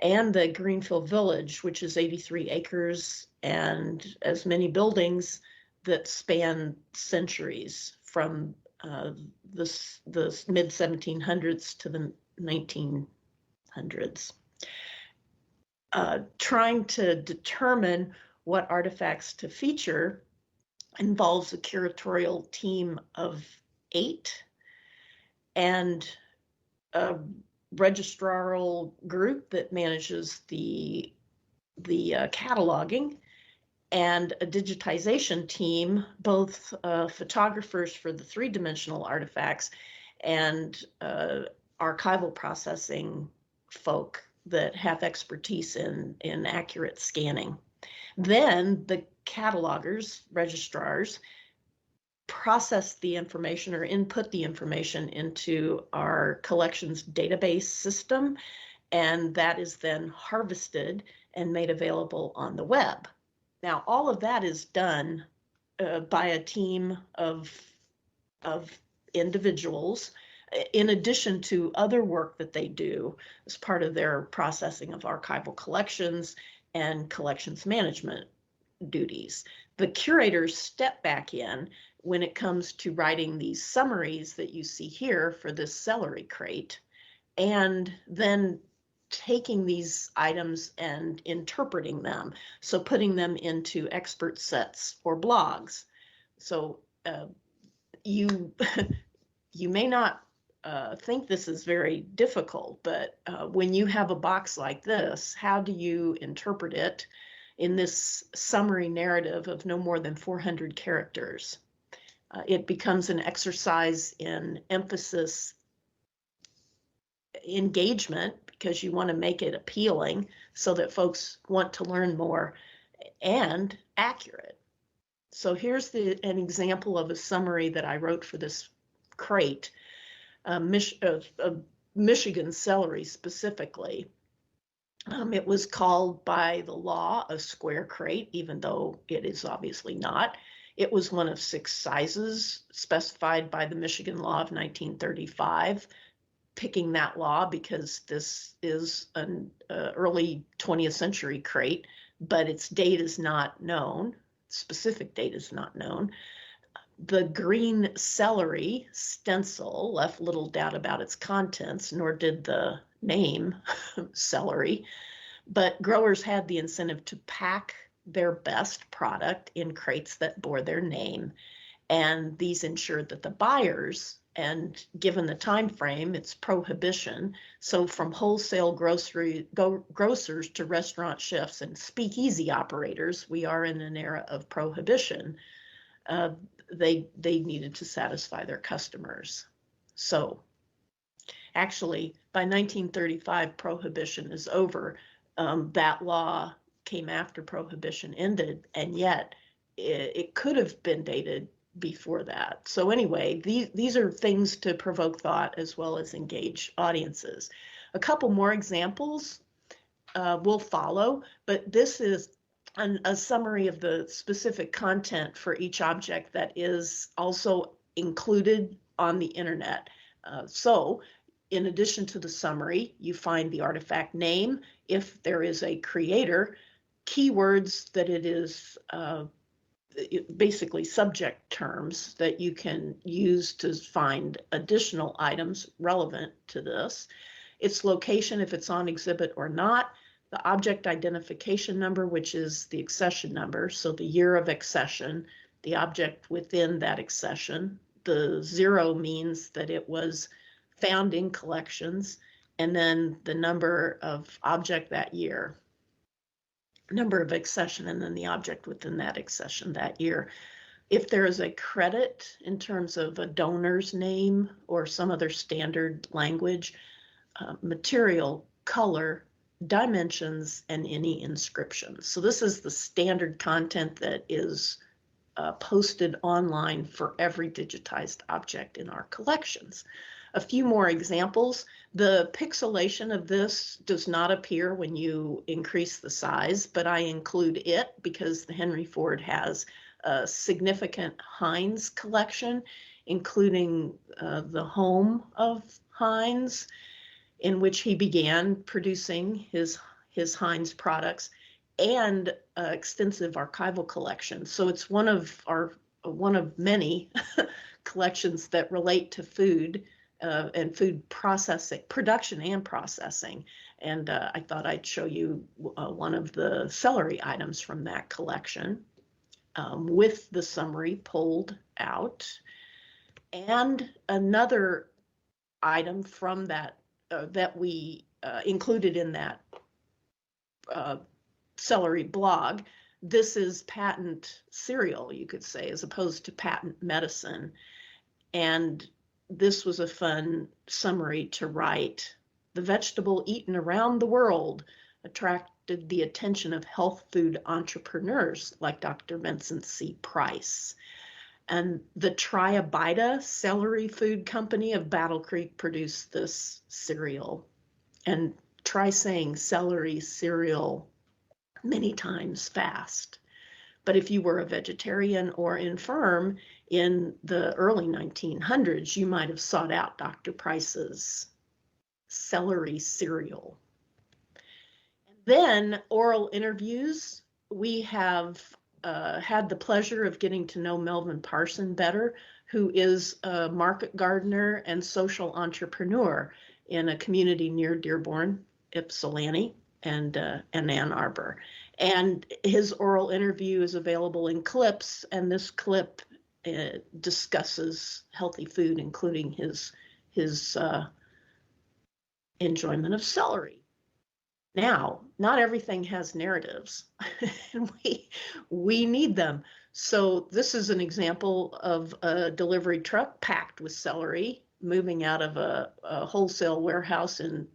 and the Greenfield Village, which is 83 acres and as many buildings that span centuries from the mid-1700s to the 1900s. Trying to determine what artifacts to feature involves a curatorial team of 8 and a registraral group that manages the cataloging, and a digitization team, both photographers for the 3-dimensional artifacts and archival processing folk that have expertise in accurate scanning. Then the catalogers, registrars, process the information or input the information into our collections database system, and that is then harvested and made available on the web. Now, all of that is done by a team of individuals, in addition to other work that they do as part of their processing of archival collections and collections management duties. The curators step back in when it comes to writing these summaries that you see here for this celery crate, and then taking these items and interpreting them. So putting them into expert sets or blogs. So you may not think this is very difficult, but when you have a box like this, how do you interpret it in this summary narrative of no more than 400 characters? It becomes an exercise in emphasis, engagement, because you want to make it appealing so that folks want to learn more, and accurate. So here's an example of a summary that I wrote for this crate, Michigan celery specifically. It was called by the law a square crate, even though it is obviously not. It was one of 6 sizes specified by the Michigan law of 1935, picking that law because this is an early 20th century crate, but its date is not known. Specific date is not known. The green celery stencil left little doubt about its contents, nor did the name celery, but growers had the incentive to pack their best product in crates that bore their name. And these ensured that the buyers, and given the time frame, it's prohibition. So from wholesale grocers to restaurant chefs and speakeasy operators, we are in an era of prohibition. They needed to satisfy their customers. So actually, by 1935, prohibition is over. That law came after prohibition ended, and yet it could have been dated before that. So anyway, these are things to provoke thought as well as engage audiences. A couple more examples will follow, but this is a summary of the specific content for each object that is also included on the internet. So in addition to the summary, you find the artifact name, if there is a creator, keywords that it is basically subject terms that you can use to find additional items relevant to this, its location, if it's on exhibit or not, the object identification number, which is the accession number, so the year of accession, the object within that accession. The 0 means that it was found in collections, and then the number of object that year, number of accession, and then the object within that accession that year. If there is a credit in terms of a donor's name or some other standard language, material, color, dimensions, and any inscriptions. So this is the standard content that is posted online for every digitized object in our collections. A few more examples. The pixelation of this does not appear when you increase the size, but I include it because the Henry Ford has a significant Heinz collection, including the home of Heinz, in which he began producing his Heinz products, and extensive archival collection. So it's one of many collections that relate to food and food processing, production and processing. And I thought I'd show you one of the celery items from that collection with the summary pulled out. And another item from that that we included in that celery blog. This is patent cereal, you could say, as opposed to patent medicine. And this was a fun summary to write. The vegetable eaten around the world attracted the attention of health food entrepreneurs like Dr. Vincent C. Price. And the Triabida Celery Food Company of Battle Creek produced this cereal. And try saying celery cereal many times fast. But if you were a vegetarian or infirm in the early 1900s, you might have sought out Dr. Price's celery cereal. And then oral interviews. We have had the pleasure of getting to know Melvin Parson better, who is a market gardener and social entrepreneur in a community near Dearborn, Ypsilanti, and Ann Arbor. And his oral interview is available in clips, and this clip discusses healthy food, including his enjoyment of celery. Now, not everything has narratives, and we need them. So this is an example of a delivery truck packed with celery moving out of a wholesale warehouse in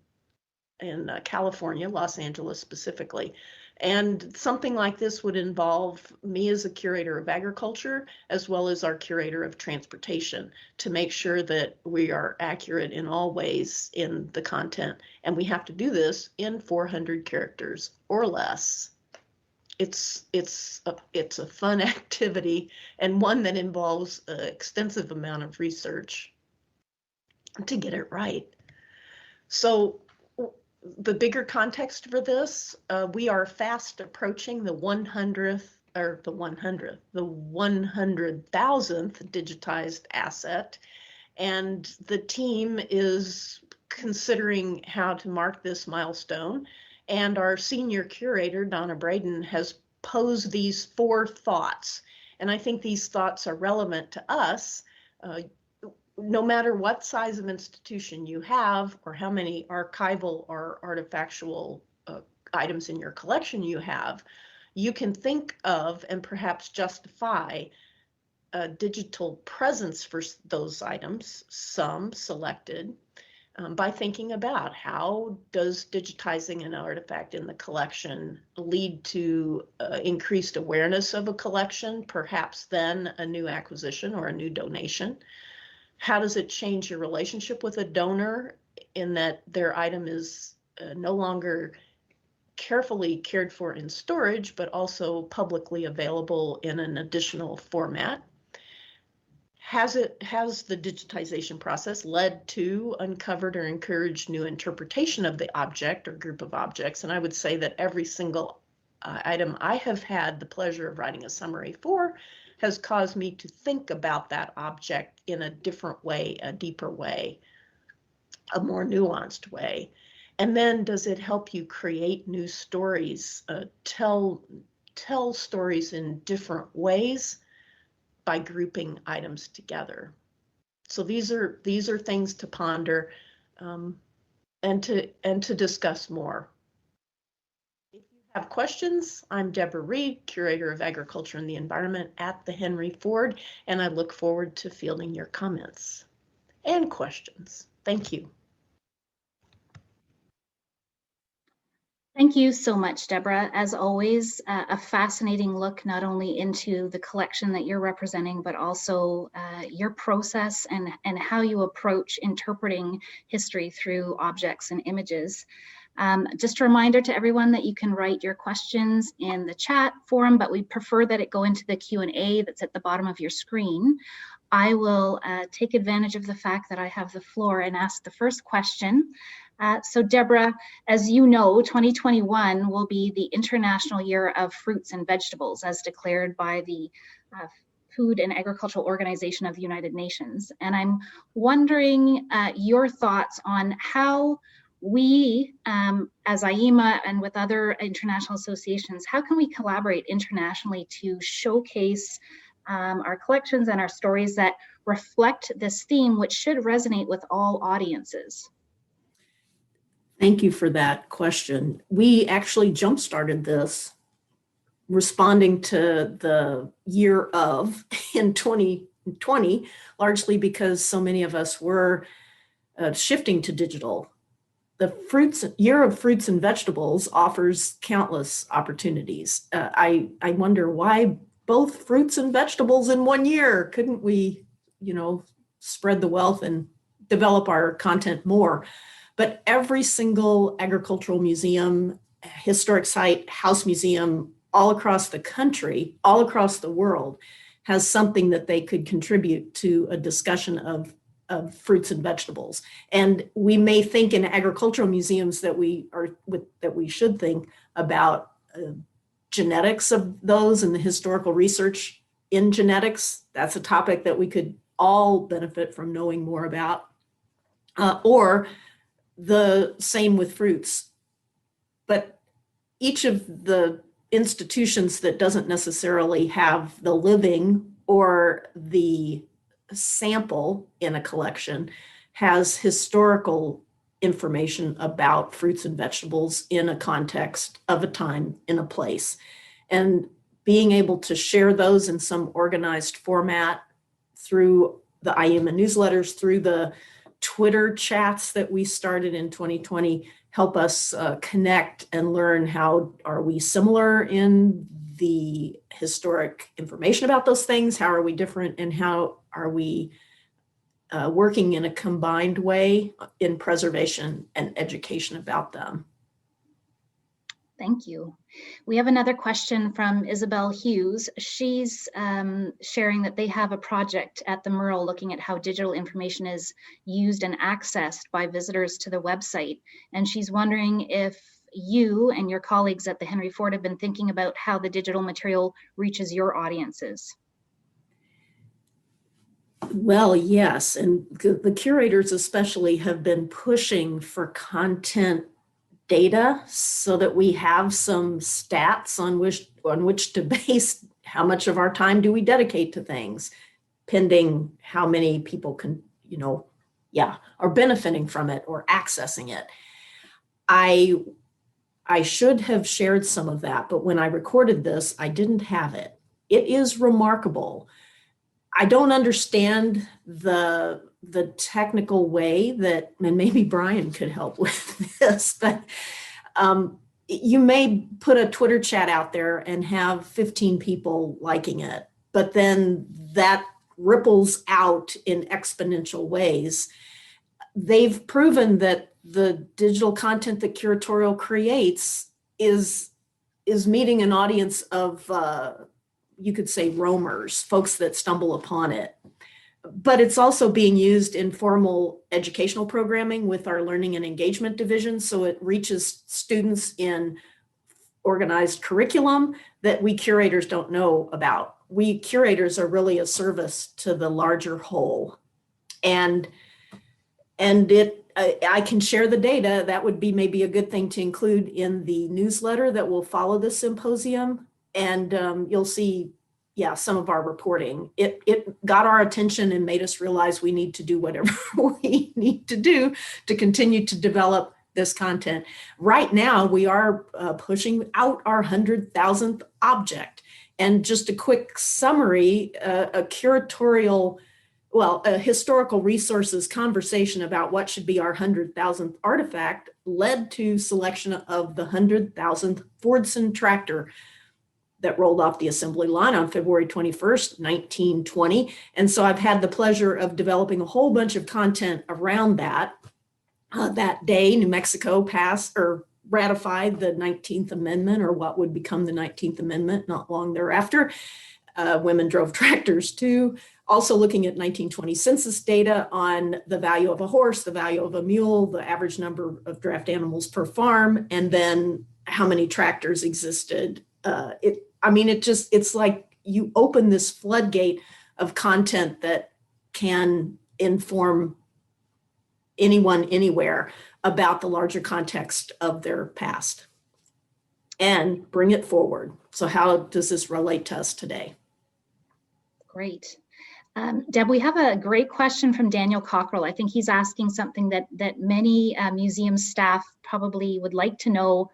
California, Los Angeles specifically. And something like this would involve me as a curator of agriculture, as well as our curator of transportation, to make sure that we are accurate in all ways in the content. And we have to do this in 400 characters or less. It's a fun activity, and one that involves an extensive amount of research to get it right. So the bigger context for this, we are fast approaching the 100,000th digitized asset, and the team is considering how to mark this milestone. And our senior curator, Donna Braden, has pose these 4 thoughts. And I think these thoughts are relevant to us, no matter what size of institution you have or how many archival or artifactual items in your collection you have. You can think of and perhaps justify a digital presence for those items, some selected, by thinking about how does digitizing an artifact in the collection lead to increased awareness of a collection, perhaps then a new acquisition or a new donation. How does it change your relationship with a donor in that their item is no longer carefully cared for in storage, but also publicly available in an additional format? Has the digitization process led to uncovered or encouraged new interpretation of the object or group of objects? And I would say that every single item I have had the pleasure of writing a summary for has caused me to think about that object in a different way, a deeper way, a more nuanced way. And then does it help you create new stories, tell stories in different ways by grouping items together? So these are things to ponder and to discuss more. If you have questions, I'm Deborah Reed, Curator of Agriculture and the Environment at the Henry Ford, and I look forward to fielding your comments and questions. Thank you. Thank you so much, Deborah. As always, a fascinating look not only into the collection that you're representing, but also your process and how you approach interpreting history through objects and images. Just a reminder to everyone that you can write your questions in the chat forum, but we prefer that it go into the Q&A that's at the bottom of your screen. I will take advantage of the fact that I have the floor and ask the first question. So Deborah, as you know, 2021 will be the International Year of Fruits and Vegetables as declared by the Food and Agricultural Organization of the United Nations. And I'm wondering your thoughts on how we, as AIMA and with other international associations, how can we collaborate internationally to showcase our collections and our stories that reflect this theme, which should resonate with all audiences? Thank you for that question. We actually jump-started this responding to the year of in 2020, largely because so many of us were shifting to digital. The Year of Fruits and Vegetables offers countless opportunities. I wonder why both fruits and vegetables in one year. Couldn't we, spread the wealth and develop our content more? But every single agricultural museum, historic site, house museum, all across the country, all across the world, has something that they could contribute to a discussion of fruits and vegetables. And we may think in agricultural museums that we should think about genetics of those and the historical research in genetics. That's a topic that we could all benefit from knowing more about. Or the same with fruits. But each of the institutions that doesn't necessarily have the living or the sample in a collection has historical information about fruits and vegetables in a context of a time in a place. And being able to share those in some organized format through the AIMA newsletters, through the Twitter chats that we started in 2020 help us connect and learn how are we similar in the historic information about those things, how are we different, and how are we working in a combined way in preservation and education about them. Thank you. We have another question from Isabel Hughes. She's sharing that they have a project at the Merle looking at how digital information is used and accessed by visitors to the website. And she's wondering if you and your colleagues at the Henry Ford have been thinking about how the digital material reaches your audiences. Well, yes, and the curators especially have been pushing for content data so that we have some stats on on which to base how much of our time do we dedicate to things, pending how many people can, are benefiting from it or accessing it. I should have shared some of that, but when I recorded this, I didn't have it. It is remarkable. I don't understand the technical way that, and maybe Brian could help with this, but you may put a Twitter chat out there and have 15 people liking it, but then that ripples out in exponential ways. They've proven that the digital content that curatorial creates is meeting an audience of, you could say, roamers, folks that stumble upon it. But it's also being used in formal educational programming with our learning and engagement division. So it reaches students in organized curriculum that we curators don't know about. We curators are really a service to the larger whole. And I can share the data. That would be maybe a good thing to include in the newsletter that will follow this symposium. And you'll see, some of our reporting. It got our attention and made us realize we need to do whatever we need to do to continue to develop this content. Right now, we are pushing out our 100,000th object. And just a quick summary, a historical resources conversation about what should be our 100,000th artifact led to selection of the 100,000th Fordson tractor that rolled off the assembly line on February 21st, 1920. And so I've had the pleasure of developing a whole bunch of content around that. That day, New Mexico passed or ratified the 19th Amendment, or what would become the 19th Amendment not long thereafter. Women drove tractors too. Also looking at 1920 census data on the value of a horse, the value of a mule, the average number of draft animals per farm, and then how many tractors existed. It's like you open this floodgate of content that can inform anyone, anywhere about the larger context of their past and bring it forward. So how does this relate to us today? Great. Deb, we have a great question from Daniel Cockrell. I think he's asking something that many museum staff probably would like to know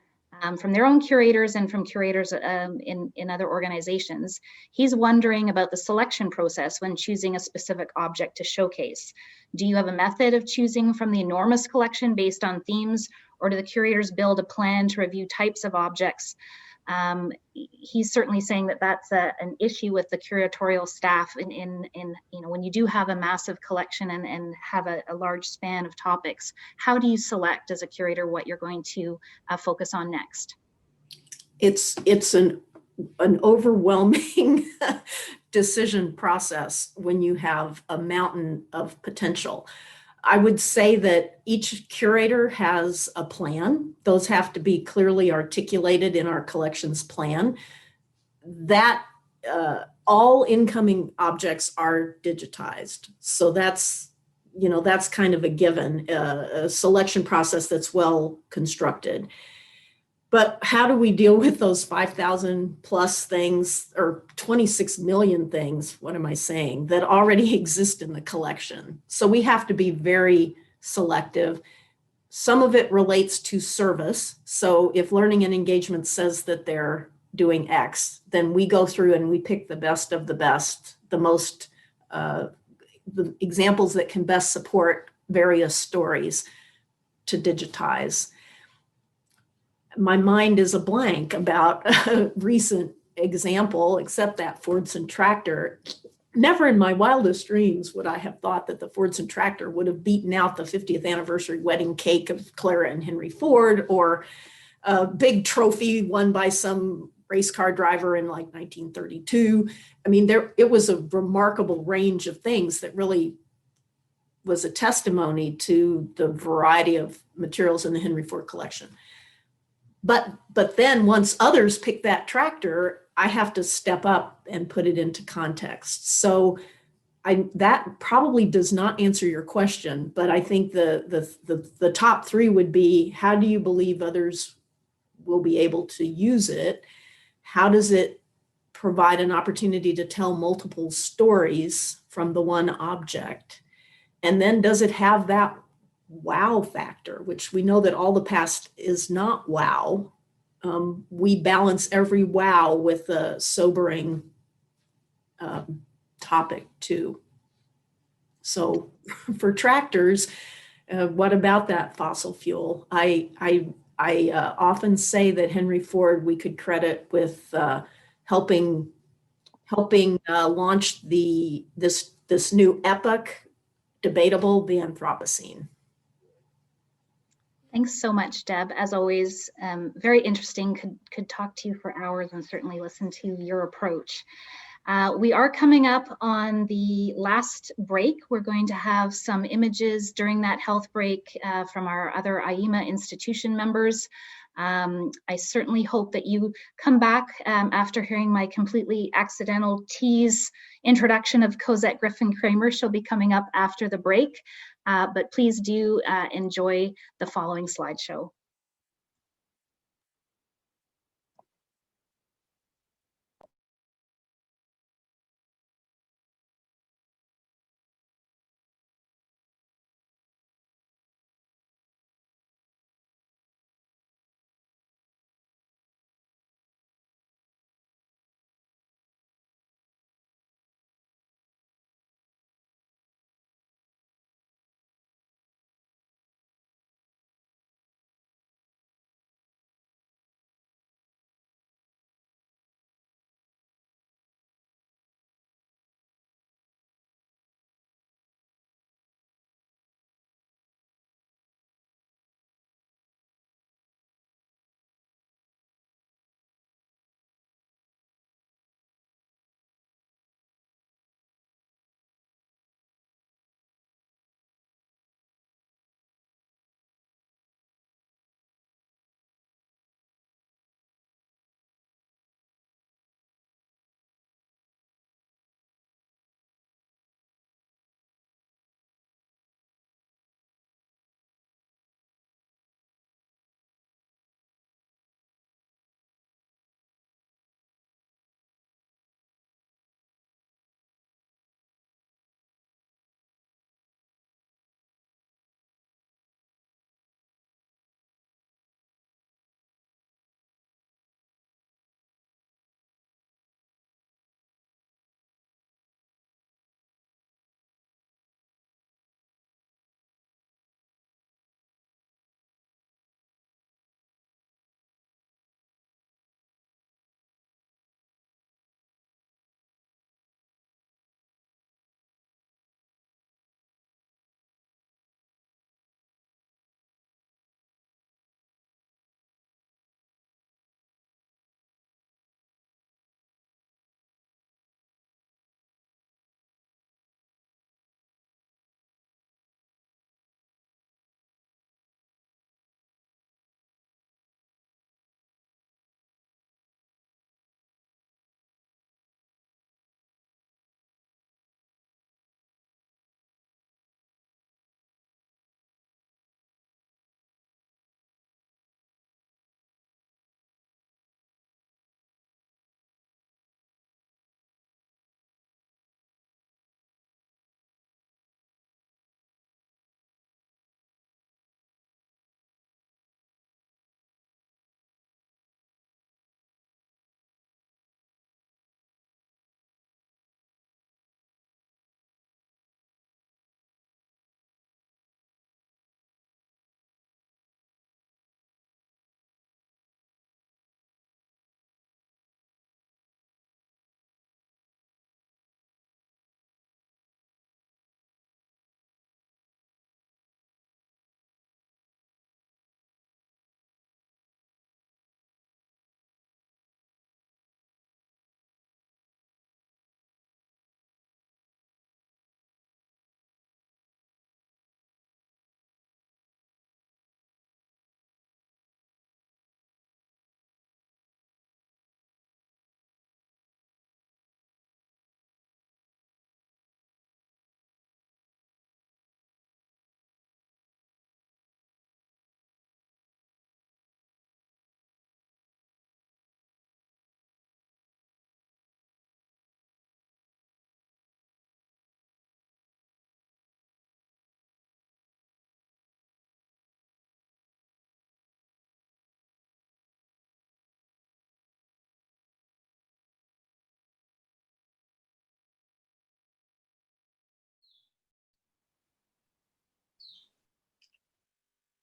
from their own curators and from curators in other organizations. He's wondering about the selection process when choosing a specific object to showcase. Do you have a method of choosing from the enormous collection based on themes, or do the curators build a plan to review types of objects? He's certainly saying that that's an issue with the curatorial staff in when you do have a massive collection and have a large span of topics. How do you select as a curator what you're going to focus on next? It's an overwhelming decision process when you have a mountain of potential. I would say that each curator has a plan. Those have to be clearly articulated in our collections plan. That all incoming objects are digitized. So that's kind of a given, a selection process that's well constructed. But how do we deal with those 5,000 plus things, or 26 million things, what am I saying, that already exist in the collection? So we have to be very selective. Some of it relates to service. So if learning and engagement says that they're doing X, then we go through and we pick the best of the best, the most, the examples that can best support various stories to digitize. My mind is a blank about a recent example, except that Fordson tractor. Never in my wildest dreams would I have thought that the Fordson tractor would have beaten out the 50th anniversary wedding cake of Clara and Henry Ford, or a big trophy won by some race car driver in like 1932. I mean, it was a remarkable range of things that really was a testimony to the variety of materials in the Henry Ford collection. But then once others pick that tractor, I have to step up and put it into context. So that probably does not answer your question, but I think the top three would be, how do you believe others will be able to use it? How does it provide an opportunity to tell multiple stories from the one object? And then does it have that wow factor, which we know that all the past is not wow. We balance every wow with a sobering topic too. So for tractors, what about that fossil fuel? I often say that Henry Ford we could credit with helping launch this new epoch, debatable, the Anthropocene. Thanks so much, Deb. As always, very interesting. Could talk to you for hours and certainly listen to your approach. We are coming up on the last break. We're going to have some images during that health break from our other AIMA institution members. I certainly hope that you come back after hearing my completely accidental tease introduction of Cosette Griffin-Kramer. She'll be coming up after the break, but please do enjoy the following slideshow.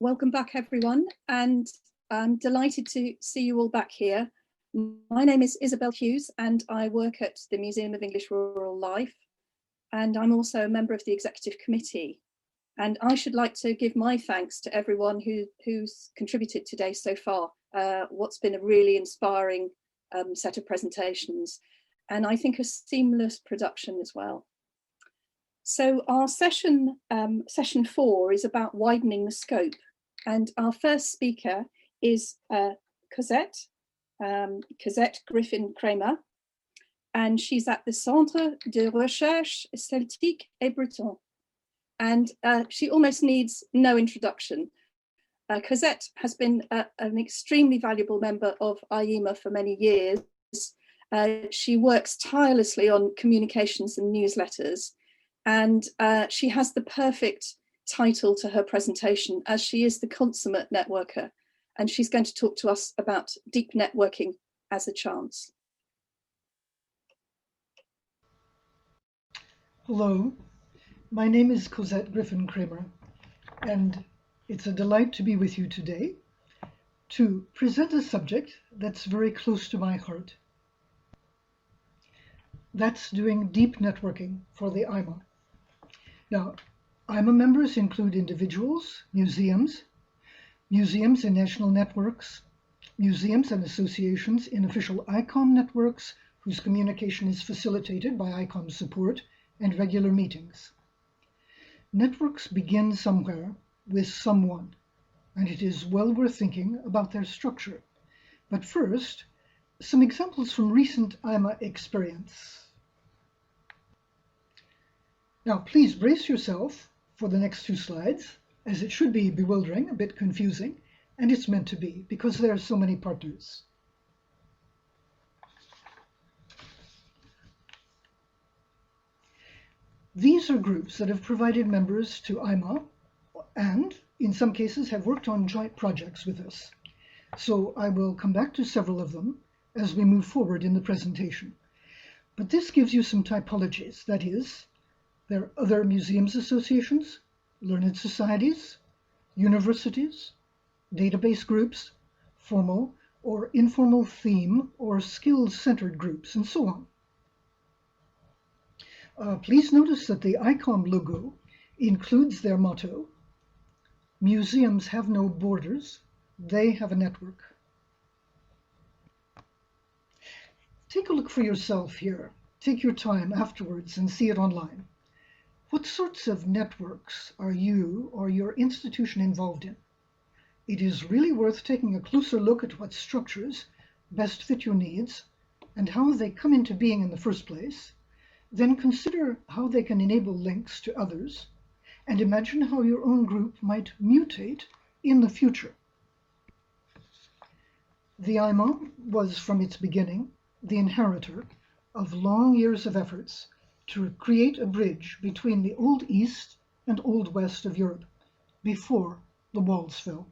Welcome back, everyone, and I'm delighted to see you all back here. My name is Isabel Hughes, and I work at the Museum of English Rural Life, and I'm also a member of the Executive Committee. And I should like to give my thanks to everyone who's contributed today so far. What's been a really inspiring set of presentations, and I think a seamless production as well. So our session 4 is about widening the scope, and our first speaker is Cosette Griffin-Kramer, and she's at the Centre de Recherche Celtique et Breton, and she almost needs no introduction. Cosette has been an extremely valuable member of AIMA for many years. She works tirelessly on communications and newsletters, and she has the perfect title to her presentation, as she is the consummate networker, and she's going to talk to us about deep networking as a chance. Hello, my name is Cosette Griffin-Kramer, and it's a delight to be with you today to present a subject that's very close to my heart. That's doing deep networking for the AIMA. Now, AIMA members include individuals, museums in national networks, museums and associations in official ICOM networks whose communication is facilitated by ICOM support and regular meetings. Networks begin somewhere with someone, and it is well worth thinking about their structure. But first, some examples from recent AIMA experience. Now, please brace yourself for the next 2 slides, as it should be bewildering, a bit confusing, and it's meant to be, because there are so many partners. These are groups that have provided members to AIMA and, in some cases, have worked on joint projects with us. So I will come back to several of them as we move forward in the presentation. But this gives you some typologies. That is, there are other museums associations, learned societies, universities, database groups, formal or informal theme or skills-centered groups, and so on. Please notice that the ICOM logo includes their motto, "Museums have no borders, they have a network." Take a look for yourself here. Take your time afterwards and see it online. What sorts of networks are you or your institution involved in? It is really worth taking a closer look at what structures best fit your needs and how they come into being in the first place. Then consider how they can enable links to others, and imagine how your own group might mutate in the future. The AIMA was, from its beginning, the inheritor of long years of efforts to create a bridge between the Old East and Old West of Europe, before the walls fell.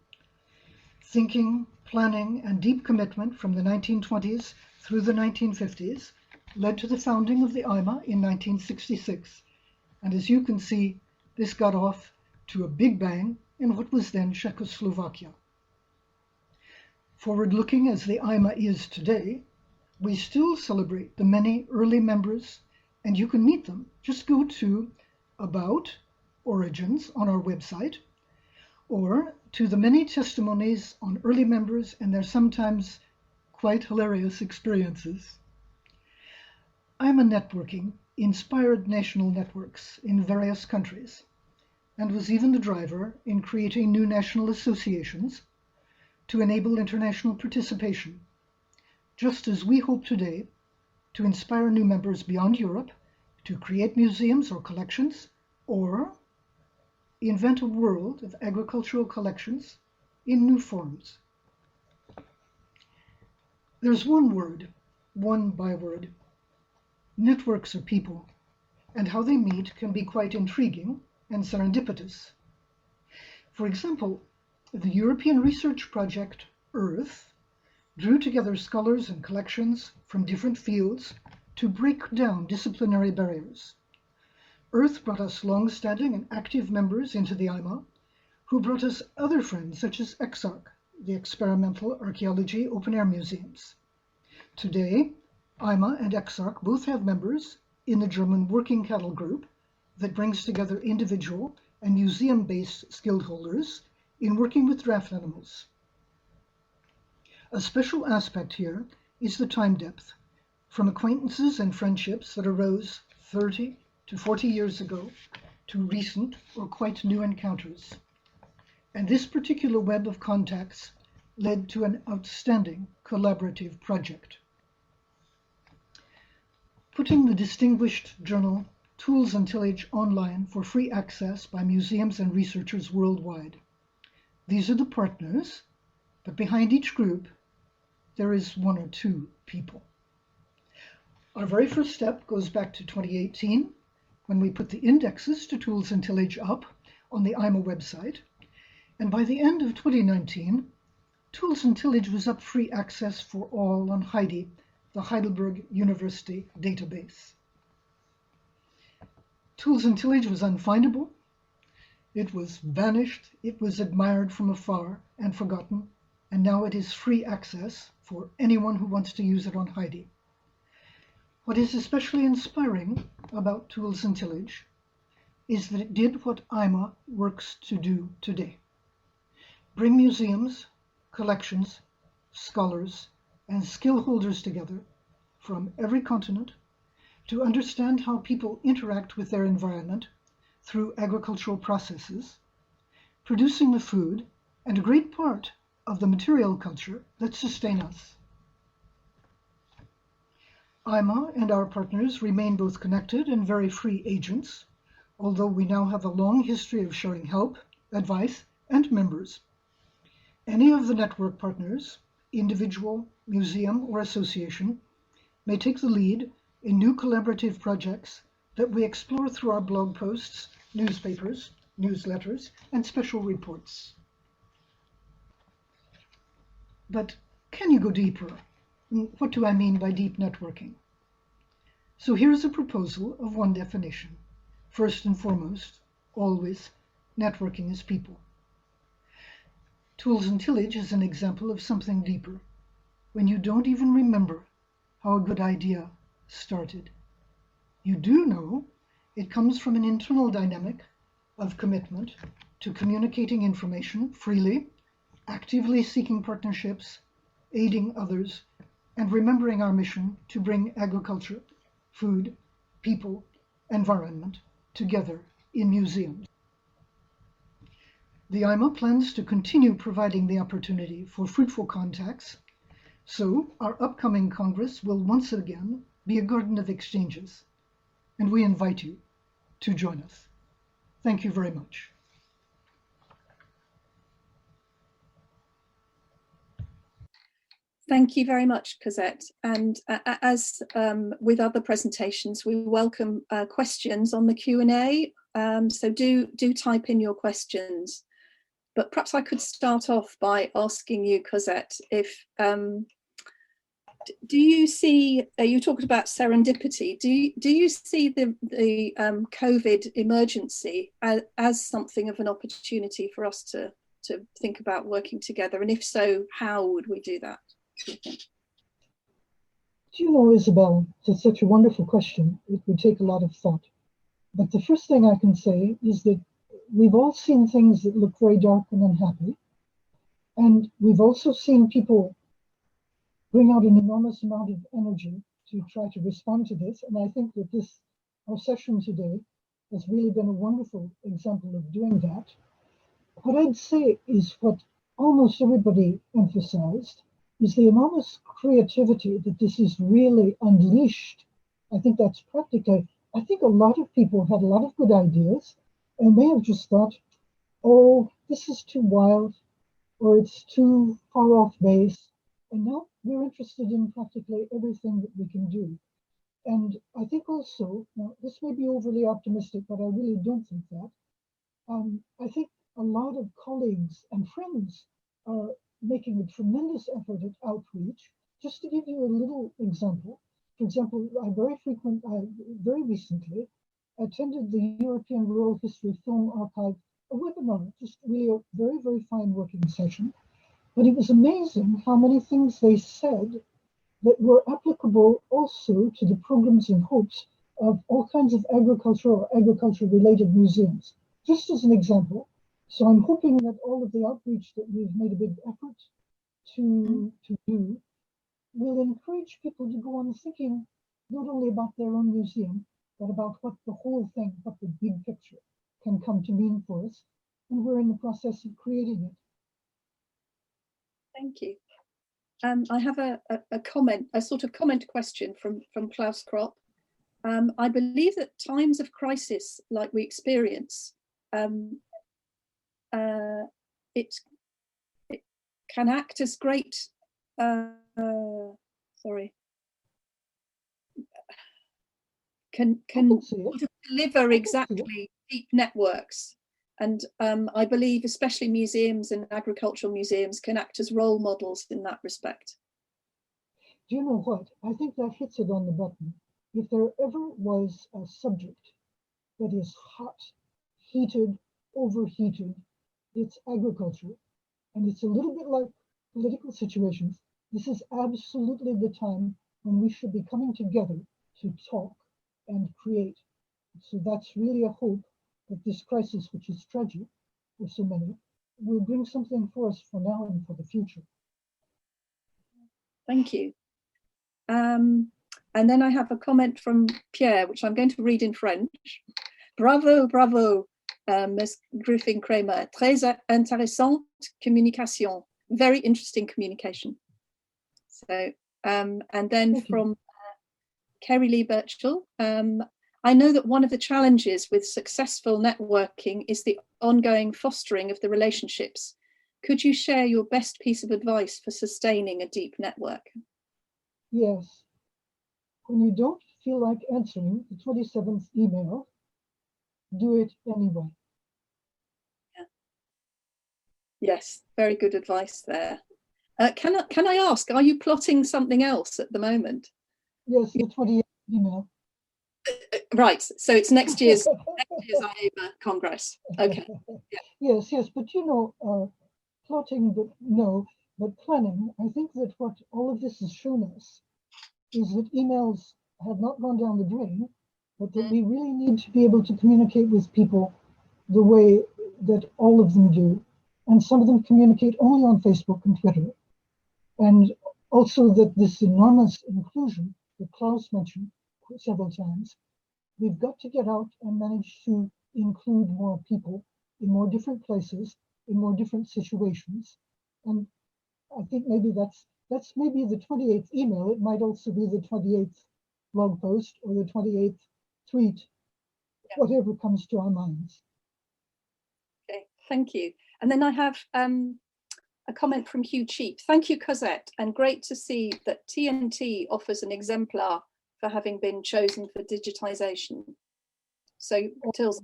Thinking, planning, and deep commitment from the 1920s through the 1950s led to the founding of the AIMA in 1966. And as you can see, this got off to a big bang in what was then Czechoslovakia. Forward-looking as the AIMA is today, we still celebrate the many early members, and you can meet them. Just go to About Origins on our website, or to the many testimonies on early members and their sometimes quite hilarious experiences. AIMA networking inspired national networks in various countries, and was even the driver in creating new national associations to enable international participation, just as we hope today to inspire new members beyond Europe to create museums or collections, or invent a world of agricultural collections in new forms. There's one word, one byword. Networks are people, and how they meet can be quite intriguing and serendipitous. For example, the European research project EARTH drew together scholars and collections from different fields to break down disciplinary barriers. EARTH brought us long-standing and active members into the AIMA who brought us other friends such as EXARC, the Experimental Archaeology Open Air Museums. Today, AIMA and EXARC both have members in the German Working Cattle Group that brings together individual and museum-based skilled holders in working with draft animals. A special aspect here is the time depth, from acquaintances and friendships that arose 30 to 40 years ago to recent or quite new encounters. And this particular web of contacts led to an outstanding collaborative project. Putting the distinguished journal Tools and Tillage online for free access by museums and researchers worldwide. These are the partners, but behind each group, there is one or two people. Our very first step goes back to 2018, when we put the indexes to Tools and Tillage up on the AIMA website. And by the end of 2019, Tools and Tillage was up free access for all on HEIDI, the Heidelberg University database. Tools and Tillage was unfindable. It was vanished. It was admired from afar and forgotten. And now it is free access for anyone who wants to use it on HEIDI. What is especially inspiring about Tools and Tillage is that it did what AIMA works to do today. Bring museums, collections, scholars, and skill holders together from every continent to understand how people interact with their environment through agricultural processes, producing the food and a great part of the material culture that sustain us. AIMA and our partners remain both connected and very free agents, although we now have a long history of sharing help, advice, and members. Any of the network partners, individual, museum, or association, may take the lead in new collaborative projects that we explore through our blog posts, newspapers, newsletters, and special reports. But can you go deeper? What do I mean by deep networking? So here's a proposal of one definition. First and foremost, always, networking is people. Tools and Tillage is an example of something deeper, when you don't even remember how a good idea started. You do know it comes from an internal dynamic of commitment to communicating information freely, actively seeking partnerships, aiding others, and remembering our mission to bring agriculture, food, people, environment together in museums. The AIMA plans to continue providing the opportunity for fruitful contacts, so our upcoming Congress will once again be a garden of exchanges, and we invite you to join us. Thank you very much. Thank you very much, Cosette. And as with other presentations, we welcome questions on the Q&A. So do type in your questions. But perhaps I could start off by asking you, Cosette, if do you see, you talked about serendipity, do you see the COVID emergency as something of an opportunity for us to think about working together? And if so, how would we do that? Do you know, Isabel, it's such a wonderful question. It would take a lot of thought. But the first thing I can say is that we've all seen things that look very dark and unhappy. And we've also seen people bring out an enormous amount of energy to try to respond to this. And I think that our session today has really been a wonderful example of doing that. What I'd say is what almost everybody emphasized is the enormous creativity that this is really unleashed. I think that's practical. I think a lot of people had a lot of good ideas and may have just thought, oh, this is too wild, or it's too far off base. And now we're interested in practically everything that we can do. And I think also, now this may be overly optimistic, but I really don't think that. I think a lot of colleagues and friends are making a tremendous effort at outreach. Just to give you a little example, for example, I very recently attended the European Rural History Film Archive a webinar, just really a very, very fine working session. But it was amazing how many things they said that were applicable also to the programs and hopes of all kinds of agriculture or agriculture-related museums. Just as an example, so I'm hoping that all of the outreach that we've made a big effort to do will encourage people to go on thinking not only about their own museum, but about what the whole thing, what the big picture can come to mean for us. And we're in the process of creating it. Thank you. I have a comment, a sort of comment question from Klaus Kropp. I believe that times of crisis like we experience, it can act as great, can sort of deliver exactly deep networks. And I believe especially museums and agricultural museums can act as role models in that respect. Do you know what? I think that hits it on the button. If there ever was a subject that is hot, heated, overheated, it's agriculture. And it's a little bit like political situations. This is absolutely the time when we should be coming together to talk and create. So that's really a hope that this crisis, which is tragic for so many, will bring something for us for now and for the future. Thank you. And then I have a comment from Pierre, which I'm going to read in French. Bravo, bravo, Ms. Griffin-Kramer. Très intéressante communication. Very interesting communication. So, and then from Kerry Lee Birchall, I know that one of the challenges with successful networking is the ongoing fostering of the relationships. Could you share your best piece of advice for sustaining a deep network? Yes. When you don't feel like answering the 27th email, do it anyway. Yeah. Yes, very good advice there. Can I ask, are you plotting something else at the moment? Yes, the 28th email. Right, so it's next year's AIMA Congress. Okay. Yeah. Yes, but you know, plotting, but no, but planning. I think that what all of this has shown us is that emails have not gone down the drain, but that we really need to be able to communicate with people the way that all of them do. And some of them communicate only on Facebook and Twitter. And also that this enormous inclusion that Klaus mentioned several times, we've got to get out and manage to include more people in more different places, in more different situations. And I think maybe that's maybe the 28th email. It might also be the 28th blog post or the 28th tweet, whatever comes to our minds. Okay, thank you. And then I have a comment from Hugh Cheap. Thank you, Cosette, and great to see that TNT offers an exemplar for having been chosen for digitization. So, Tills.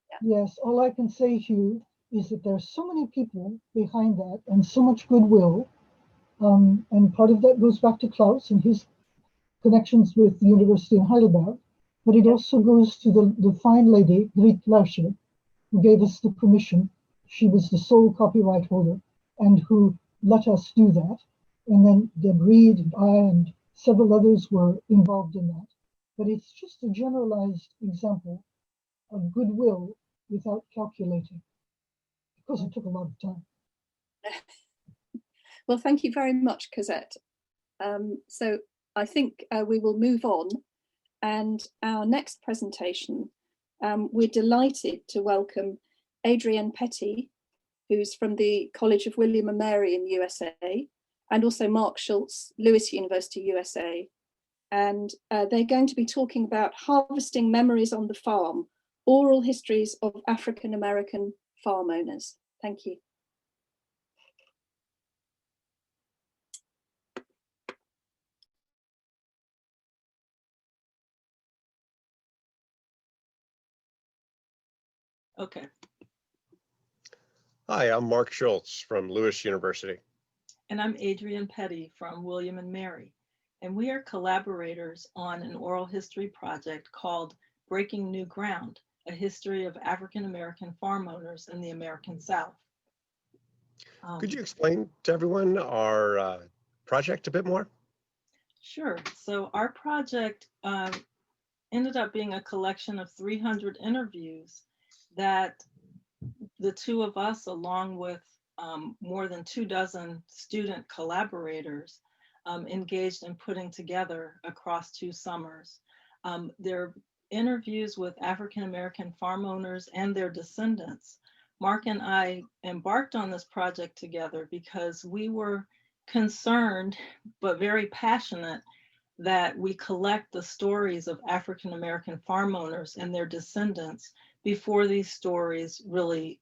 Yeah. Yes, all I can say, Hugh, is that there's so many people behind that and so much goodwill. And part of that goes back to Klaus and his connections with the University in Heidelberg, but it also goes to the fine lady, Grit Larscher, who gave us the permission. She was the sole copyright holder and who let us do that. And then Deb Reed and I and several others were involved in that. But it's just a generalized example of goodwill without calculating, because it took a lot of time. Well, thank you very much, Cosette. So I think we will move on. And our next presentation, we're delighted to welcome Adrienne Petty, who's from the College of William and Mary in the USA, and also Mark Schultz, Lewis University, USA. And they're going to be talking about harvesting memories on the farm, oral histories of African American farm owners. Thank you. Okay. Hi, I'm Mark Schultz from Lewis University. And I'm Adrienne Petty from William and Mary. And we are collaborators on an oral history project called Breaking New Ground, A History of African American Farm Owners in the American South. Could you explain to everyone our project a bit more? Sure. So our project ended up being a collection of 300 interviews that the two of us, along with more than 24 student collaborators, engaged in putting together across 2 summers. They're interviews with African American farm owners and their descendants. Mark and I embarked on this project together because we were concerned, but very passionate, that we collect the stories of African American farm owners and their descendants before these stories really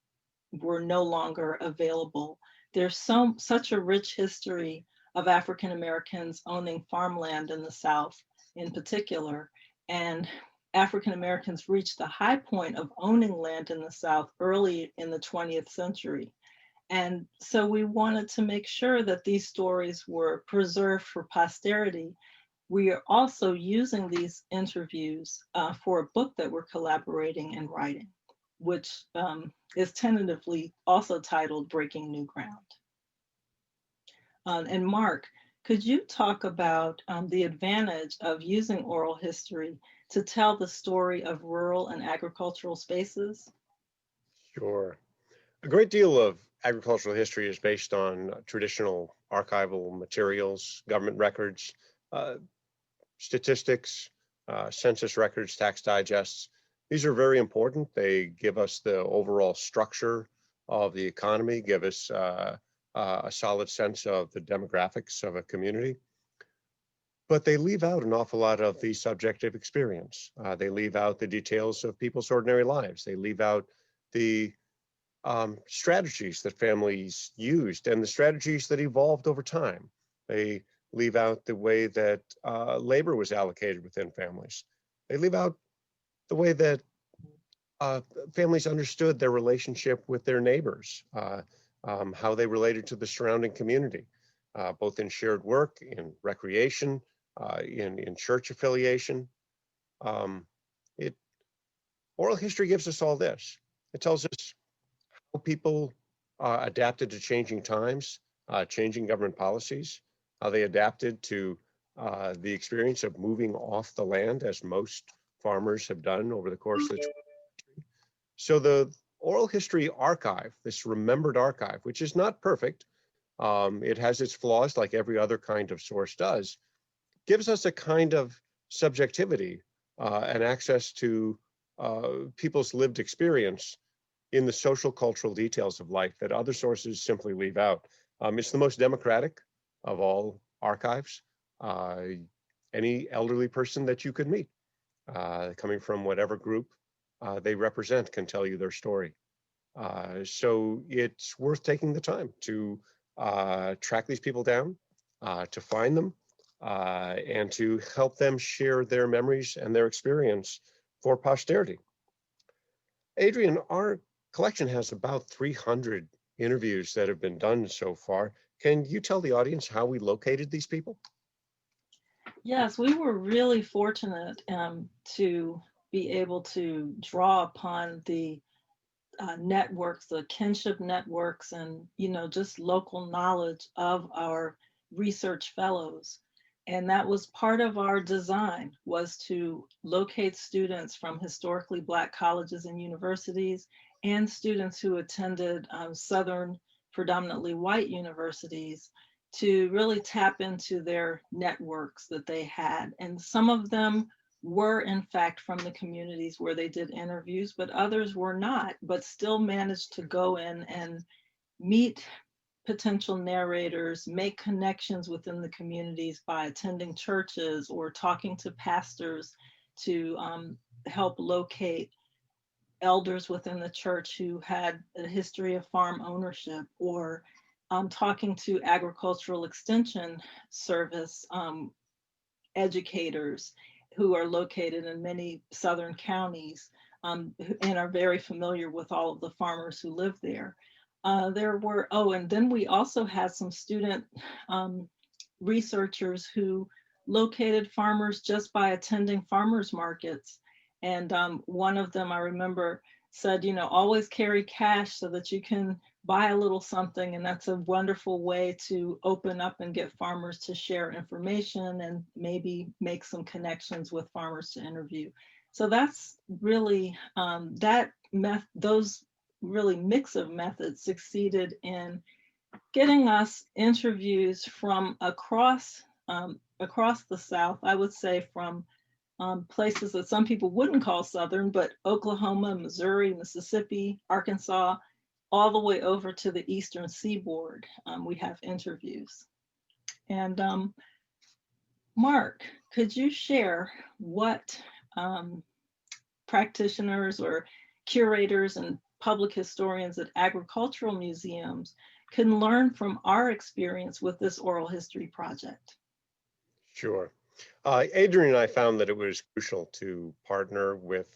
were no longer available. There's such a rich history of African Americans owning farmland in the South in particular, and African Americans reached the high point of owning land in the South early in the 20th century. And so we wanted to make sure that these stories were preserved for posterity. We are also using these interviews for a book that we're collaborating and writing, which is tentatively also titled Breaking New Ground. And Mark, could you talk about the advantage of using oral history to tell the story of rural and agricultural spaces? Sure. A great deal of agricultural history is based on traditional archival materials, government records, statistics, census records, tax digests. These are very important. They give us the overall structure of the economy, give us a solid sense of the demographics of a community. But they leave out an awful lot of the subjective experience. They leave out the details of people's ordinary lives. They leave out the strategies that families used and the strategies that evolved over time. They leave out the way that labor was allocated within families. They leave out the way that families understood their relationship with their neighbors, how they related to the surrounding community, both in shared work, in recreation, in church affiliation. Oral history gives us all this. It tells us how people adapted to changing times, changing government policies, how they adapted to the experience of moving off the land, as most farmers have done over the course of the 20th century. So the oral history archive, this remembered archive, which is not perfect, it has its flaws like every other kind of source does, gives us a kind of subjectivity and access to people's lived experience in the social cultural details of life that other sources simply leave out. It's the most democratic of all archives. Any elderly person that you could meet, coming from whatever group they represent, can tell you their story. So it's worth taking the time to track these people down, to find them, and to help them share their memories and their experience for posterity. Adrian, our collection has about 300 interviews that have been done so far. Can you tell the audience how we located these people? Yes, we were really fortunate to be able to draw upon the networks, the kinship networks, and just local knowledge of our research fellows. And that was part of our design, was to locate students from historically Black colleges and universities and students who attended Southern, predominantly white universities, to really tap into their networks that they had. And some of them were in fact from the communities where they did interviews, but others were not, but still managed to go in and meet potential narrators, make connections within the communities by attending churches or talking to pastors to help locate elders within the church who had a history of farm ownership, or talking to agricultural extension service educators who are located in many southern counties and are very familiar with all of the farmers who live there. And then we also had some student researchers who located farmers just by attending farmers markets And one of them I remember said, you know, always carry cash so that you can buy a little something. And that's a wonderful way to open up and get farmers to share information and maybe make some connections with farmers to interview. So that's really, those really mix of methods succeeded in getting us interviews from across the South, I would say from places that some people wouldn't call Southern, but Oklahoma, Missouri, Mississippi, Arkansas, all the way over to the Eastern Seaboard. We have interviews. And Mark, could you share what practitioners or curators and public historians at agricultural museums can learn from our experience with this oral history project? Sure. Adrian and I found that it was crucial to partner with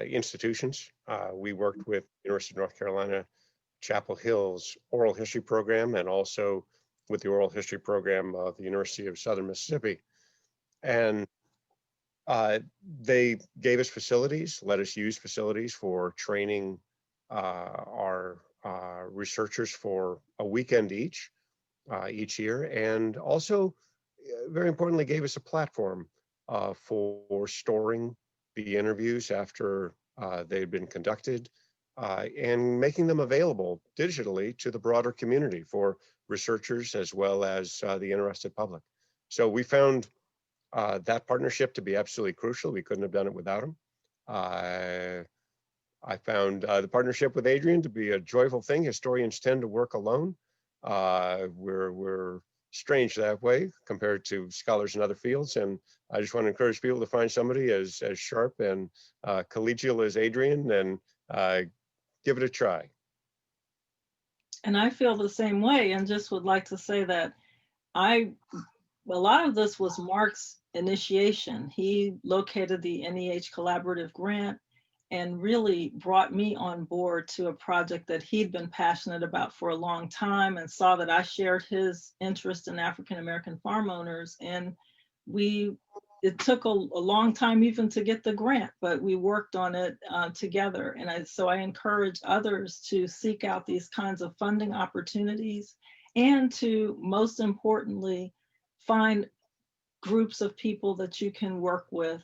institutions. We worked with University of North Carolina, Chapel Hill's oral history program, and also with the oral history program of the University of Southern Mississippi. And they gave us facilities, let us use facilities for training our researchers for a weekend each year, and also very importantly gave us a platform for storing the interviews after they'd been conducted and making them available digitally to the broader community for researchers as well as the interested public. So we found that partnership to be absolutely crucial. We couldn't have done it without them. I found the partnership with Adrian to be a joyful thing. Historians tend to work alone. We're strange that way compared to scholars in other fields. And I just want to encourage people to find somebody as sharp and collegial as Adrian and give it a try. And I feel the same way, and just would like to say that a lot of this was Mark's initiation. He located the NEH Collaborative Grant and really brought me on board to a project that he'd been passionate about for a long time, and saw that I shared his interest in African American farm owners. And it took a long time even to get the grant, but we worked on it together. And so I encourage others to seek out these kinds of funding opportunities, and to, most importantly, find groups of people that you can work with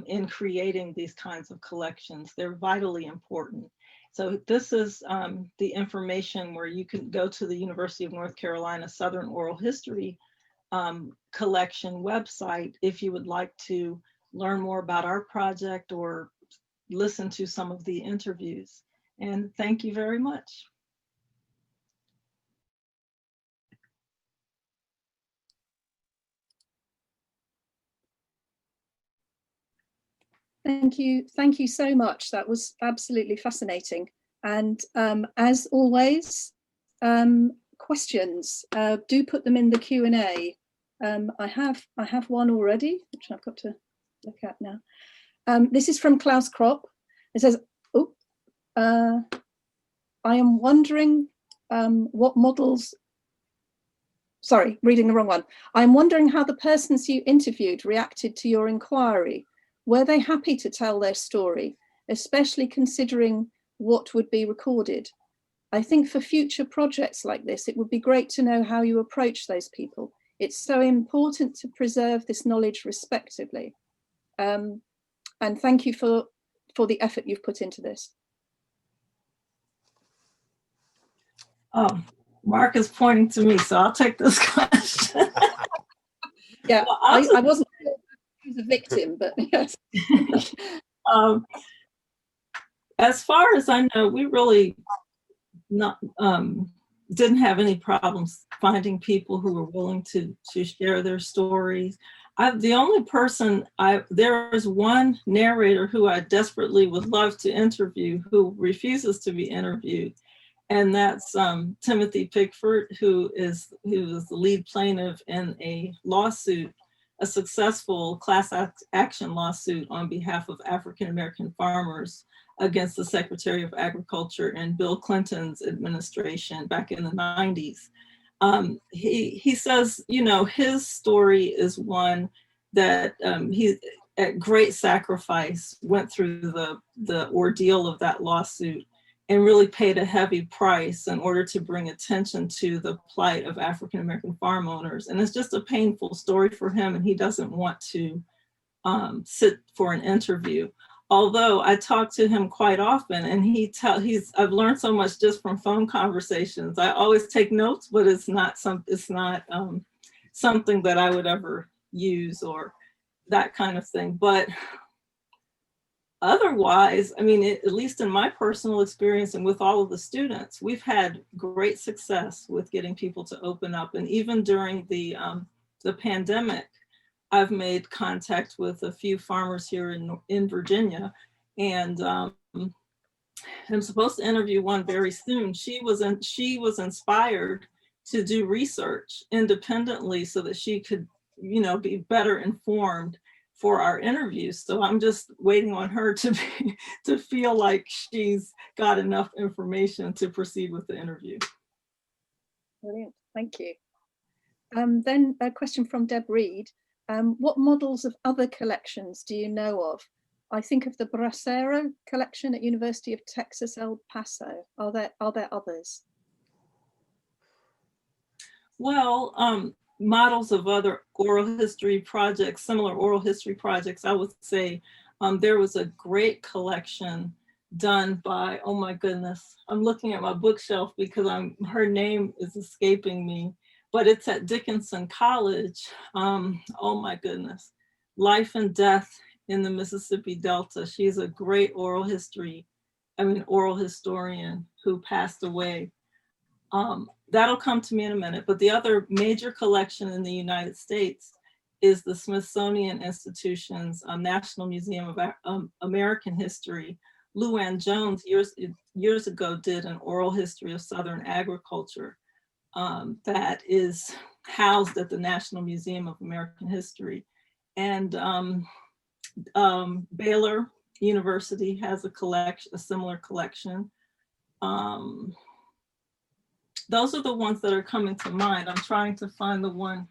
in creating these kinds of collections. They're vitally important. So this is the information where you can go to the University of North Carolina Southern Oral History collection website if you would like to learn more about our project or listen to some of the interviews. And thank you very much. Thank you so much. That was absolutely fascinating. And as always, questions, do put them in the Q&A. I have one already, which I've got to look at now. This is from Klaus Kropp. It says, I am wondering what models, sorry, reading the wrong one. I'm wondering how the persons you interviewed reacted to your inquiry. Were they happy to tell their story, especially considering what would be recorded? I think for future projects like this, it would be great to know how you approach those people. It's so important to preserve this knowledge respectively. And thank you for the effort you've put into this. Mark is pointing to me, so I'll take this question. Yeah, well, I wasn't sure who's a victim, but yes. As far as I know, we really didn't have any problems finding people who were willing to share their stories. The only person, there is one narrator who I desperately would love to interview who refuses to be interviewed. And that's Timothy Pickford, who is the lead plaintiff in a lawsuit, a successful class action lawsuit on behalf of African American farmers against the Secretary of Agriculture in Bill Clinton's administration back in the 90s. He says, you know, his story is one that at great sacrifice went through the ordeal of that lawsuit and really paid a heavy price in order to bring attention to the plight of African American farm owners. And it's just a painful story for him, and he doesn't want to sit for an interview. Although I talk to him quite often, and I've learned so much just from phone conversations. I always take notes, but it's not something that I would ever use or that kind of thing. But otherwise, I mean, at least in my personal experience and with all of the students, we've had great success with getting people to open up. And even during the pandemic, I've made contact with a few farmers here in Virginia, and I'm supposed to interview one very soon. She was inspired to do research independently so that she could, be better informed for our interviews. So I'm just waiting on her to feel like she's got enough information to proceed with the interview. Brilliant, thank you. Then a question from Deb Reed. What models of other collections do you know of? I think of the Bracero collection at University of Texas, El Paso. Are there others? Well, models of other oral history projects, similar oral history projects, I would say there was a great collection done by, oh my goodness, I'm looking at my bookshelf because her name is escaping me, but it's at Dickinson College. Oh my goodness, Life and Death in the Mississippi Delta. She's a great oral historian who passed away. That'll come to me in a minute, but the other major collection in the United States is the Smithsonian Institution's National Museum of American History. Lou Ann Jones years ago did an oral history of Southern agriculture that is housed at the National Museum of American History. And Baylor University has a similar collection. Those are the ones that are coming to mind. I'm trying to find the one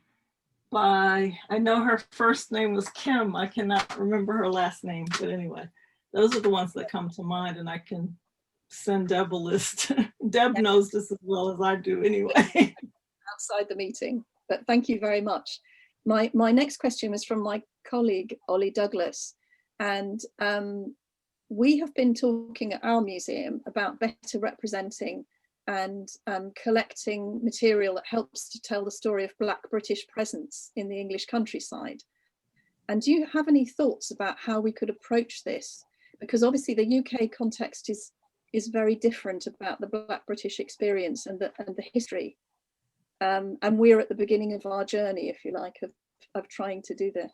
I know her first name was Kim. I cannot remember her last name, but anyway, those are the ones that come to mind, and I can send Deb a list. Deb knows this as well as I do anyway. Outside the meeting, but thank you very much. My next question was from my colleague, Ollie Douglas, and we have been talking at our museum about better representing and collecting material that helps to tell the story of Black British presence in the English countryside. And do you have any thoughts about how we could approach this? Because obviously the UK context is very different about the Black British experience and the history. And we're at the beginning of our journey, if you like, of trying to do this.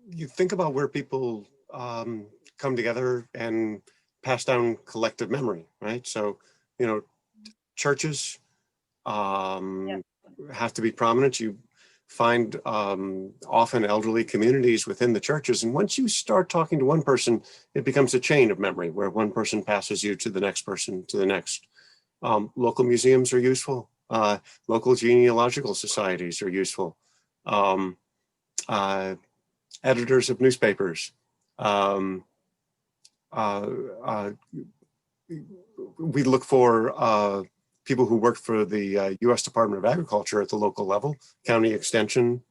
You think about where people come together and pass down collective memory, right? So, churches have to be prominent. You find often elderly communities within the churches. And once you start talking to one person, it becomes a chain of memory where one person passes you to the next person, to the next. Local museums are useful. Local genealogical societies are useful. Editors of newspapers. We look for people who work for the U.S. Department of Agriculture at the local level, county extension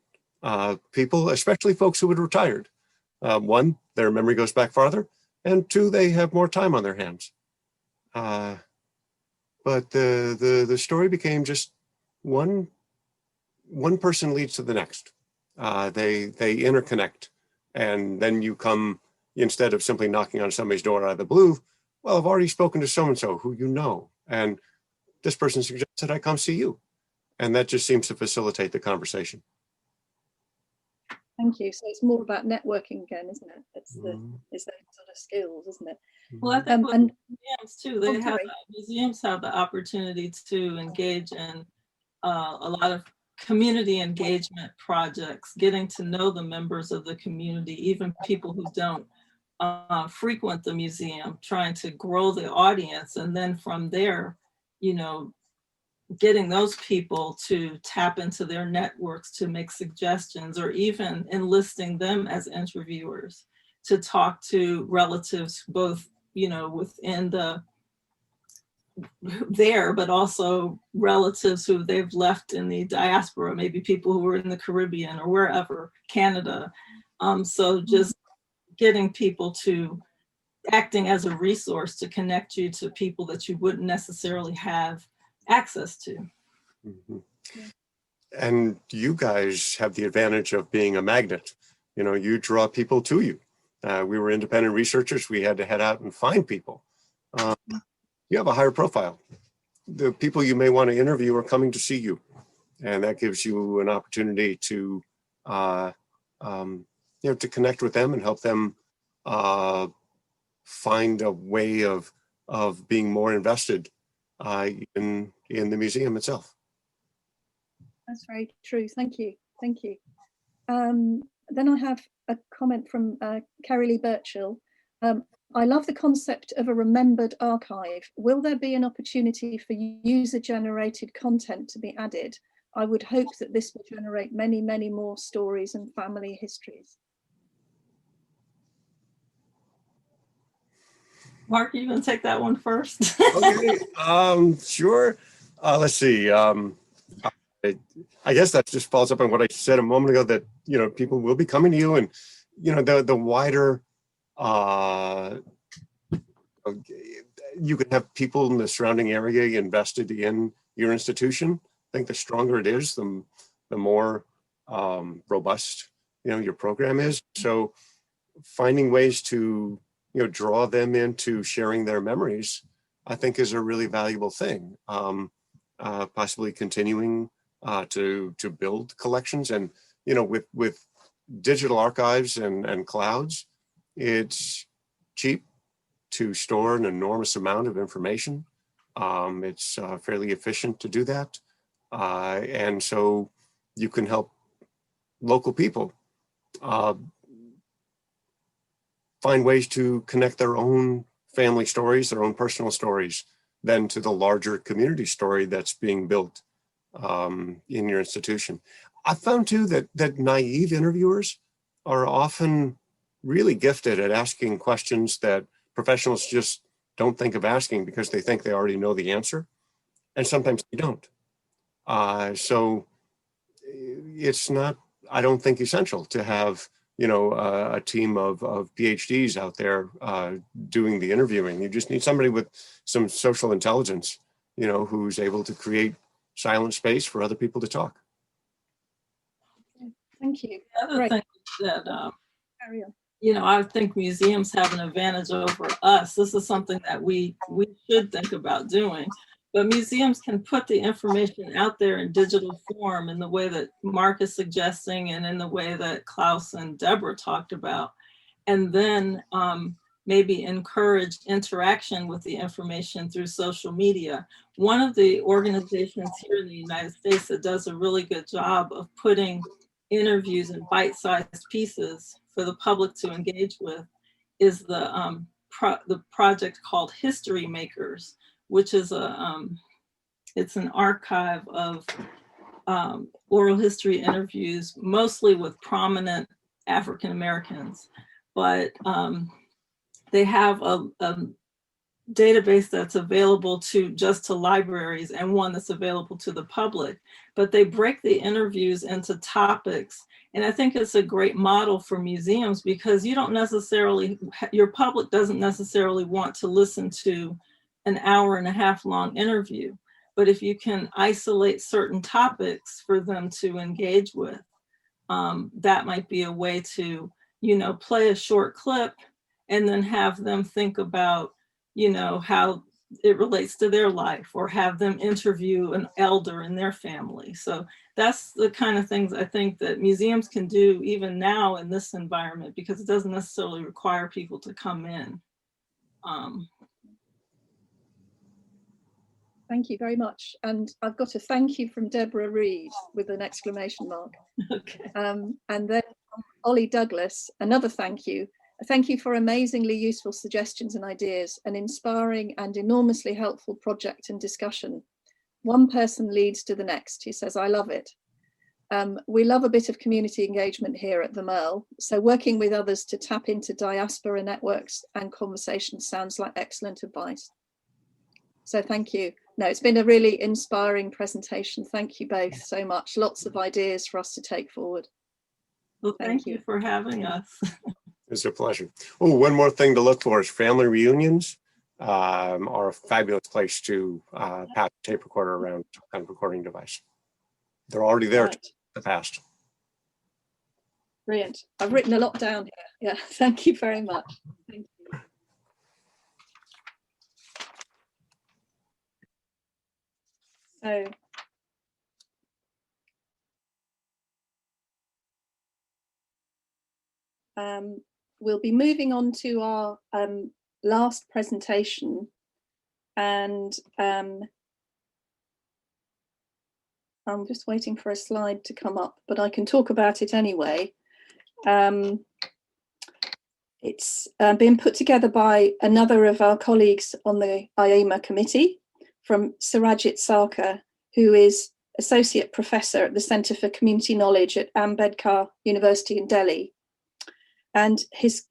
people, especially folks who had retired. One, their memory goes back farther, and two, they have more time on their hands. But the story became just one person leads to the next. They interconnect, and then you come, instead of simply knocking on somebody's door out of the blue, well, I've already spoken to so-and-so who you know, and this person suggested I come see you. And that just seems to facilitate the conversation. Thank you. So it's more about networking again, isn't it? It's those sort of skills, isn't it? Well, I think and museums too, museums have the opportunity to engage in a lot of community engagement projects, getting to know the members of the community, even people who don't frequent the museum, trying to grow the audience. And then from there, getting those people to tap into their networks to make suggestions, or even enlisting them as interviewers to talk to relatives, both, you know, within the there, but also relatives who they've left in the diaspora, maybe people who were in the Caribbean or wherever, Canada. So just getting people to acting as a resource to connect you to people that you wouldn't necessarily have access to. Mm-hmm. And you guys have the advantage of being a magnet. You know, you draw people to you. We were independent researchers. We had to head out and find people. You have a higher profile. The people you may want to interview are coming to see you. And that gives you an opportunity to, to connect with them and help them find a way of being more invested in the museum itself. That's very true. Thank you. Thank you. Then I have a comment from Carrie Lee Birchall. I love the concept of a remembered archive. Will there be an opportunity for user-generated content to be added? I would hope that this will generate many, many more stories and family histories. Mark, you gonna take that one first? Okay, sure. Let's see. I guess that just follows up on what I said a moment ago, that, you know, people will be coming to you, and, you know, the wider, you can have people in the surrounding area invested in your institution. I think the stronger it is, the more robust, you know, your program is. So finding ways to, you know, draw them into sharing their memories, I think, is a really valuable thing. Possibly continuing to build collections, and, you know, with digital archives and clouds, it's cheap to store an enormous amount of information. It's fairly efficient to do that. And so you can help local people find ways to connect their own family stories, their own personal stories, then to the larger community story that's being built in your institution. I found too that naive interviewers are often really gifted at asking questions that professionals just don't think of asking, because they think they already know the answer, and sometimes they don't. So it's not, I don't think, essential to have, you know, a team of PhDs out there doing the interviewing. You just need somebody with some social intelligence, you know, who's able to create silent space for other people to talk. Thank you. The other thing that, you know, I think museums have an advantage over us. This is something that we should think about doing. But museums can put the information out there in digital form in the way that Mark is suggesting, and in the way that Klaus and Deborah talked about, and then maybe encourage interaction with the information through social media. One of the organizations here in the United States that does a really good job of putting interviews in bite-sized pieces for the public to engage with is the project called History Makers, which is it's an archive of oral history interviews, mostly with prominent African Americans. But they have a database that's available just to libraries, and one that's available to the public. But they break the interviews into topics. And I think it's a great model for museums, because you don't necessarily, your public doesn't necessarily want to listen to an hour-and-a-half long interview. But if you can isolate certain topics for them to engage with, that might be a way to, you know, play a short clip and then have them think about, you know, how it relates to their life, or have them interview an elder in their family. So that's the kind of things I think that museums can do even now in this environment, because it doesn't necessarily require people to come in. Thank you very much. And I've got a thank you from Deborah Reed with an exclamation mark. Okay. And then from Ollie Douglas, another thank you. Thank you for amazingly useful suggestions and ideas, an inspiring and enormously helpful project and discussion. one person leads to the next. He says, I love it. We love a bit of community engagement here at the Merle, so working with others to tap into diaspora networks and conversations sounds like excellent advice. So thank you. No, it's been a really inspiring presentation. Thank you both so much. Lots of ideas for us to take forward. Well, thank you for having us. It's a pleasure. Oh, one more thing to look for is family reunions are a fabulous place to pass a tape recorder around some kind of recording device. They're already there Right. in the past. Brilliant. I've written a lot down here. Yeah, thank you very much. Thank you. So we'll be moving on to our last presentation, and I'm just waiting for a slide to come up, but I can talk about it anyway. It's been put together by another of our colleagues on the AIMA committee, from Surajit Sarkar, who is Associate Professor at the Centre for Community Knowledge at Ambedkar University in Delhi. And his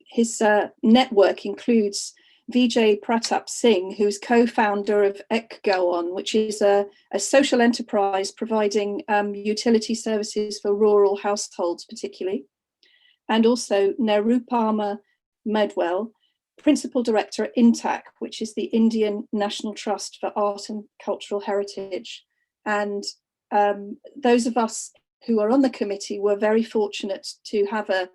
network includes Vijay Pratap Singh, who's co-founder of Ekgoon, which is a social enterprise providing utility services for rural households particularly. And also Nirupama Medwell, Principal Director at INTAC, which is the Indian National Trust for Art and Cultural Heritage. And those of us who are on the committee were very fortunate to have a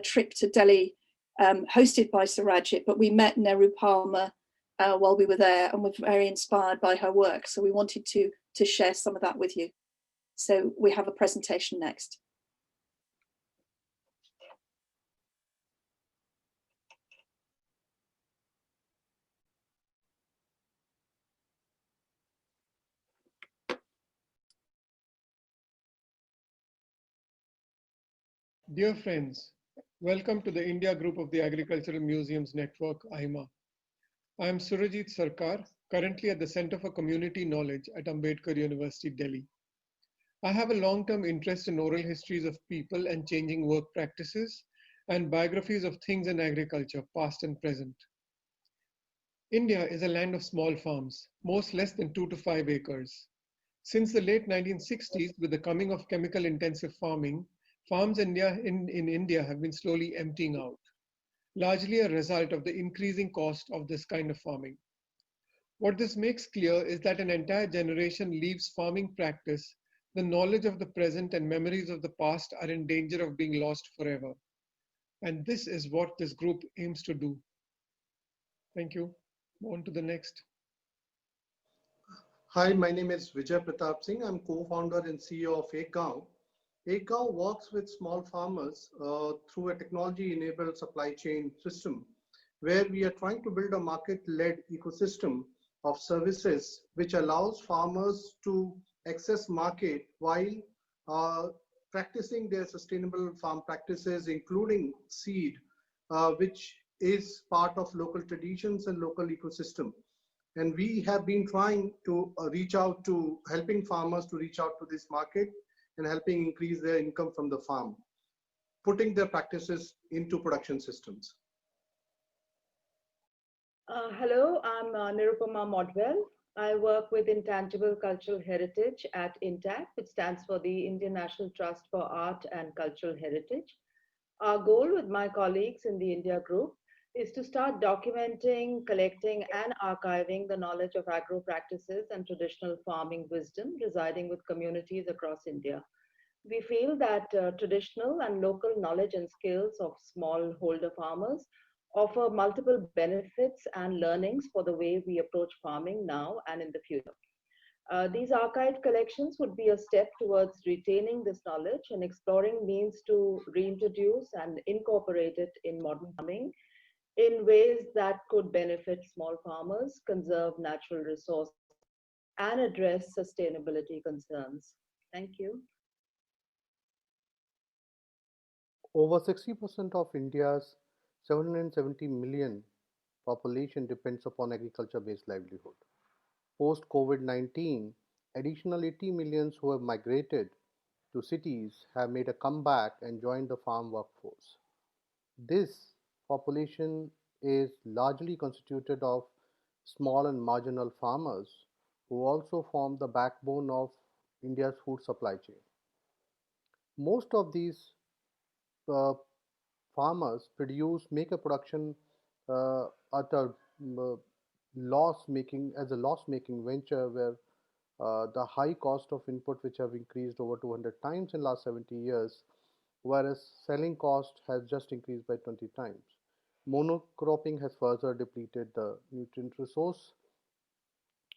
trip to Delhi hosted by Surajit, but we met Nirupama while we were there and were very inspired by her work. So we wanted to share some of that with you. So we have a presentation next. Dear friends, welcome to the India group of the Agricultural Museums Network, AIMA. I am Surajit Sarkar, currently at the Center for Community Knowledge at Ambedkar University, Delhi. I have a long-term interest in oral histories of people and changing work practices and biographies of things in agriculture, past and present. India is a land of small farms, most less than 2 to 5 acres. Since the late 1960s, with the coming of chemical-intensive farming, farms in India have been slowly emptying out, largely a result of the increasing cost of this kind of farming. What this makes clear is that an entire generation leaves farming practice, the knowledge of the present and memories of the past are in danger of being lost forever. And this is what this group aims to do. Thank you. On to the next. Hi, my name is Vijay Pratap Singh. I'm co-founder and CEO of Ekgoon. Ekgoon works with small farmers through a technology-enabled supply chain system, where we are trying to build a market-led ecosystem of services which allows farmers to access market while practicing their sustainable farm practices, including seed, which is part of local traditions and local ecosystem. And we have been trying to reach out to helping farmers to reach out to this market and helping increase their income from the farm, putting their practices into production systems. Hello, I'm Nirupama Modwell. I work with Intangible Cultural Heritage at INTAC, which stands for the Indian National Trust for Art and Cultural Heritage. Our goal with my colleagues in the India group is to start documenting, collecting, and archiving the knowledge of agro practices and traditional farming wisdom residing with communities across India. We feel that traditional and local knowledge and skills of smallholder farmers offer multiple benefits and learnings for the way we approach farming now and in the future. These archived collections would be a step towards retaining this knowledge and exploring means to reintroduce and incorporate it in modern farming in ways that could benefit small farmers, conserve natural resources, and address sustainability concerns. Thank you. Over 60% of India's 770 million population depends upon agriculture-based livelihood. Post-COVID-19, Additional 80 millions who have migrated to cities have made a comeback and joined the farm workforce. This population is largely constituted of small and marginal farmers who also form the backbone of India's food supply chain. Most of these uh, farmers make a production at a loss making venture where the high cost of input which have increased over 200 times in last 70 years, whereas selling cost has just increased by 20 times. Monocropping has further depleted the nutrient resource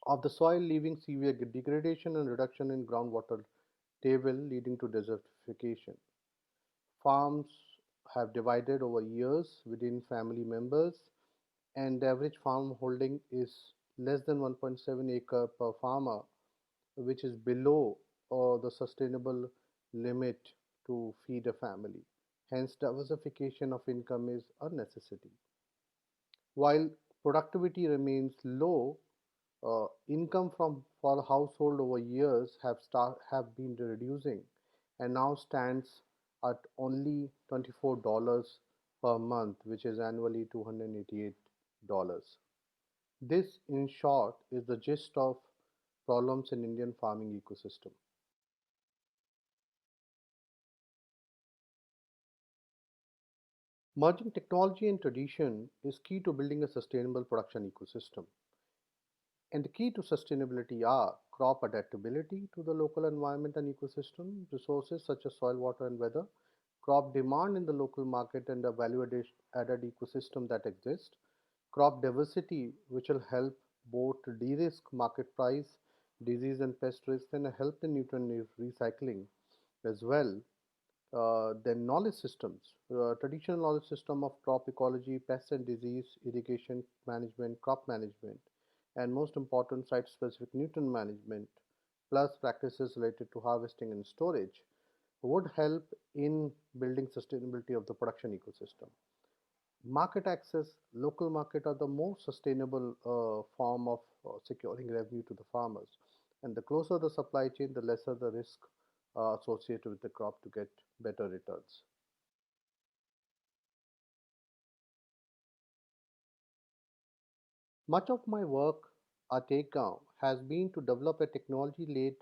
of the soil, leaving severe degradation and reduction in groundwater table, leading to desertification. Farms have divided over years within family members, and the average farm holding is less than 1.7 acre per farmer, which is below the sustainable limit to feed a family. Hence, diversification of income is a necessity. While productivity remains low, income from for household over years have been reducing and now stands at only $24 per month, which is annually $288. This, in short, is the gist of problems in Indian farming ecosystem. Merging technology and tradition is key to building a sustainable production ecosystem. And the key to sustainability are crop adaptability to the local environment and ecosystem, resources such as soil, water, and weather, crop demand in the local market, and the value-added ecosystem that exists, crop diversity, which will help both de-risk market price, disease and pest risk, and help the nutrient recycling as well. Then knowledge systems, traditional knowledge system of crop ecology, pest and disease, irrigation management, crop management, and most important site-specific nutrient management, plus practices related to harvesting and storage, would help in building sustainability of the production ecosystem. Market access, local market are the most sustainable form of securing revenue to the farmers. And the closer the supply chain, the lesser the risk associated with the crop to get better returns. Much of my work at AIMA has been to develop a technology-led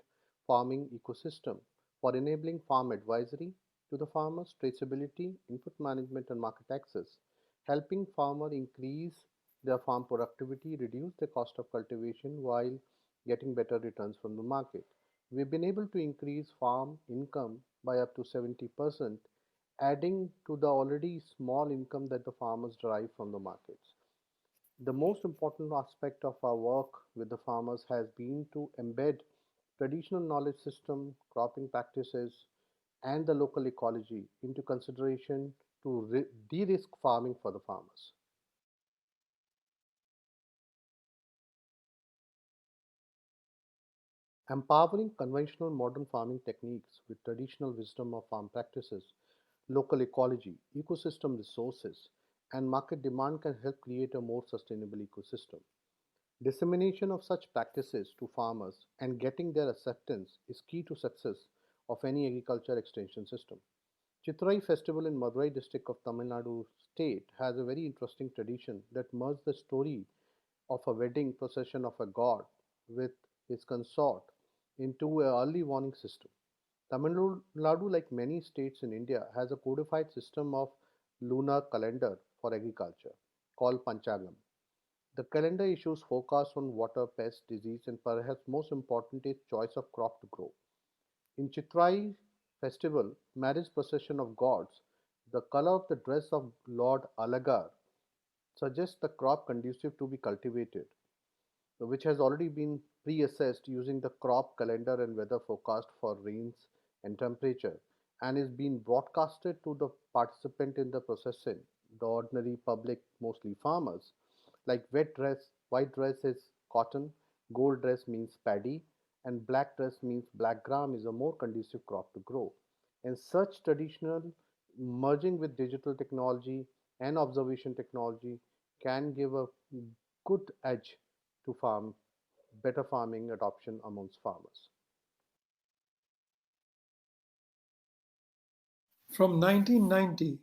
farming ecosystem for enabling farm advisory to the farmers, traceability, input management, and market access, helping farmers increase their farm productivity, reduce the cost of cultivation while getting better returns from the market. We've been able to increase farm income by up to 70%, adding to the already small income that the farmers derive from the markets. The most important aspect of our work with the farmers has been to embed traditional knowledge system, cropping practices, and the local ecology into consideration to de-risk farming for the farmers. Empowering conventional modern farming techniques with traditional wisdom of farm practices, local ecology, ecosystem resources, and market demand can help create a more sustainable ecosystem. Dissemination of such practices to farmers and getting their acceptance is key to success of any agriculture extension system. Chitrai festival in Madurai district of Tamil Nadu state has a very interesting tradition that merges the story of a wedding procession of a god with his consort into an early warning system. Tamil Nadu, like many states in India, has a codified system of lunar calendar for agriculture called Panchagam. The calendar issues forecasts on water, pest, disease, and perhaps most important is choice of crop to grow. In Chitrai festival, marriage procession of gods, the color of the dress of Lord Alagar suggests the crop conducive to be cultivated, which has already been pre-assessed using the crop calendar and weather forecast for rains and temperature, and is being broadcasted to the participant in the procession, the ordinary public, mostly farmers. Like white dress is cotton, gold dress means paddy, and black dress means black gram is a more conducive crop to grow. And such traditional merging with digital technology and observation technology can give a good edge to farm better farming adoption amongst farmers. From 1990,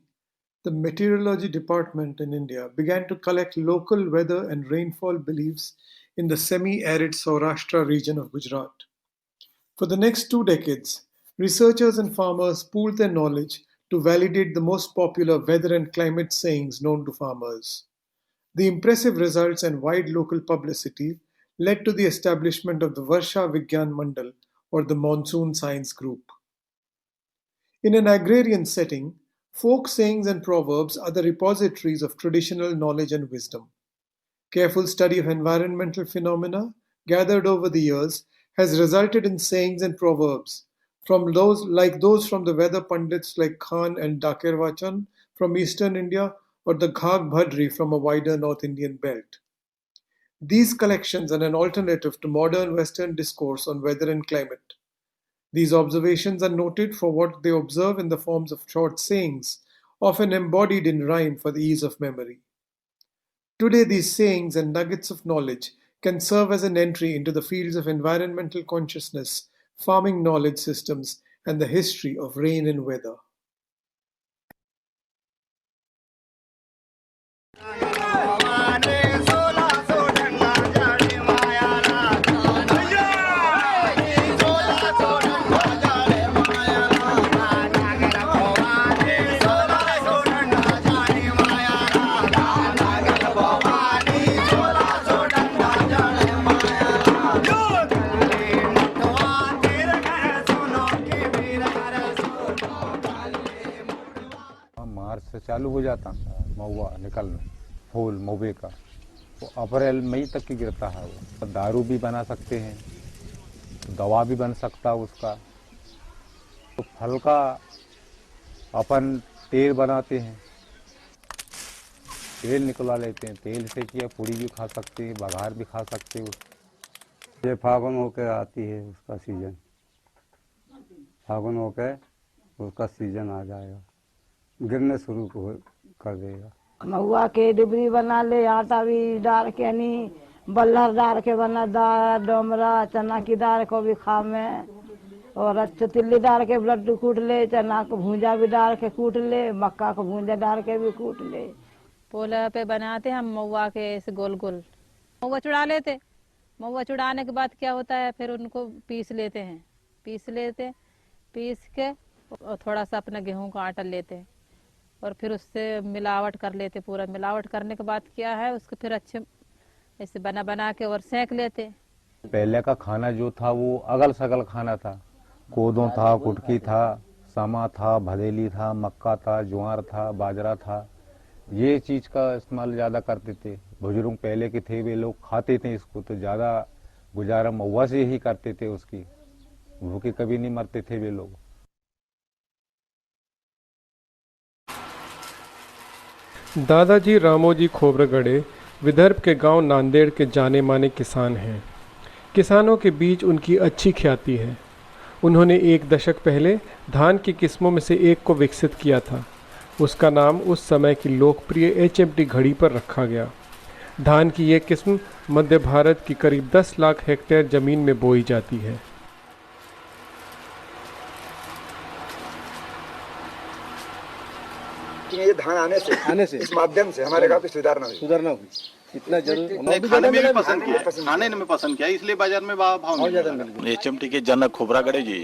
the meteorology department in India began to collect local weather and rainfall beliefs in the semi-arid Saurashtra region of Gujarat. For the next 2 decades, researchers and farmers pooled their knowledge to validate the most popular weather and climate sayings known to farmers. The impressive results and wide local publicity led to the establishment of the Varsha Vigyan Mandal, or the Monsoon Science Group. In an agrarian setting, folk sayings and proverbs are the repositories of traditional knowledge and wisdom. Careful study of environmental phenomena gathered over the years has resulted in sayings and proverbs from those from the weather pundits like Khan and Dakir Vachan from eastern India, or the Ghag Bhadri from a wider North Indian belt. These collections are an alternative to modern Western discourse on weather and climate. These observations are noted for what they observe in the forms of short sayings, often embodied in rhyme for the ease of memory. Today, these sayings and nuggets of knowledge can serve as an entry into the fields of environmental consciousness, farming knowledge systems, and the history of rain and weather. मार्च से चालू हो जाता महुआ निकलना, फूल महुए का, तो अप्रैल मई तक की गिरता है वो। दारू भी बना सकते हैं, दवा भी बन सकता है उसका। तो फल का अपन तेल बनाते हैं, तेल निकलवा लेते हैं, तेल से किया पूड़ी भी खा सकते हैं, बघार भी खा सकते हैं। ये फागुन होकर आती है उसका सीजन, फागुन होकर उसका सीजन आ जाएगा, गिरने शुरू कर देगा। महुआ के डिबरी बना ले, आटा भी डाल के नहीं, बल्लर डाल के बना दाल, डोमरा चना की दाल को भी खा में, और अच्छे तिल्ली डाल के लड्डू कूट ले, चना को भूंजा भी डाल के कूट ले, मक्का को भूंजा डाल के भी कूट ले। पोला पे बनाते हम महुआ के ऐसे गोल गोल, महुआ चुड़ा लेते। महुआ चुड़ाने के बाद क्या होता है, फिर उनको पीस लेते हैं, पीस के और थोड़ा सा अपना गेहूं का आटा लेते हैं और फिर उससे मिलावट कर लेते। पूरा मिलावट करने के बाद क्या है, उसको फिर अच्छे ऐसे बना के और सेंक लेते। पहले का खाना जो था वो अगल सगल खाना था, कोदों था, कुटकी था, समा था, भदेली था, मक्का था, ज्वार था, बाजरा था। ये चीज का इस्तेमाल ज्यादा करते थे बुजुर्ग पहले के थे, वे लोग खाते थे इसको, तो ज्यादा गुजारा महुआ से ही करते थे, उसकी भूखे कभी नहीं मरते थे वे लोग। दादाजी रामोजी खोब्रगड़े विदर्भ के गांव नांदेड़ के जाने माने किसान हैं। किसानों के बीच उनकी अच्छी ख्याति है। उन्होंने 1 दशक पहले धान की किस्मों में से एक को विकसित किया था। उसका नाम उस समय की लोकप्रिय HMT घड़ी पर रखा गया। धान की यह किस्म मध्य भारत की करीब 10 लाख हेक्टेयर जमीन में बोई जाती है। ये धान आने से इस माध्यम से हमारे गांव की सुधारना हुई इतना जरूर। खाने में भी पसंद किया, खाने में पसंद किया, इसलिए बाजार में भाव ज्यादा मिल गया। HMT के जनक खोब्रागड़े जी,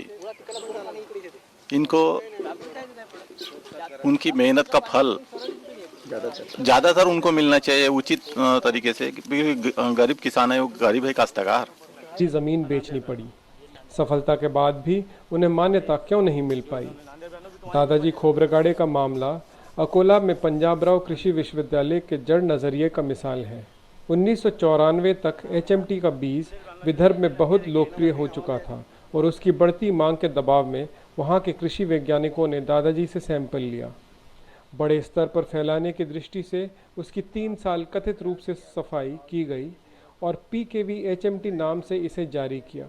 इनको उनकी मेहनत का फल ज्यादातर उनको मिलना चाहिए उचित तरीके से। गरीब किसान है, वो गरीब है काश्तकार। जी जमीन बेचनी पड़ी। सफलता के बाद भी उन्हें मान्यता क्यों नहीं मिल पाई? दादाजी खोब्रगड़े का मामला अकोला में पंजाब राव कृषि विश्वविद्यालय के जड़ नज़रिए का मिसाल है। 1994 तक HMT का बीज विदर्भ में बहुत लोकप्रिय हो चुका था और उसकी बढ़ती मांग के दबाव में वहां के कृषि वैज्ञानिकों ने दादाजी से सैंपल लिया। बड़े स्तर पर फैलाने की दृष्टि से उसकी 3 साल कथित रूप से सफाई की गई और PKV HMT नाम से इसे जारी किया।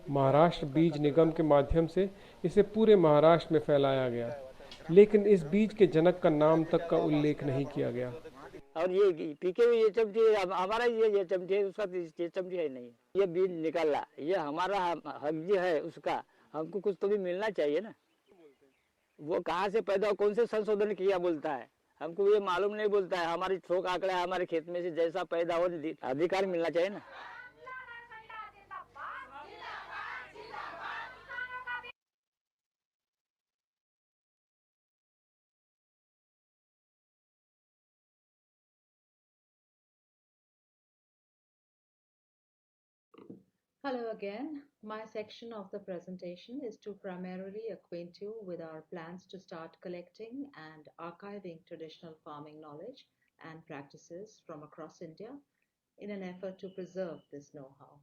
महाराष्ट्र बीज निगम के माध्यम से इसे पूरे महाराष्ट्र में फैलाया गया, लेकिन इस बीज के जनक का नाम तक का उल्लेख नहीं किया गया। और ये पीके हुए ये चमचे हमारा ये चमचे है, उसका ये चमचे है नहीं, ये बीज निकाला, ये हमारा हक जो है उसका, हमको कुछ तो भी मिलना चाहिए ना। वो कहाँ से पैदा, कौन से संशोधन किया बोलता है, हमको ये मालूम नहीं बोलता है। हमारी थोक आंकड़ा है, हमारे खेत में से जैसा पैदा हो अधिकार मिलना चाहिए ना। Hello again. My section of the presentation is to primarily acquaint you with our plans to start collecting and archiving traditional farming knowledge and practices from across India in an effort to preserve this know-how.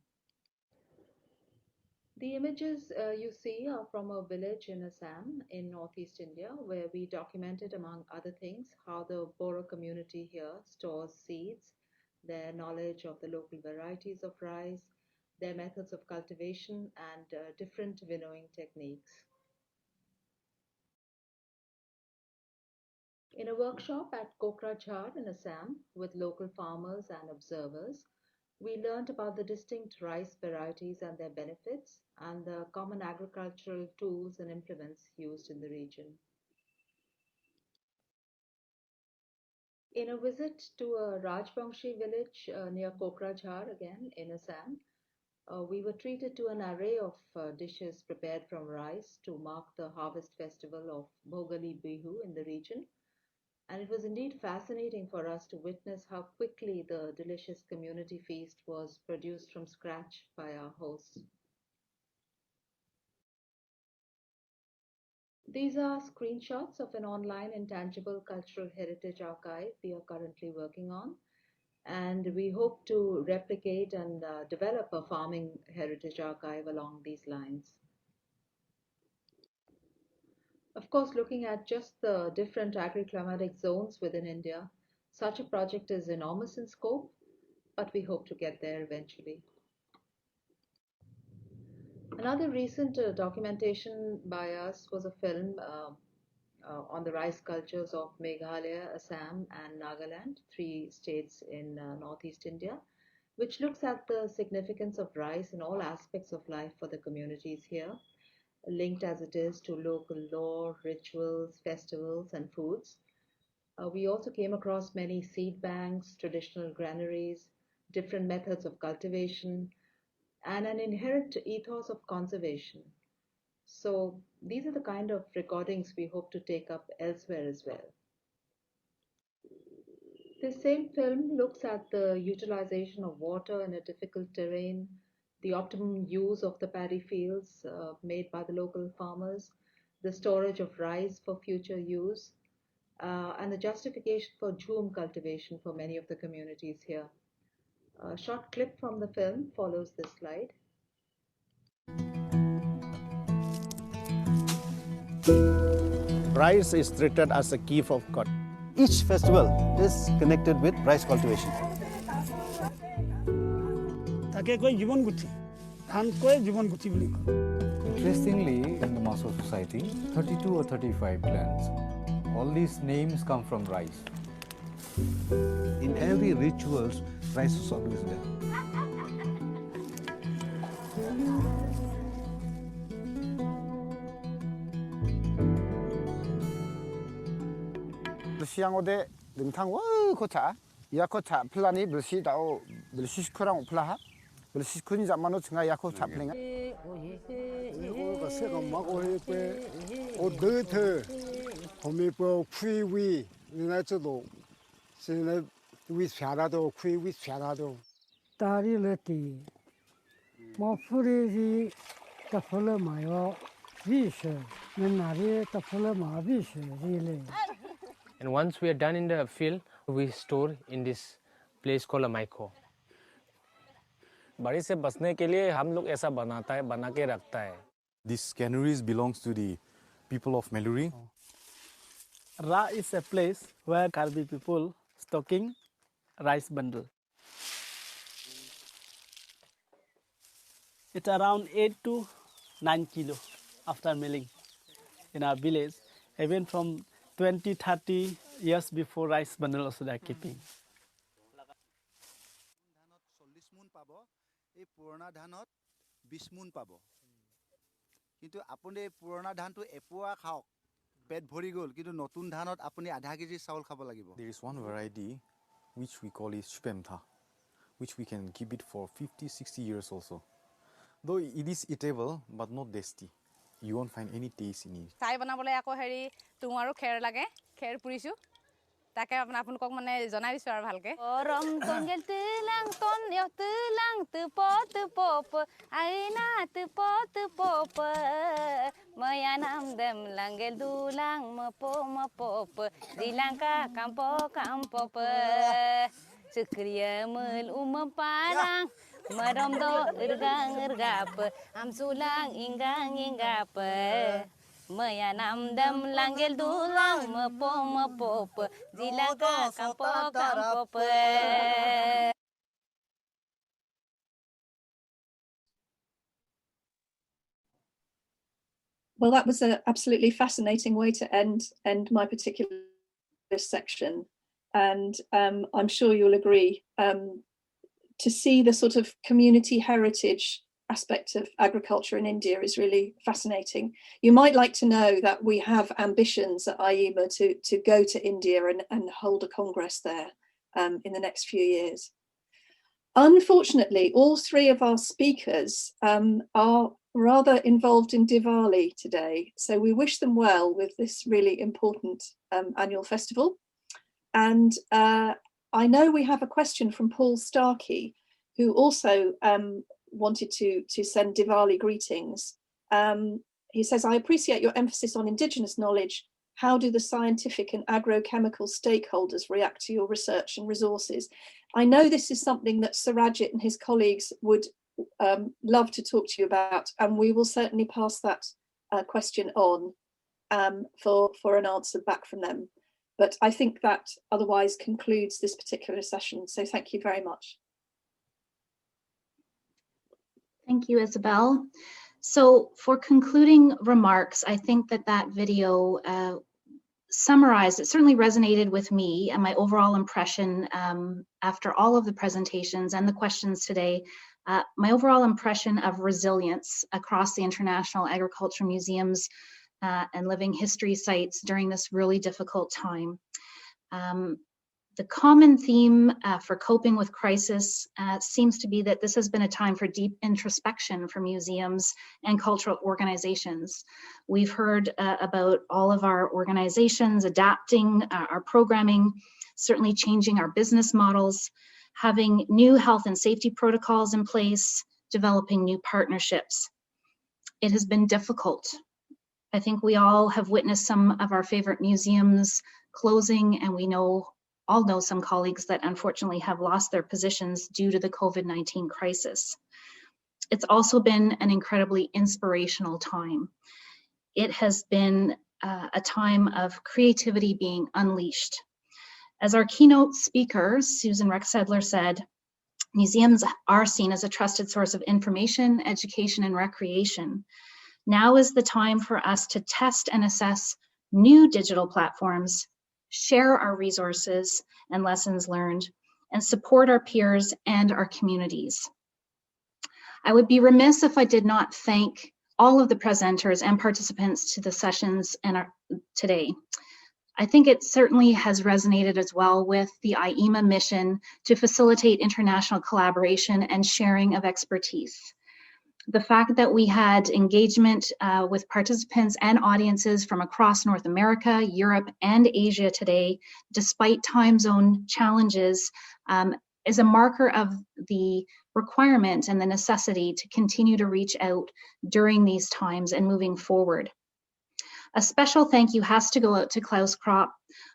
The images you see are from a village in Assam in northeast India, where we documented, among other things, how the Boro community here stores seeds, their knowledge of the local varieties of rice, their methods of cultivation, and different winnowing techniques. In a workshop at Kokrajhar in Assam with local farmers and observers, we learned about the distinct rice varieties and their benefits, and the common agricultural tools and implements used in the region. In a visit to a Rajbangshi village near Kokrajhar, again in Assam, we were treated to an array of dishes prepared from rice to mark the harvest festival of Bhogali Bihu in the region. And it was indeed fascinating for us to witness how quickly the delicious community feast was produced from scratch by our hosts. These are screenshots of an online intangible cultural heritage archive we are currently working on, and we hope to replicate and develop a farming heritage archive along these lines. Of course, looking at just the different agri-climatic zones within India, such a project is enormous in scope, but we hope to get there eventually. Another recent documentation by us was a film on the rice cultures of Meghalaya, Assam, and Nagaland, 3 states in northeast India, which looks at the significance of rice in all aspects of life for the communities here, linked as it is to local lore, rituals, festivals, and foods. We also came across many seed banks, traditional granaries, different methods of cultivation, and an inherent ethos of conservation. So these are the kind of recordings we hope to take up elsewhere as well. This same film looks at the utilization of water in a difficult terrain, the optimum use of the paddy fields made by the local farmers, the storage of rice for future use, and the justification for jhum cultivation for many of the communities here. A short clip from the film follows this slide. Rice is treated as a gift of God. Each festival is connected with rice cultivation. Interestingly, in the Maso society, 32 or 35 clans. All these names come from rice. In every rituals, rice is always there. Siangode dengtang wo kota ya kota plani bersih tau bersih kurang pelaha bersih kun zaman tu ya kota plenga. Kasih kamak oleh pe order tu kami pe kui ni tu do sini wis piara do kui wis piara do. Tari leti, mafuri di tafula mayo vishe, menari tafula ma vishe rile. And once we are done in the field, we store in this place called a myco. बारिश से बचने के लिए हम लोग ऐसा बना के रखता है. This canneries belongs to the people of Meluri. Ra is a place where Karbi people stocking rice bundle. It's around 8 to 9 kilo after milling in our village. Even from 20, 30 years before rice bundle also they are keeping. এই পুৰণা ধানত 20 মোন পাব কিন্তু আপুনি পুৰণা ধানটো এপোৱা খাওক পেট ভৰি গল কিন্তু নতুন ধানত আপুনি আধা কেজি চাউল খাব লাগিব There is one variety which we call it shpemtha, which we can keep it for 50-60 years also. Though it is eatable but not tasty. You won't find any taste in it. চাই বনাবলৈ আকৌ হেৰি তুং আৰু খেৰ লাগে খেৰ পুৰিছো তাকে আপোনালোকক মানে জনাই দিছো আৰু ভালকে গৰম তংগেল তুলাং তন য় তুলাং তুপপ আইনা তুপপ ময়া নাম them লাংগেল দুলাং মপপ দিলাংকা কাম্পপ Sukriya mul parang meromdo irgap amsulang inggap Mayanam dam langgel dulang mepop zilaga kampop Well, that was an absolutely fascinating way to end my particular section. And I'm sure you'll agree, to see the sort of community heritage aspect of agriculture in India is really fascinating. You might like to know that we have ambitions at AIMA to go to India and hold a congress there in the next few years. Unfortunately, all three of our speakers are rather involved in Diwali today. So we wish them well with this really important annual festival. And I know we have a question from Paul Starkey, who also wanted to send Diwali greetings. He says, I appreciate your emphasis on Indigenous knowledge. How do the scientific and agrochemical stakeholders react to your research and resources? I know this is something that Surajit and his colleagues would love to talk to you about, and we will certainly pass that question on for an answer back from them. But I think that otherwise concludes this particular session. So thank you very much. Thank you, Isabel. So for concluding remarks, I think that video summarized, it certainly resonated with me and my overall impression after all of the presentations and the questions today, my overall impression of resilience across the International Agriculture Museums and living history sites during this really difficult time. The common theme for coping with crisis seems to be that this has been a time for deep introspection for museums and cultural organizations. We've heard about all of our organizations adapting our programming, certainly changing our business models, having new health and safety protocols in place, developing new partnerships. It has been difficult. I think we all have witnessed some of our favorite museums closing, and we all know some colleagues that unfortunately have lost their positions due to the COVID-19 crisis. It's also been an incredibly inspirational time. It has been a time of creativity being unleashed. As our keynote speaker, Susan Rexedler, said, museums are seen as a trusted source of information, education, and recreation. Now is the time for us to test and assess new digital platforms, share our resources and lessons learned, and support our peers and our communities. I would be remiss if I did not thank all of the presenters and participants to the sessions today. I think it certainly has resonated as well with the AIMA mission to facilitate international collaboration and sharing of expertise. The fact that we had engagement with participants and audiences from across North America, Europe, and Asia today, despite time zone challenges, is a marker of the requirement and the necessity to continue to reach out during these times and moving forward. A special thank you has to go out to Klaus Kropp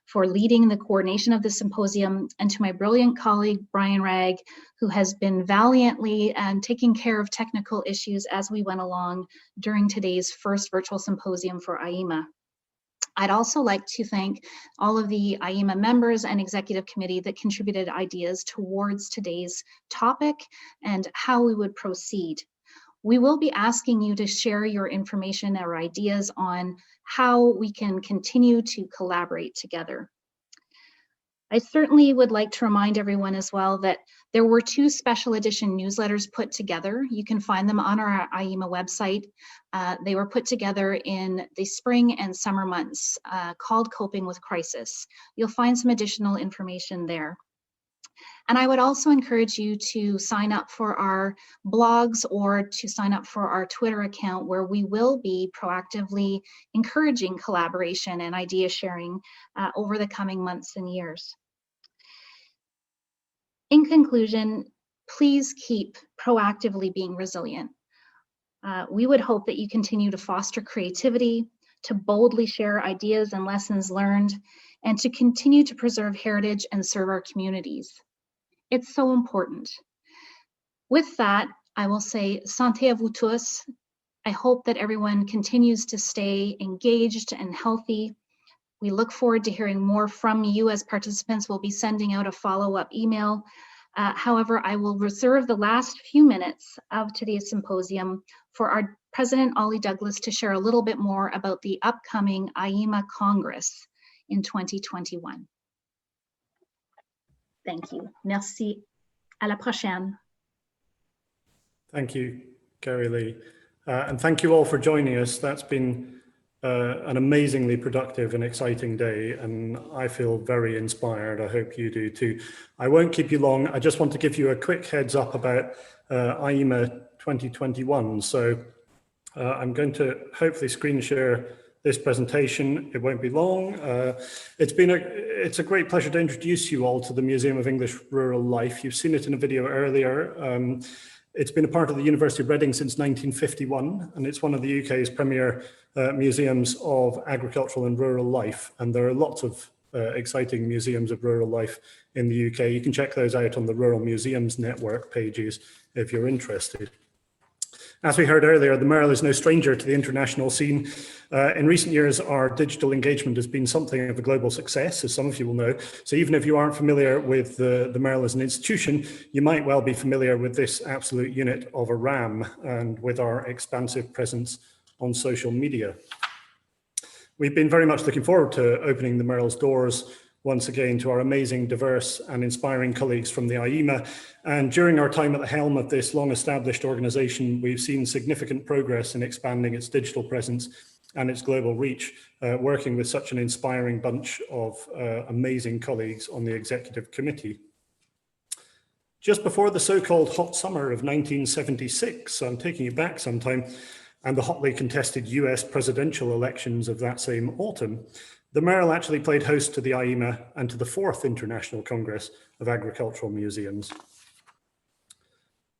for leading the coordination of the symposium, and to my brilliant colleague, Brian Ragg, who has been valiantly taking care of technical issues as we went along during today's first virtual symposium for AIMA. I'd also like to thank all of the AIMA members and executive committee that contributed ideas towards today's topic and how we would proceed. We will be asking you to share your information or ideas on how we can continue to collaborate together. I certainly would like to remind everyone as well that there were 2 special edition newsletters put together. You can find them on our AIMA website. They were put together in the spring and summer months called Coping with Crisis. You'll find some additional information there. And I would also encourage you to sign up for our blogs or to sign up for our Twitter account, where we will be proactively encouraging collaboration and idea sharing over the coming months and years. In conclusion, please keep proactively being resilient. We would hope that you continue to foster creativity, to boldly share ideas and lessons learned, and to continue to preserve heritage and serve our communities. It's so important. With that, I will say santé à vous tous. I hope that everyone continues to stay engaged and healthy. We look forward to hearing more from you as participants will be sending out a follow-up email. However, I will reserve the last few minutes of today's symposium for our President Ollie Douglas to share a little bit more about the upcoming AIMA Congress in 2021. Thank you. Merci. À la prochaine. Thank you, Gary Lee. And thank you all for joining us. That's been an amazingly productive and exciting day, and I feel very inspired. I hope you do too. I won't keep you long. I just want to give you a quick heads up about AIMA 2021. So I'm going to hopefully screen share this presentation. It won't be long. It's a great pleasure to introduce you all to the Museum of English Rural Life. You've seen it in a video earlier. It's been a part of the University of Reading since 1951, and it's one of the UK's premier museums of agricultural and rural life. And there are lots of exciting museums of rural life in the UK. You can check those out on the Rural Museums Network pages if you're interested. As we heard earlier, the Merle is no stranger to the international scene. In recent years, our digital engagement has been something of a global success, as some of you will know. So even if you aren't familiar with the Merle as an institution, you might well be familiar with this absolute unit of a ram and with our expansive presence on social media. We've been very much looking forward to opening the Merle's doors once again to our amazing, diverse and inspiring colleagues from the AIMA. And during our time at the helm of this long-established organisation, we've seen significant progress in expanding its digital presence and its global reach, working with such an inspiring bunch of amazing colleagues on the executive committee. Just before the so-called hot summer of 1976, so I'm taking you back some time, and the hotly contested US presidential elections of that same autumn, the Merle actually played host to the AIMA and to the 4th International Congress of Agricultural Museums.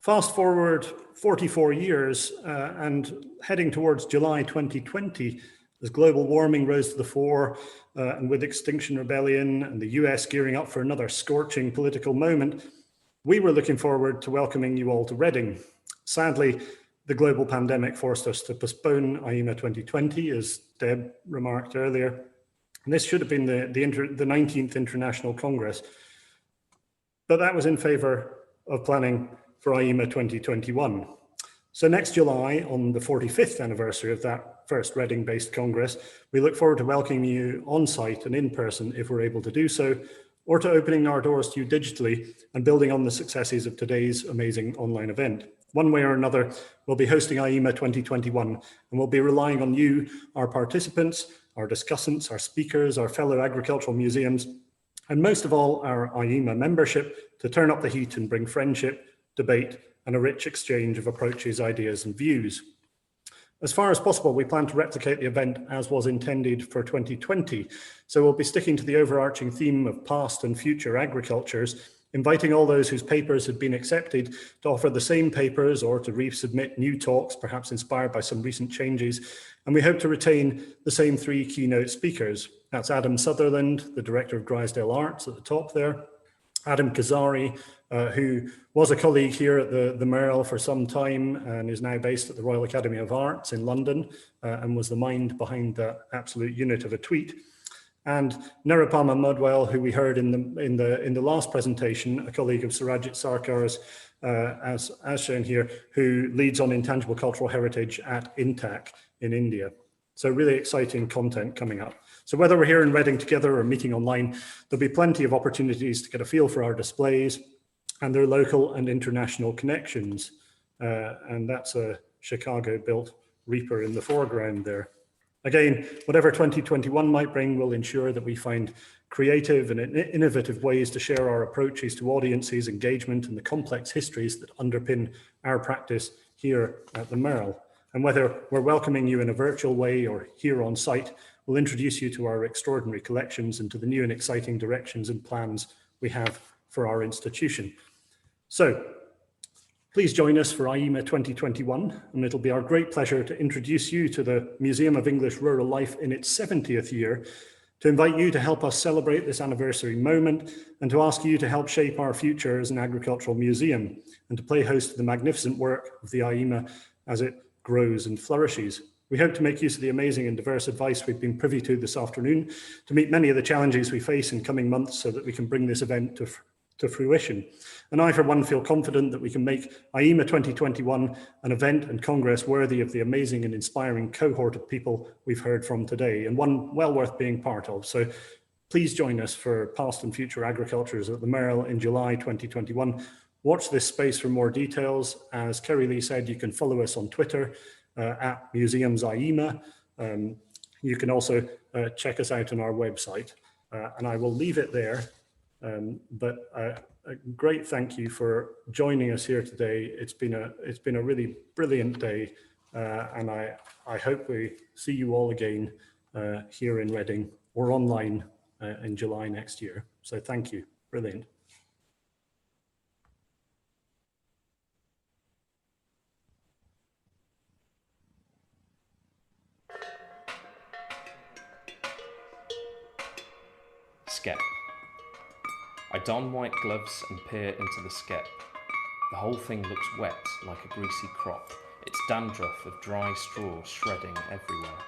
Fast forward 44 years and heading towards July 2020, as global warming rose to the fore and with Extinction Rebellion and the US gearing up for another scorching political moment, we were looking forward to welcoming you all to Reading. Sadly, the global pandemic forced us to postpone AIMA 2020, as Deb remarked earlier. And this should have been the 19th International Congress, but that was in favour of planning for AIMA 2021. So next July, on the 45th anniversary of that first Reading-based Congress, we look forward to welcoming you on site and in person if we're able to do so, or to opening our doors to you digitally and building on the successes of today's amazing online event. One way or another, we'll be hosting AIMA 2021, and we'll be relying on you, our participants, our discussants, our speakers, our fellow agricultural museums, and most of all, our AIMA membership to turn up the heat and bring friendship, debate, and a rich exchange of approaches, ideas, and views. As far as possible, we plan to replicate the event as was intended for 2020. So we'll be sticking to the overarching theme of past and future agricultures, inviting all those whose papers had been accepted to offer the same papers or to resubmit new talks, perhaps inspired by some recent changes. And we hope to retain the same 3 keynote speakers. That's Adam Sutherland, the Director of Drysdale Arts at the top there, Adam Kazari, who was a colleague here at the Merle for some time and is now based at the Royal Academy of Arts in London and was the mind behind that absolute unit of a tweet. And Nirupama Mudwell, who we heard in the last presentation, a colleague of Surajit Sarkar's, as shown here, who leads on intangible cultural heritage at INTAC in India. So really exciting content coming up. So whether we're here in Reading together or meeting online, there'll be plenty of opportunities to get a feel for our displays and their local and international connections. And that's a Chicago-built Reaper in the foreground there. Again, whatever 2021 might bring will ensure that we find creative and innovative ways to share our approaches to audiences, engagement, and the complex histories that underpin our practice here at the Merrill. And whether we're welcoming you in a virtual way or here on site, we'll introduce you to our extraordinary collections and to the new and exciting directions and plans we have for our institution. So please join us for AIMA 2021, and it'll be our great pleasure to introduce you to the Museum of English Rural Life in its 70th year, to invite you to help us celebrate this anniversary moment, and to ask you to help shape our future as an agricultural museum, and to play host to the magnificent work of the AIMA as it grows and flourishes. We hope to make use of the amazing and diverse advice we've been privy to this afternoon to meet many of the challenges we face in coming months so that we can bring this event to fruition. And I, for one, feel confident that we can make AIMA 2021 an event and congress worthy of the amazing and inspiring cohort of people we've heard from today, and one well worth being part of. So please join us for Past and Future Agricultures at the Merrill in July 2021. Watch this space for more details. As Kerry Lee said, you can follow us on Twitter at Museums AIMA. You can also check us out on our website. And I will leave it there. But a great thank you for joining us here today. It's been a really brilliant day, and I hope we see you all again here in Reading or online in July next year. So thank you. Brilliant. Skep. I don white gloves and peer into the skep. The whole thing looks wet like a greasy crop, its dandruff of dry straw shredding everywhere.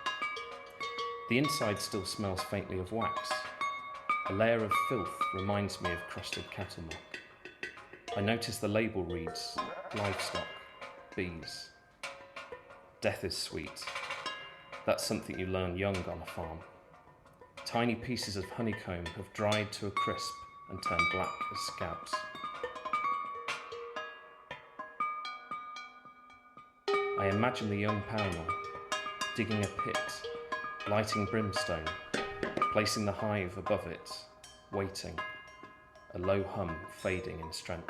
The inside still smells faintly of wax. A layer of filth reminds me of crusted cattle milk. I notice the label reads, Livestock, bees. Death is sweet. That's something you learn young on a farm. Tiny pieces of honeycomb have dried to a crisp and turned black as scabs. I imagine the young Paramore digging a pit, lighting brimstone, placing the hive above it, waiting, a low hum fading in strength.